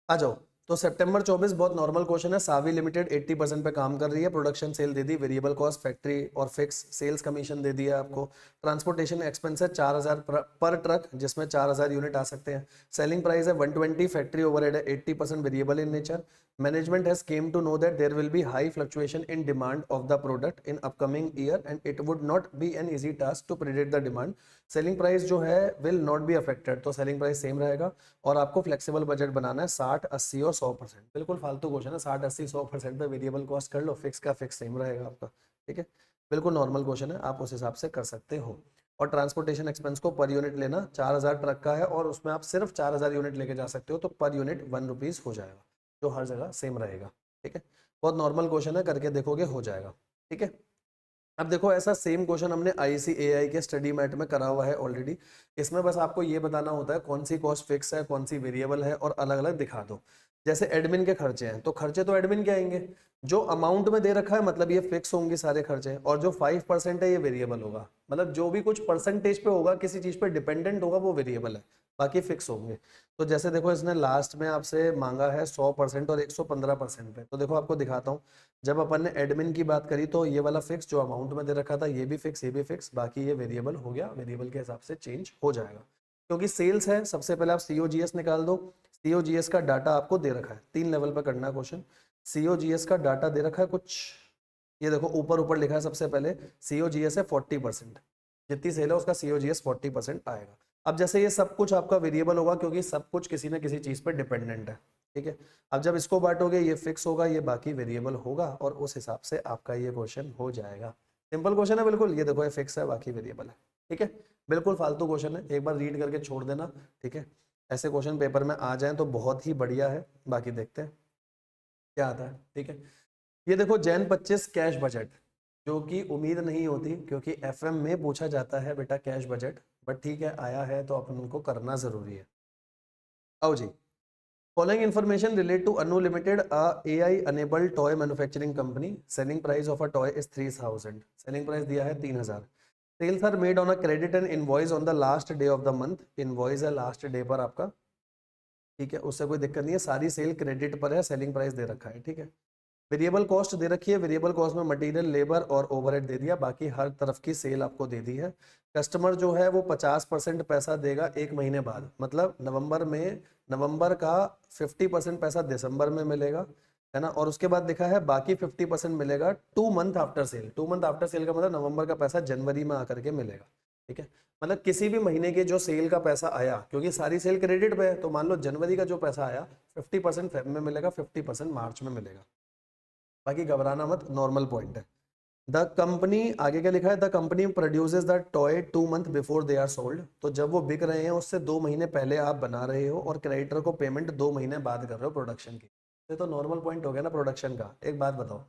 आ जाओ। तो सितंबर 24 बहुत नॉर्मल क्वेश्चन है। सावी लिमिटेड 80% पे काम कर रही है, प्रोडक्शन सेल दे दी, वेरिएबल कॉस्ट फैक्ट्री और फिक्स सेल्स कमीशन दे दिया आपको, ट्रांसपोर्टेशन एक्सपेंस है 4000 पर ट्रक, जिसमें 4000 यूनिट आ सकते हैं, सेलिंग प्राइस है 120, फैक्ट्री ओवरहेड है 80% variable in nature, management has came to know that there will be high fluctuation in demand of the product in upcoming year and it would not be an easy task to predict the demand, selling price जो है will not be affected, तो selling price same रहेगा, और आपको flexible budget बनाना है 60, 80 और 100%। बिल्कुल फालतू क्वेश्चन है, 60, 80, 100% पे वेरिएबल कॉस्ट कर लो, फिक्स का फिक्स सेम रहेगा आपका। ठीक है, बिल्कुल नॉर्मल क्वेश्चन है, आप उस हिसाब से कर सकते हो। और ट्रांसपोर्टेशन एक्सपेंस को पर यूनिट लेना, 4000 ट्रक का है और उसमें आप सिर्फ 4000 यूनिट लेके जा सकते हो, तो पर यूनिट 1 रुपीज़ हो जाएगा, जो हर जगह सेम रहेगा। ठीक है, बहुत नॉर्मल क्वेश्चन है, करके देखोगे हो जाएगा। ठीक है, अब देखो ऐसा सेम क्वेश्चन हमने ICAI के स्टडी मैट में करा हुआ है ऑलरेडी। इसमें बस आपको ये बताना होता है कौन सी कॉस्ट फिक्स है, कौन सी वेरिएबल है, और अलग अलग दिखा दो। जैसे एडमिन के खर्चे हैं, तो खर्चे तो एडमिन के आएंगे, जो अमाउंट में दे रखा है मतलब ये फिक्स होंगे सारे खर्चे, और जो 5% है ये वेरिएबल होगा, मतलब जो भी कुछ परसेंटेज पे होगा, किसी चीज पे डिपेंडेंट होगा, वो वेरिएबल है, बाकी फिक्स होंगे। तो जैसे देखो इसने लास्ट में आपसे मांगा है 100% और 115% पे, तो देखो आपको दिखाता हूँ। जब अपन ने एडमिन की बात करी तो ये वाला फिक्स जो अमाउंट में दे रखा था, ये भी फिक्स, ये भी फिक्स, बाकी ये वेरिएबल हो गया, वेरिएबल के हिसाब से चेंज हो जाएगा। क्योंकि सेल्स है, सबसे पहले आप COGS निकाल दो। COGS का डाटा आपको दे रखा है, 3 लेवल पर करना है क्वेश्चन। COGS का डाटा दे रखा है कुछ, ये देखो ऊपर ऊपर लिखा है सबसे पहले, COGS है 40%, जितनी सेल है उसका COGS 40% आएगा। अब जैसे ये सब कुछ आपका वेरिएबल होगा, क्योंकि सब कुछ किसी न किसी चीज पर डिपेंडेंट है। ठीक है, अब जब इसको बांटोगे ये फिक्स होगा, ये बाकी वेरिएबल होगा, और उस हिसाब से आपका ये क्वेश्चन हो जाएगा। सिंपल क्वेश्चन है बिल्कुल, ये देखो ये फिक्स है, बाकी वेरिएबल है। ठीक है, बिल्कुल फालतू क्वेश्चन है, एक बार रीड करके छोड़ देना। ठीक है, ऐसे क्वेश्चन पेपर में आ जाए तो बहुत ही बढ़िया है, बाकी देखते हैं क्या आता है। ठीक है, ये देखो जैन 25 कैश बजट, जो कि उम्मीद नहीं होती, क्योंकि FM में पूछा जाता है बेटा कैश बजट, बट ठीक है आया है तो अपन उनको करना जरूरी है। आओ जी, following information relate to Anu limited, AI enabled toy manufacturing company, selling price of a toy is 3000, selling price दिया है 3000, sales are made on a credit and invoice on the last day of the month, invoice है last day पर आपका। ठीक है, उससे कोई दिक्कत नहीं है, सारी सेल क्रेडिट पर है, सेलिंग प्राइस दे रखा है। ठीक है, वेरिएबल कॉस्ट दे रखी है, वेरिएबल कॉस्ट में मटेरियल, लेबर और ओवरहेड दे दिया, बाकी हर तरफ की सेल आपको दे दी है। कस्टमर जो है वो 50% पैसा देगा 1 महीने बाद, मतलब नवंबर का 50% पैसा दिसंबर में मिलेगा, है ना, और उसके बाद लिखा है बाकी 50% मिलेगा 2 month after sale. 2 month after sale का मतलब नवंबर का पैसा जनवरी में आकर के मिलेगा। ठीक है, मतलब किसी भी महीने के जो सेल का पैसा आया, क्योंकि सारी सेल क्रेडिट पे है, तो मान लो जनवरी का जो पैसा आया 50% फेब में मिलेगा, 50% मार्च में मिलेगा, बाकी घबराना मत, नॉर्मल पॉइंट है। द कंपनी, आगे क्या लिखा है, the company produces the toy 2 month before they are sold, तो जब वो बिक रहे हैं उससे 2 महीने पहले आप बना रहे हो, और क्रेडिटर को पेमेंट 2 महीने बाद कर रहे हो प्रोडक्शन की। ये तो नॉर्मल पॉइंट हो गया ना प्रोडक्शन का। एक बात बताओ,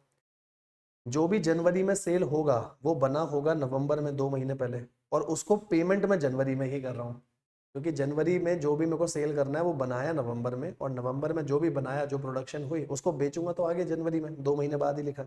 जो भी जनवरी में सेल होगा वो बना होगा नवंबर में 2 महीने पहले, और उसको पेमेंट में जनवरी में ही कर रहा हूँ, क्योंकि जनवरी में जो भी मेरे को सेल करना है वो बनाया नवंबर में, और नवंबर में जो भी बनाया, जो प्रोडक्शन हुई, उसको बेचूंगा तो आगे जनवरी में, 2 महीने बाद ही लिखा।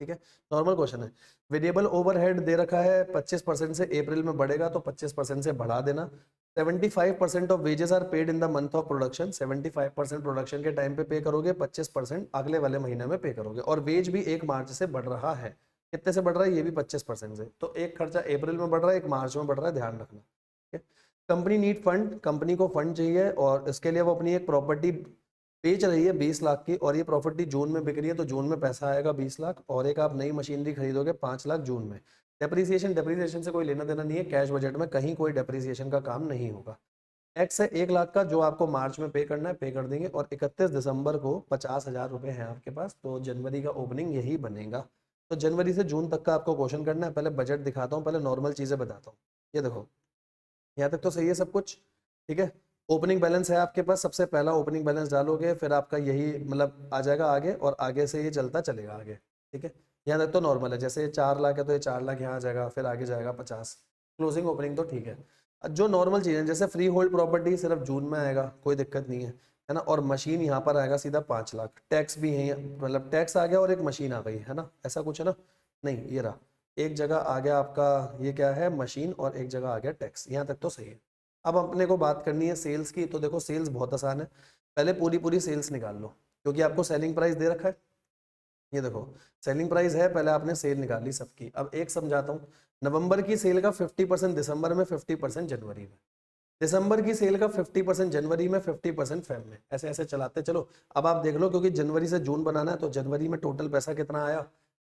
ठीक है, नॉर्मल क्वेश्चन है। वेरिएबल ओवरहेड दे रखा है 25% से अप्रैल में बढ़ेगा, तो 25% से बढ़ा देना। 75% of wages are paid in the month of production, 75% production के टाइम पे पे करोगे, 25% अगले वाले महीने में पे करोगे, और वेज भी 1 मार्च से बढ़ रहा है। कितने से बढ़ रहा है, ये भी 25% से, तो एक खर्चा अप्रैल में बढ़ रहा है, एक मार्च में बढ़ रहा है, ध्यान रखना। ठीक है, कंपनी नीड फंड, कंपनी को फंड चाहिए, और इसके लिए वो अपनी एक प्रॉपर्टी बेच रही है 20 लाख की, और ये प्रॉपर्टी जून में बिक रही है, तो जून में पैसा आएगा 20 लाख, और एक आप नई मशीनरी खरीदोगे 5 लाख जून में। डेप्रीसिएशन से कोई लेना देना नहीं है, कैश बजट में कहीं कोई डेप्रीसिएशन का काम नहीं होगा। एक्स है 1 लाख का, जो आपको मार्च में पे करना है, पे कर देंगे, और 31 दिसंबर को 50,000 रुपये हैं आपके पास, तो जनवरी का ओपनिंग यही बनेगा। तो जनवरी से जून तक का आपको क्वेश्चन करना है। पहले बजट दिखाता हूँ, पहले नॉर्मल चीज़ें बताता हूँ। ये देखो, यहाँ तक तो सही है सब कुछ। ठीक है, ओपनिंग बैलेंस है आपके पास, सबसे पहला ओपनिंग बैलेंस डालोगे, फिर आपका यही मतलब आ जाएगा आगे, और आगे से ये चलता चलेगा आगे। ठीक है, यहाँ तक तो नॉर्मल है, जैसे 4 लाख है तो ये 4 लाख यहाँ आ जाएगा, फिर आगे जाएगा 50। क्लोजिंग ओपनिंग तो ठीक है। जो नॉर्मल चीज़ें जैसे फ्री होल्ड प्रॉपर्टी सिर्फ जून में आएगा, कोई दिक्कत नहीं है ना, और मशीन यहाँ पर आएगा सीधा 5 लाख। टैक्स भी है, मतलब टैक्स आ गया और एक मशीन आ गई है ना, ऐसा कुछ है ना, नहीं ये रहा, एक जगह आ गया आपका, ये क्या है मशीन, और एक जगह आ गया टैक्स, यहाँ तक तो सही है। अब अपने को बात करनी है सेल्स की, तो देखो सेल्स बहुत आसान है, पहले पूरी पूरी सेल्स निकाल लो, क्योंकि आपको सेलिंग प्राइस दे रखा है। ये देखो सेलिंग प्राइस है, पहले आपने सेल निकाल ली सबकी। अब एक समझाता हूँ, नवंबर की सेल का 50% दिसंबर में, 50% जनवरी में, दिसंबर की सेल का 50% जनवरी में, 50% फेब में, ऐसे ऐसे चलाते चलो। अब आप देख लो, क्योंकि जनवरी से जून बनाना है, तो जनवरी में टोटल पैसा कितना आया,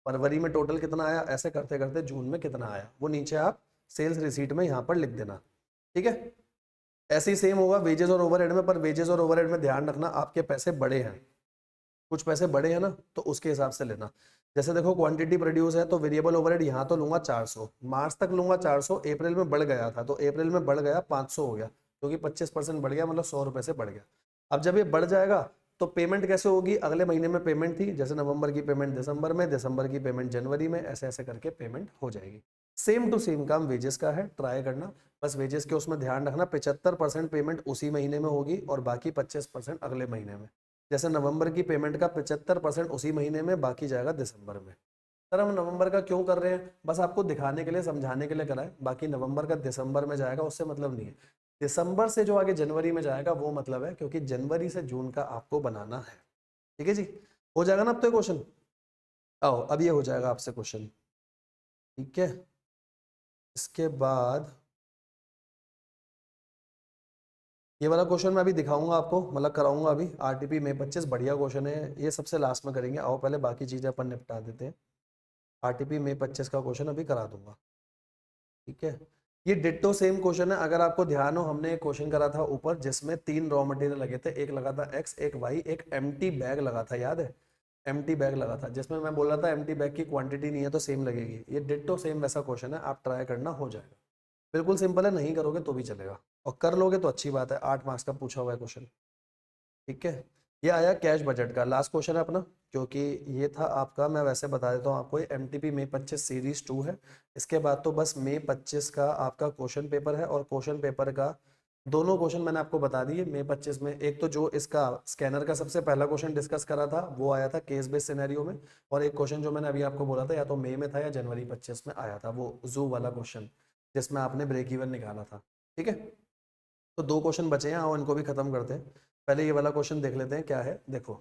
फरवरी में टोटल कितना आया, ऐसे करते करते जून में कितना आया, वो नीचे आप सेल्स रिसीट में यहाँ पर लिख देना। ठीक है, ऐसे ही सेम होगा वेजेस और ओवरहेड में, पर वेजेस और ओवरहेड में ध्यान रखना आपके पैसे बड़े हैं, कुछ पैसे बड़े हैं ना, तो उसके हिसाब से लेना। जैसे देखो क्वांटिटी प्रोड्यूस है, तो वेरिएबल ओवरहेड यहाँ तो लूंगा 400, मार्च तक लूंगा 400, अप्रैल में बढ़ गया था तो अप्रैल में बढ़ गया 500 हो गया, क्योंकि 25% बढ़ गया, मतलब 100 रुपए से बढ़ गया। अब जब ये बढ़ जाएगा तो पेमेंट कैसे होगी, अगले महीने में पेमेंट थी, जैसे नवंबर की पेमेंट दिसंबर में, दिसंबर की पेमेंट जनवरी में, ऐसे ऐसे करके पेमेंट हो जाएगी। सेम टू सेम काम वेजेस का है, ट्राई करना। बस वेजेस के उसमें ध्यान रखना 75% पेमेंट उसी महीने में होगी और बाकी 25% अगले महीने में। जैसे नवंबर की पेमेंट का 75% उसी महीने में, बाकी जाएगा दिसंबर में। सर हम नवंबर का क्यों कर रहे हैं, बस आपको दिखाने के लिए, समझाने के लिए करा है, बाकी नवंबर का दिसंबर में जाएगा उससे मतलब नहीं है। दिसंबर से जो आगे जनवरी में जाएगा वो मतलब है, क्योंकि जनवरी से जून का आपको बनाना है। ठीक है जी, हो जाएगा ना अब तो क्वेश्चन। आओ अब ये हो जाएगा आपसे क्वेश्चन। ठीक है, इसके बाद ये वाला क्वेश्चन मैं अभी दिखाऊंगा आपको, मतलब कराऊंगा अभी, आरटीपी में 25 बढ़िया क्वेश्चन है, ये सबसे लास्ट में करेंगे। आओ पहले बाकी चीजें अपन निपटा देते हैं। आरटीपी में 25 का क्वेश्चन अभी करा दूंगा। ठीक है, ये डिट्टो सेम क्वेश्चन है, अगर आपको ध्यान हो हमने एक क्वेश्चन करा था ऊपर जिसमें 3 रॉ मटेरियल लगे थे, एक लगा था एक्स, एक वाई, एक एम्प्टी बैग लगा था, याद है, एम्प्टी बैग लगा था, जिसमें मैं बोल रहा था एम्प्टी बैग की क्वांटिटी नहीं है तो सेम लगेगी। ये डिट्टो सेम वैसा क्वेश्चन है, आप ट्राई करना, हो जाएगा। बिल्कुल सिंपल है, नहीं करोगे तो भी चलेगा, और कर लोगे तो अच्छी बात है, 8 मार्क्स का पूछा हुआ है क्वेश्चन। ठीक है, ये आया कैश बजट का लास्ट क्वेश्चन है अपना, क्योंकि ये था आपका, मैं वैसे बता देता हूँ आपको, ये एम टी पी मे 25 सीरीज 2 है। इसके बाद तो बस मे 25 का आपका क्वेश्चन पेपर है, और क्वेश्चन पेपर का दोनों क्वेश्चन मैंने आपको बता दिए मे 25 में। एक तो जो इसका स्कैनर का सबसे पहला क्वेश्चन डिस्कस करा था वो आया था केस बेस्ड सिनेरियो में, और एक क्वेश्चन जो मैंने अभी आपको बोला था या तो मई में था या जनवरी 25 में आया था, वो जू वाला क्वेश्चन जिसमें आपने ब्रेक इवन निकाला था। ठीक है, तो 2 क्वेश्चन बचे हैं और इनको भी खत्म करते हैं। पहले ये वाला क्वेश्चन देख लेते हैं क्या है, देखो।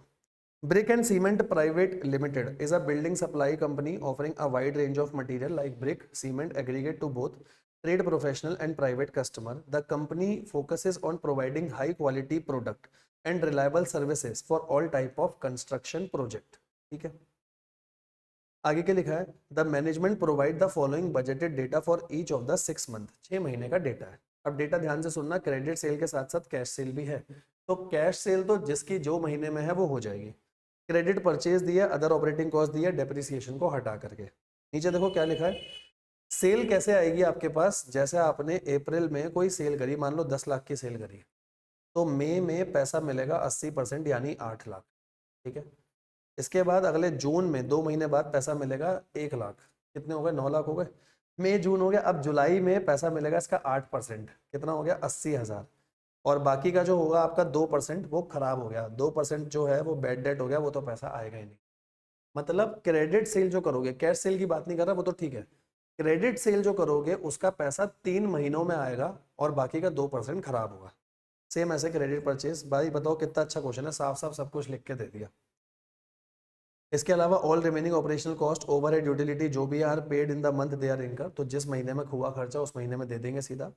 Brick and cement private limited is a building supply company offering a wide range of material like brick, cement, aggregate to both trade professional and private customer. The company focuses on providing high quality product and reliable services for all type of construction project. ठीक है, आगे क्या लिखा है, the management provide the following budgeted data for each of the 6 month, 6 महीने का data है। अब डेटा ध्यान से सुनना, क्रेडिट सेल के साथ साथ कैश सेल भी है, तो कैश सेल तो जिसकी जो महीने में है वो हो जाएगी। क्रेडिट परचेज दिया, अदर ऑपरेटिंग कॉस्ट दिया, डेप्रिसिएशन को हटा करके। नीचे देखो क्या लिखा है, सेल कैसे आएगी आपके पास, जैसे आपने अप्रैल में कोई सेल करी, मान लो 10 लाख की सेल करी, तो मई में पैसा मिलेगा 80% यानी 8 लाख। ठीक है, इसके बाद अगले जून में 2 महीने बाद पैसा मिलेगा 1 लाख, कितने हो गए, 9 लाख हो गए। मई जून हो गया, अब जुलाई में पैसा मिलेगा इसका 8%, कितना हो गया, 80,000। और बाकी का जो होगा आपका 2% वो खराब हो गया, 2% जो है वो बैड डेट हो गया, वो तो पैसा आएगा ही नहीं। मतलब क्रेडिट सेल जो करोगे, कैश सेल की बात नहीं कर रहा, वो तो ठीक है, क्रेडिट सेल जो करोगे उसका पैसा 3 महीनों में आएगा और बाकी का 2% खराब होगा। सेम ऐसे क्रेडिट परचेज। भाई बताओ कितना अच्छा क्वेश्चन है, साफ साफ सब कुछ लिख के दे दिया। इसके अलावा all remaining operational cost, overhead, utility जो भी are paid in the month they are income, तो जिस महीने में हुआ खर्चा उस महीने में दे देंगे सीधा,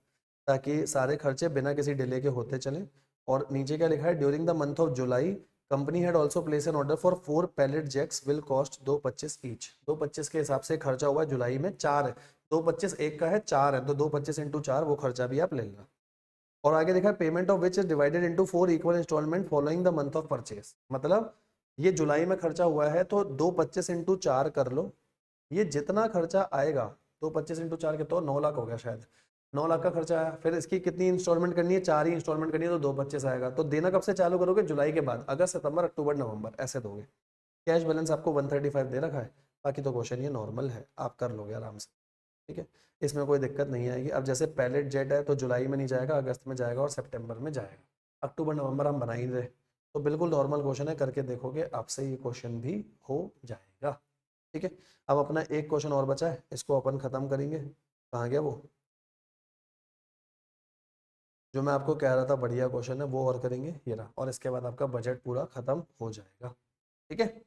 ताकि सारे खर्चे बिना किसी डिले के होते चलें। और नीचे क्या लिखा है, during the month of July company had also place an order for 4 pallet jacks will cost 225 each. 225 के हिसाब से खर्चा हुआ जुलाई में, 4 है, 225 एक का है, 4 है, तो 225 इंटू 4 वो खर्चा भी आप ले लेना। और आगे देखा है, payment of which is divided into 4 equal instalment following the month of purchase. मतलब ये जुलाई में खर्चा हुआ है तो 225 इंटू 4 कर लो, ये जितना खर्चा आएगा 225 इंटू 4 के तो 9 लाख हो गया शायद, 9 लाख का खर्चा आया, फिर इसकी कितनी इंस्टॉलमेंट करनी है, 4 ही इंस्टॉलमेंट करनी है, तो 225 आएगा। तो देना कब से चालू करोगे, जुलाई के बाद, अगस्त सितंबर अक्टूबर नवंबर ऐसे दोगे। कैश बैलेंस आपको 135 दे रखा है। बाकी तो क्वेश्चन ये नॉर्मल है, आप कर लोगे आराम से, ठीक है, इसमें कोई दिक्कत नहीं आएगी। अब जैसे पैलेट जेट है तो जुलाई में नहीं जाएगा, अगस्त में जाएगा और सितंबर में जाएगा, अक्टूबर नवंबर हम बना ही रहे, तो बिल्कुल नॉर्मल क्वेश्चन है, करके देखोगे आपसे ये क्वेश्चन भी हो जाएगा, ठीक है। अब अपना एक क्वेश्चन और बचा है, इसको अपन खत्म करेंगे। कहाँ गया वो, जो मैं आपको कह रहा था बढ़िया क्वेश्चन है, वो और करेंगे ये रहा, और इसके बाद आपका बजट पूरा खत्म हो जाएगा, ठीक है।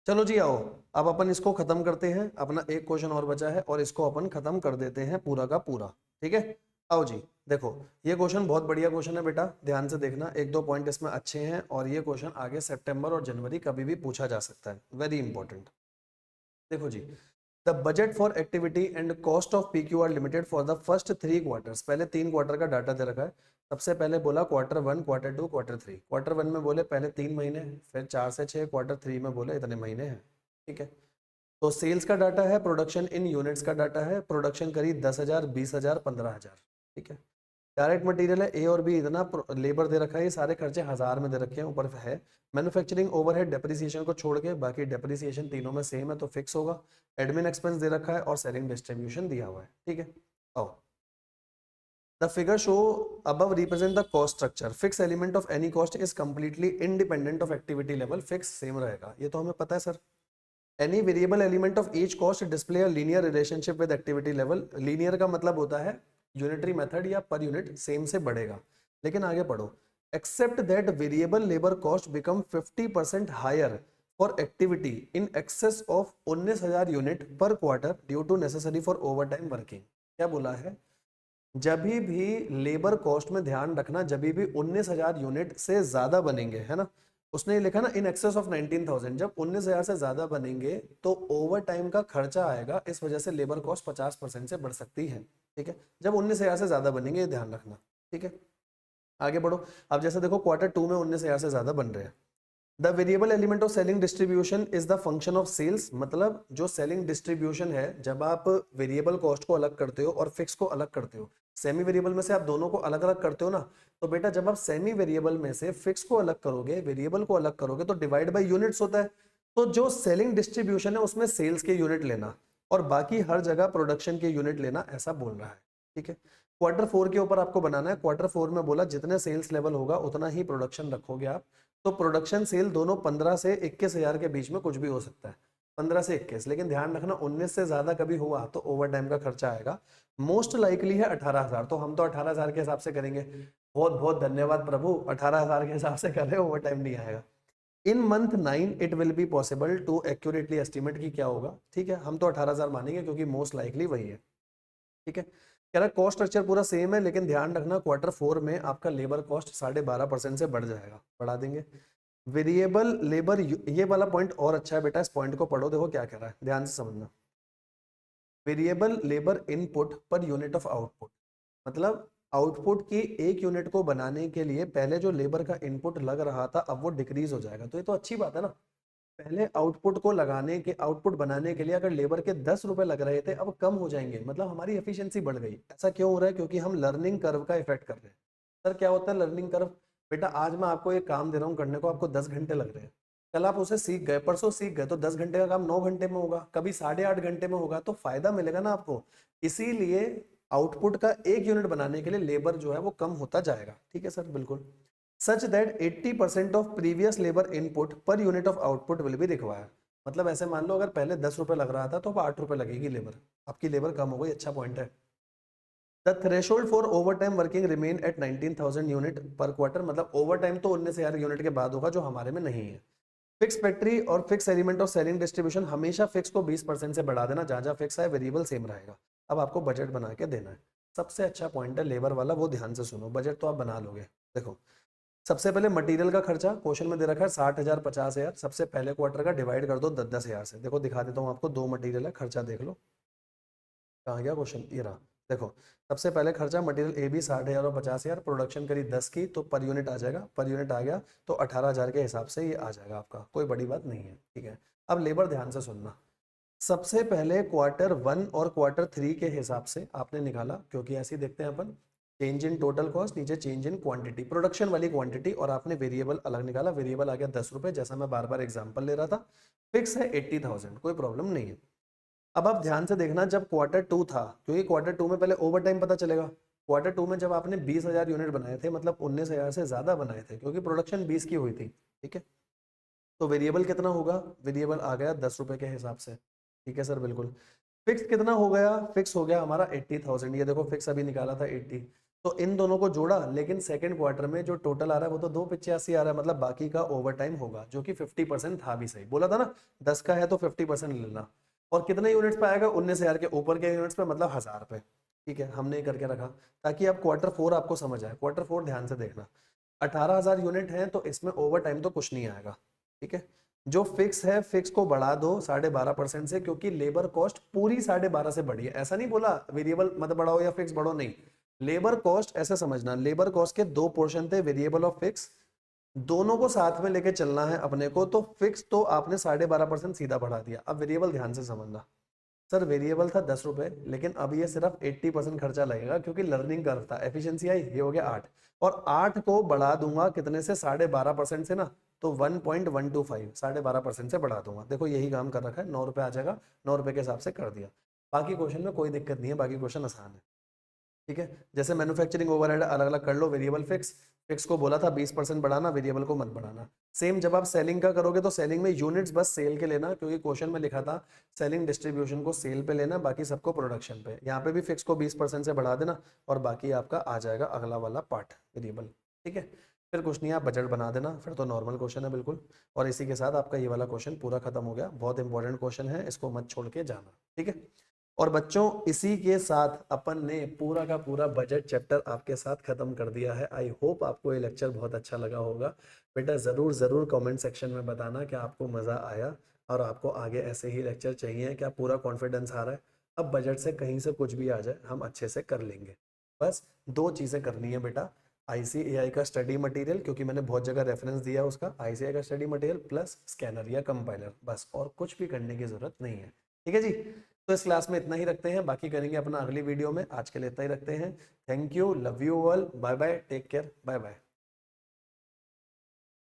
चलो जी आओ, अब अपन इसको खत्म करते हैं, अपना एक क्वेश्चन और बचा है और इसको अपन खत्म कर देते हैं पूरा का पूरा, ठीक है। आओ जी, देखो ये क्वेश्चन बहुत बढ़िया क्वेश्चन है बेटा, ध्यान से देखना, एक दो पॉइंट इसमें अच्छे हैं, और ये क्वेश्चन आगे सितंबर और जनवरी कभी भी पूछा जा सकता है, वेरी इंपॉर्टेंट। देखो जी, the budget for activity and cost of PQ R limited for the first 3 quarters, पहले 3 क्वार्टर का डाटा दे रखा है। सबसे पहले बोला क्वार्टर 1, क्वार्टर 2, क्वार्टर 3। क्वार्टर 1 में बोले पहले 3 महीने, फिर 4 से 6, क्वार्टर 3 में बोले इतने महीने हैं, ठीक है। तो सेल्स का डाटा है, प्रोडक्शन इन यूनिट्स का डाटा है, प्रोडक्शन करी 10,000, 20,000, 15,000, ठीक है। डायरेक्ट मटेरियल है ए और बी इतना, लेबर दे रखा है, ये सारे खर्चे 1000 में दे रखे हैं, ऊपर है मैन्युफैक्चरिंग ओवरहेड डेप्रिसिएशन को छोड़ के, बाकी डेप्रिसिएशन तीनों में सेम है तो फिक्स होगा। एडमिन एक्सपेंस दे रखा है और सेलिंग डिस्ट्रीब्यूशन दिया हुआ है, ठीक है। आओ, the figure show above represent the cost structure, fixed element of any cost is completely independent of activity level, fix same रहेगा, ये तो हमें पता है sir. Any variable element of each cost display a linear relationship with activity level, linear का मतलब होता है यूनिटरी मेथड या पर यूनिट सेम से बढ़ेगा, लेकिन आगे पढ़ो, except that variable labour cost become 50% higher for activity in excess of 19,000 unit per quarter due to necessary for over time working. क्या बोला है, जब भी लेबर कॉस्ट में ध्यान रखना, जब भी 19,000 यूनिट से ज्यादा बनेंगे, है ना, उसने लिखा ना इन एक्सेस ऑफ 19,000, जब 19,000 से ज्यादा बनेंगे तो ओवर टाइम का खर्चा आएगा, इस वजह से लेबर कॉस्ट 50% से बढ़ सकती है, ठीक है, जब 19,000 से ज्यादा बनेंगे, ये ध्यान रखना, ठीक है। आगे बढ़ो, अब जैसे देखो क्वार्टर 2 में 19,000 से ज्यादा बन रहे हैं। The variable element of selling distribution is the function of sales, मतलब जो सेलिंग डिस्ट्रीब्यूशन है, जब आप वेरिएबल कॉस्ट को अलग करते हो और फिक्स को अलग करते हो, सेमी वेरिएबल में से आप दोनों को अलग अलग करते हो ना, तो बेटा जब आप सेमी वेरिएबल में से फिक्स को अलग करोगे, वेरिएबल को अलग करोगे, तो डिवाइड बाय यूनिट्स होता है, तो जो सेलिंग डिस्ट्रीब्यूशन है उसमें सेल्स के यूनिट लेना और बाकी हर जगह प्रोडक्शन के यूनिट लेना, ऐसा बोल रहा है, ठीक है। क्वार्टर 4 के ऊपर आपको बनाना है, क्वार्टर 4 में बोला जितने सेल्स लेवल होगा उतना ही प्रोडक्शन रखोगे आप, तो प्रोडक्शन सेल दोनों 15 से 21,000 के बीच में कुछ भी हो सकता है, 15 से 21, लेकिन ध्यान रखना 19 से ज्यादा कभी हुआ तो ओवर टाइम का खर्चा आएगा, मोस्ट लाइकली है 18,000, तो हम तो 18,000 के हिसाब से करेंगे। बहुत बहुत धन्यवाद प्रभु, 18,000 के हिसाब से कर रहे हो, ओवर टाइम नहीं आएगा। In month 9 it will be possible to accurately estimate की क्या होगा, ठीक है, हम तो 18,000 मानेंगे क्योंकि मोस्ट लाइकली वही है, ठीक है। कह रहा कॉस्ट स्ट्रक्चर पूरा सेम है, लेकिन ध्यान रखना क्वार्टर 4 में आपका लेबर कॉस्ट 12.5% से बढ़ जाएगा, बढ़ा देंगे। वेरिएबल लेबर, ये वाला पॉइंट और अच्छा है बेटा, इस पॉइंट को पढ़ो, देखो क्या कह रहा है, ध्यान से समझना। वेरिएबल लेबर इनपुट पर यूनिट ऑफ आउटपुट, मतलब आउटपुट की एक यूनिट को बनाने के लिए पहले जो लेबर का इनपुट लग रहा था अब वो डिक्रीज हो जाएगा, तो ये तो अच्छी बात है ना। पहले आउटपुट को लगाने के, आउटपुट बनाने के लिए अगर लेबर के 10 रुपए लग रहे थे, अब कम हो जाएंगे, मतलब हमारी एफिशिएंसी बढ़ गई। ऐसा क्यों हो रहा है, क्योंकि हम लर्निंग कर्व का इफेक्ट कर रहे हैं। सर क्या होता है लर्निंग कर्व, बेटा आज मैं आपको एक काम दे रहा हूँ करने को, आपको 10 घंटे लग रहे हैं, कल आप उसे सीख गए, परसों सीख गए, तो 10 घंटे का काम 9 घंटे में होगा, कभी 8.5 घंटे में होगा, तो फायदा मिलेगा ना आपको। इसीलिए आउटपुट का एक यूनिट बनाने के लिए लेबर जो है वो कम होता जाएगा, ठीक है सर, बिल्कुल। Such that 80% of previous labour input पर unit of output will be required, मतलब ऐसे मान लो अगर पहले 10 रुपए लग रहा था तो अब 8 रुपए लगेगी लेबर, आपकी लेबर कम हो गई, अच्छा पॉइंट है। The threshold for over time working remain at 19,000 unit per quarter, मतलब ओवर टाइम तो 19,000 यूनिट के बाद होगा जो हमारे में नहीं है। फिक्स फैक्ट्री और fix element of selling distribution, हमेशा फिक्स को 20% से बढ़ा देना, जहां जहां फिक्स है वेरिएबल सेम रहेगा। अब आपको बजट बना के देना है, सबसे अच्छा पॉइंट है लेबर वाला, वो ध्यान से सुनो, बजट तो आप बना लोगे। देखो सबसे पहले मटेरियल का खर्चा क्वेश्चन में दे रखा है 60,000, 50,000, सबसे पहले क्वार्टर का डिवाइड कर दो 10,000 से, देखो दिखा देता हूँ आपको, दो मटेरियल है, खर्चा देख लो कहाँ गया क्वेश्चन, ये रहा। देखो सबसे पहले खर्चा मटेरियल ए बी 60,000 और 50,000, प्रोडक्शन करी 10 की तो पर यूनिट आ जाएगा, पर यूनिट आ गया तो 18,000 के हिसाब से ये आ जाएगा आपका, कोई बड़ी बात नहीं है, ठीक है। अब लेबर ध्यान से सुनना, सबसे पहले क्वार्टर 1 और क्वार्टर 3 के हिसाब से आपने निकाला, क्योंकि ऐसे ही देखते हैं अपन, चेंज इन टोटल कॉस्ट, नीचे चेंज इन क्वांटिटी, प्रोडक्शन वाली क्वांटिटी, और आपने वेरिएबल अलग निकाला, वेरिएबल आ गया 10 रुपए, जैसा मैं बार बार एग्जांपल ले रहा था। फिक्स है 80,000, कोई प्रॉब्लम नहीं है। अब आप ध्यान से देखना, जब क्वार्टर 2 था, क्योंकि क्वार्टर 2 में पहले ओवर टाइम पता चलेगा, क्वार्टर 2 में जब आपने 20,000 यूनिट बनाए थे, मतलब 19,000 से ज्यादा बनाए थे, क्योंकि प्रोडक्शन 20 की हुई थी, ठीक है। तो वेरिएबल कितना होगा, वेरिएबल आ गया 10 रुपए के हिसाब से, ठीक है सर, बिल्कुल। फिक्स कितना हो गया, फिक्स हो गया हमारा 80,000, ये देखो फिक्स अभी निकाला था 80। तो इन दोनों को जोड़ा, लेकिन सेकंड क्वार्टर में जो टोटल आ रहा है वो तो 285 आ रहा है, मतलब बाकी का ओवर टाइम होगा, जो कि 50% था, भी सही बोला था ना, 10 का है तो 50% लेना। और कितने यूनिट्स पे आएगा, 19,000 के ऊपर के यूनिट्स पे, मतलब 1000 पे, ठीक है, हमने करके रखा ताकि अब क्वार्टर 4 आपको समझ आए। क्वार्टर 4 ध्यान से देखना, 18,000 यूनिट है तो इसमें ओवर टाइम तो कुछ नहीं आएगा, ठीक है। जो फिक्स है, फिक्स को बढ़ा दो 12.5% से, क्योंकि लेबर कॉस्ट पूरी 12.5 से बढ़ी है। ऐसा नहीं बोला वेरिएबल मत बढ़ाओ या फिक्स बढ़ो, नहीं, लेबर कॉस्ट ऐसे समझना, लेबर कॉस्ट के दो पोर्शन थे, वेरिएबल और फिक्स, दोनों को साथ में लेके चलना है अपने को। तो फिक्स तो आपने 12.5% सीधा बढ़ा दिया। अब वेरिएबल ध्यान से समझना, सर वेरिएबल था 10 रुपए, लेकिन अब ये सिर्फ 80% खर्चा लगेगा, क्योंकि लर्निंग कर्व था, एफिशिएंसी आई, ये हो गया 8, और 8 को बढ़ा दूंगा कितने से, 12.5% से ना, तो 1.125, 12.5% से बढ़ा दूंगा। देखो यही काम कर रखा है, 9 रुपए आ जाएगा, 9 रुपए के हिसाब से कर दिया। बाकी क्वेश्चन में कोई दिक्कत नहीं है, बाकी क्वेश्चन आसान है, ठीक है। जैसे मैन्युफैक्चरिंग ओवरहेड अलग अलग कर लो, वेरिएबल फिक्स, फिक्स को बोला था 20% बढ़ाना, वेरिएबल को मत बढ़ाना। सेम जब आप सेलिंग का करोगे तो सेलिंग में यूनिट्स बस सेल के लेना, क्योंकि क्वेश्चन में लिखा था सेलिंग डिस्ट्रीब्यूशन को सेल पे लेना, बाकी सबको प्रोडक्शन पे। यहाँ पे भी फिक्स को 20% से बढ़ा देना, और बाकी आपका आ जाएगा अगला वाला पार्ट, वेरिएबल, ठीक है। फिर कुछ नहीं, आप बजट बना देना, फिर तो नॉर्मल क्वेश्चन है बिल्कुल। और इसी के साथ आपका ये वाला क्वेश्चन पूरा खत्म हो गया। बहुत इंपॉर्टेंट क्वेश्चन है, इसको मत छोड़ के जाना, ठीक है। और बच्चों इसी के साथ अपन ने पूरा का पूरा बजट चैप्टर आपके साथ खत्म कर दिया है। आई होप आपको ये लेक्चर बहुत अच्छा लगा होगा। बेटा ज़रूर ज़रूर कमेंट सेक्शन में बताना कि आपको मज़ा आया और आपको आगे ऐसे ही लेक्चर चाहिए, क्या पूरा कॉन्फिडेंस आ रहा है। अब बजट से कहीं से कुछ भी आ जाए, हम अच्छे से कर लेंगे। बस दो चीज़ें करनी है बेटा, ICAI का स्टडी मटेरियल, क्योंकि मैंने बहुत जगह रेफरेंस दिया उसका, ICAI का स्टडी मटेरियल प्लस स्कैनर या कंपाइलर, बस, और कुछ भी करने की ज़रूरत नहीं है, ठीक है जी। तो इस क्लास में इतना ही रखते हैं, बाकी करेंगे अपना अगली वीडियो में। आज के लिए इतना ही रखते हैं। Thank you, love you all, bye bye, take care, bye bye.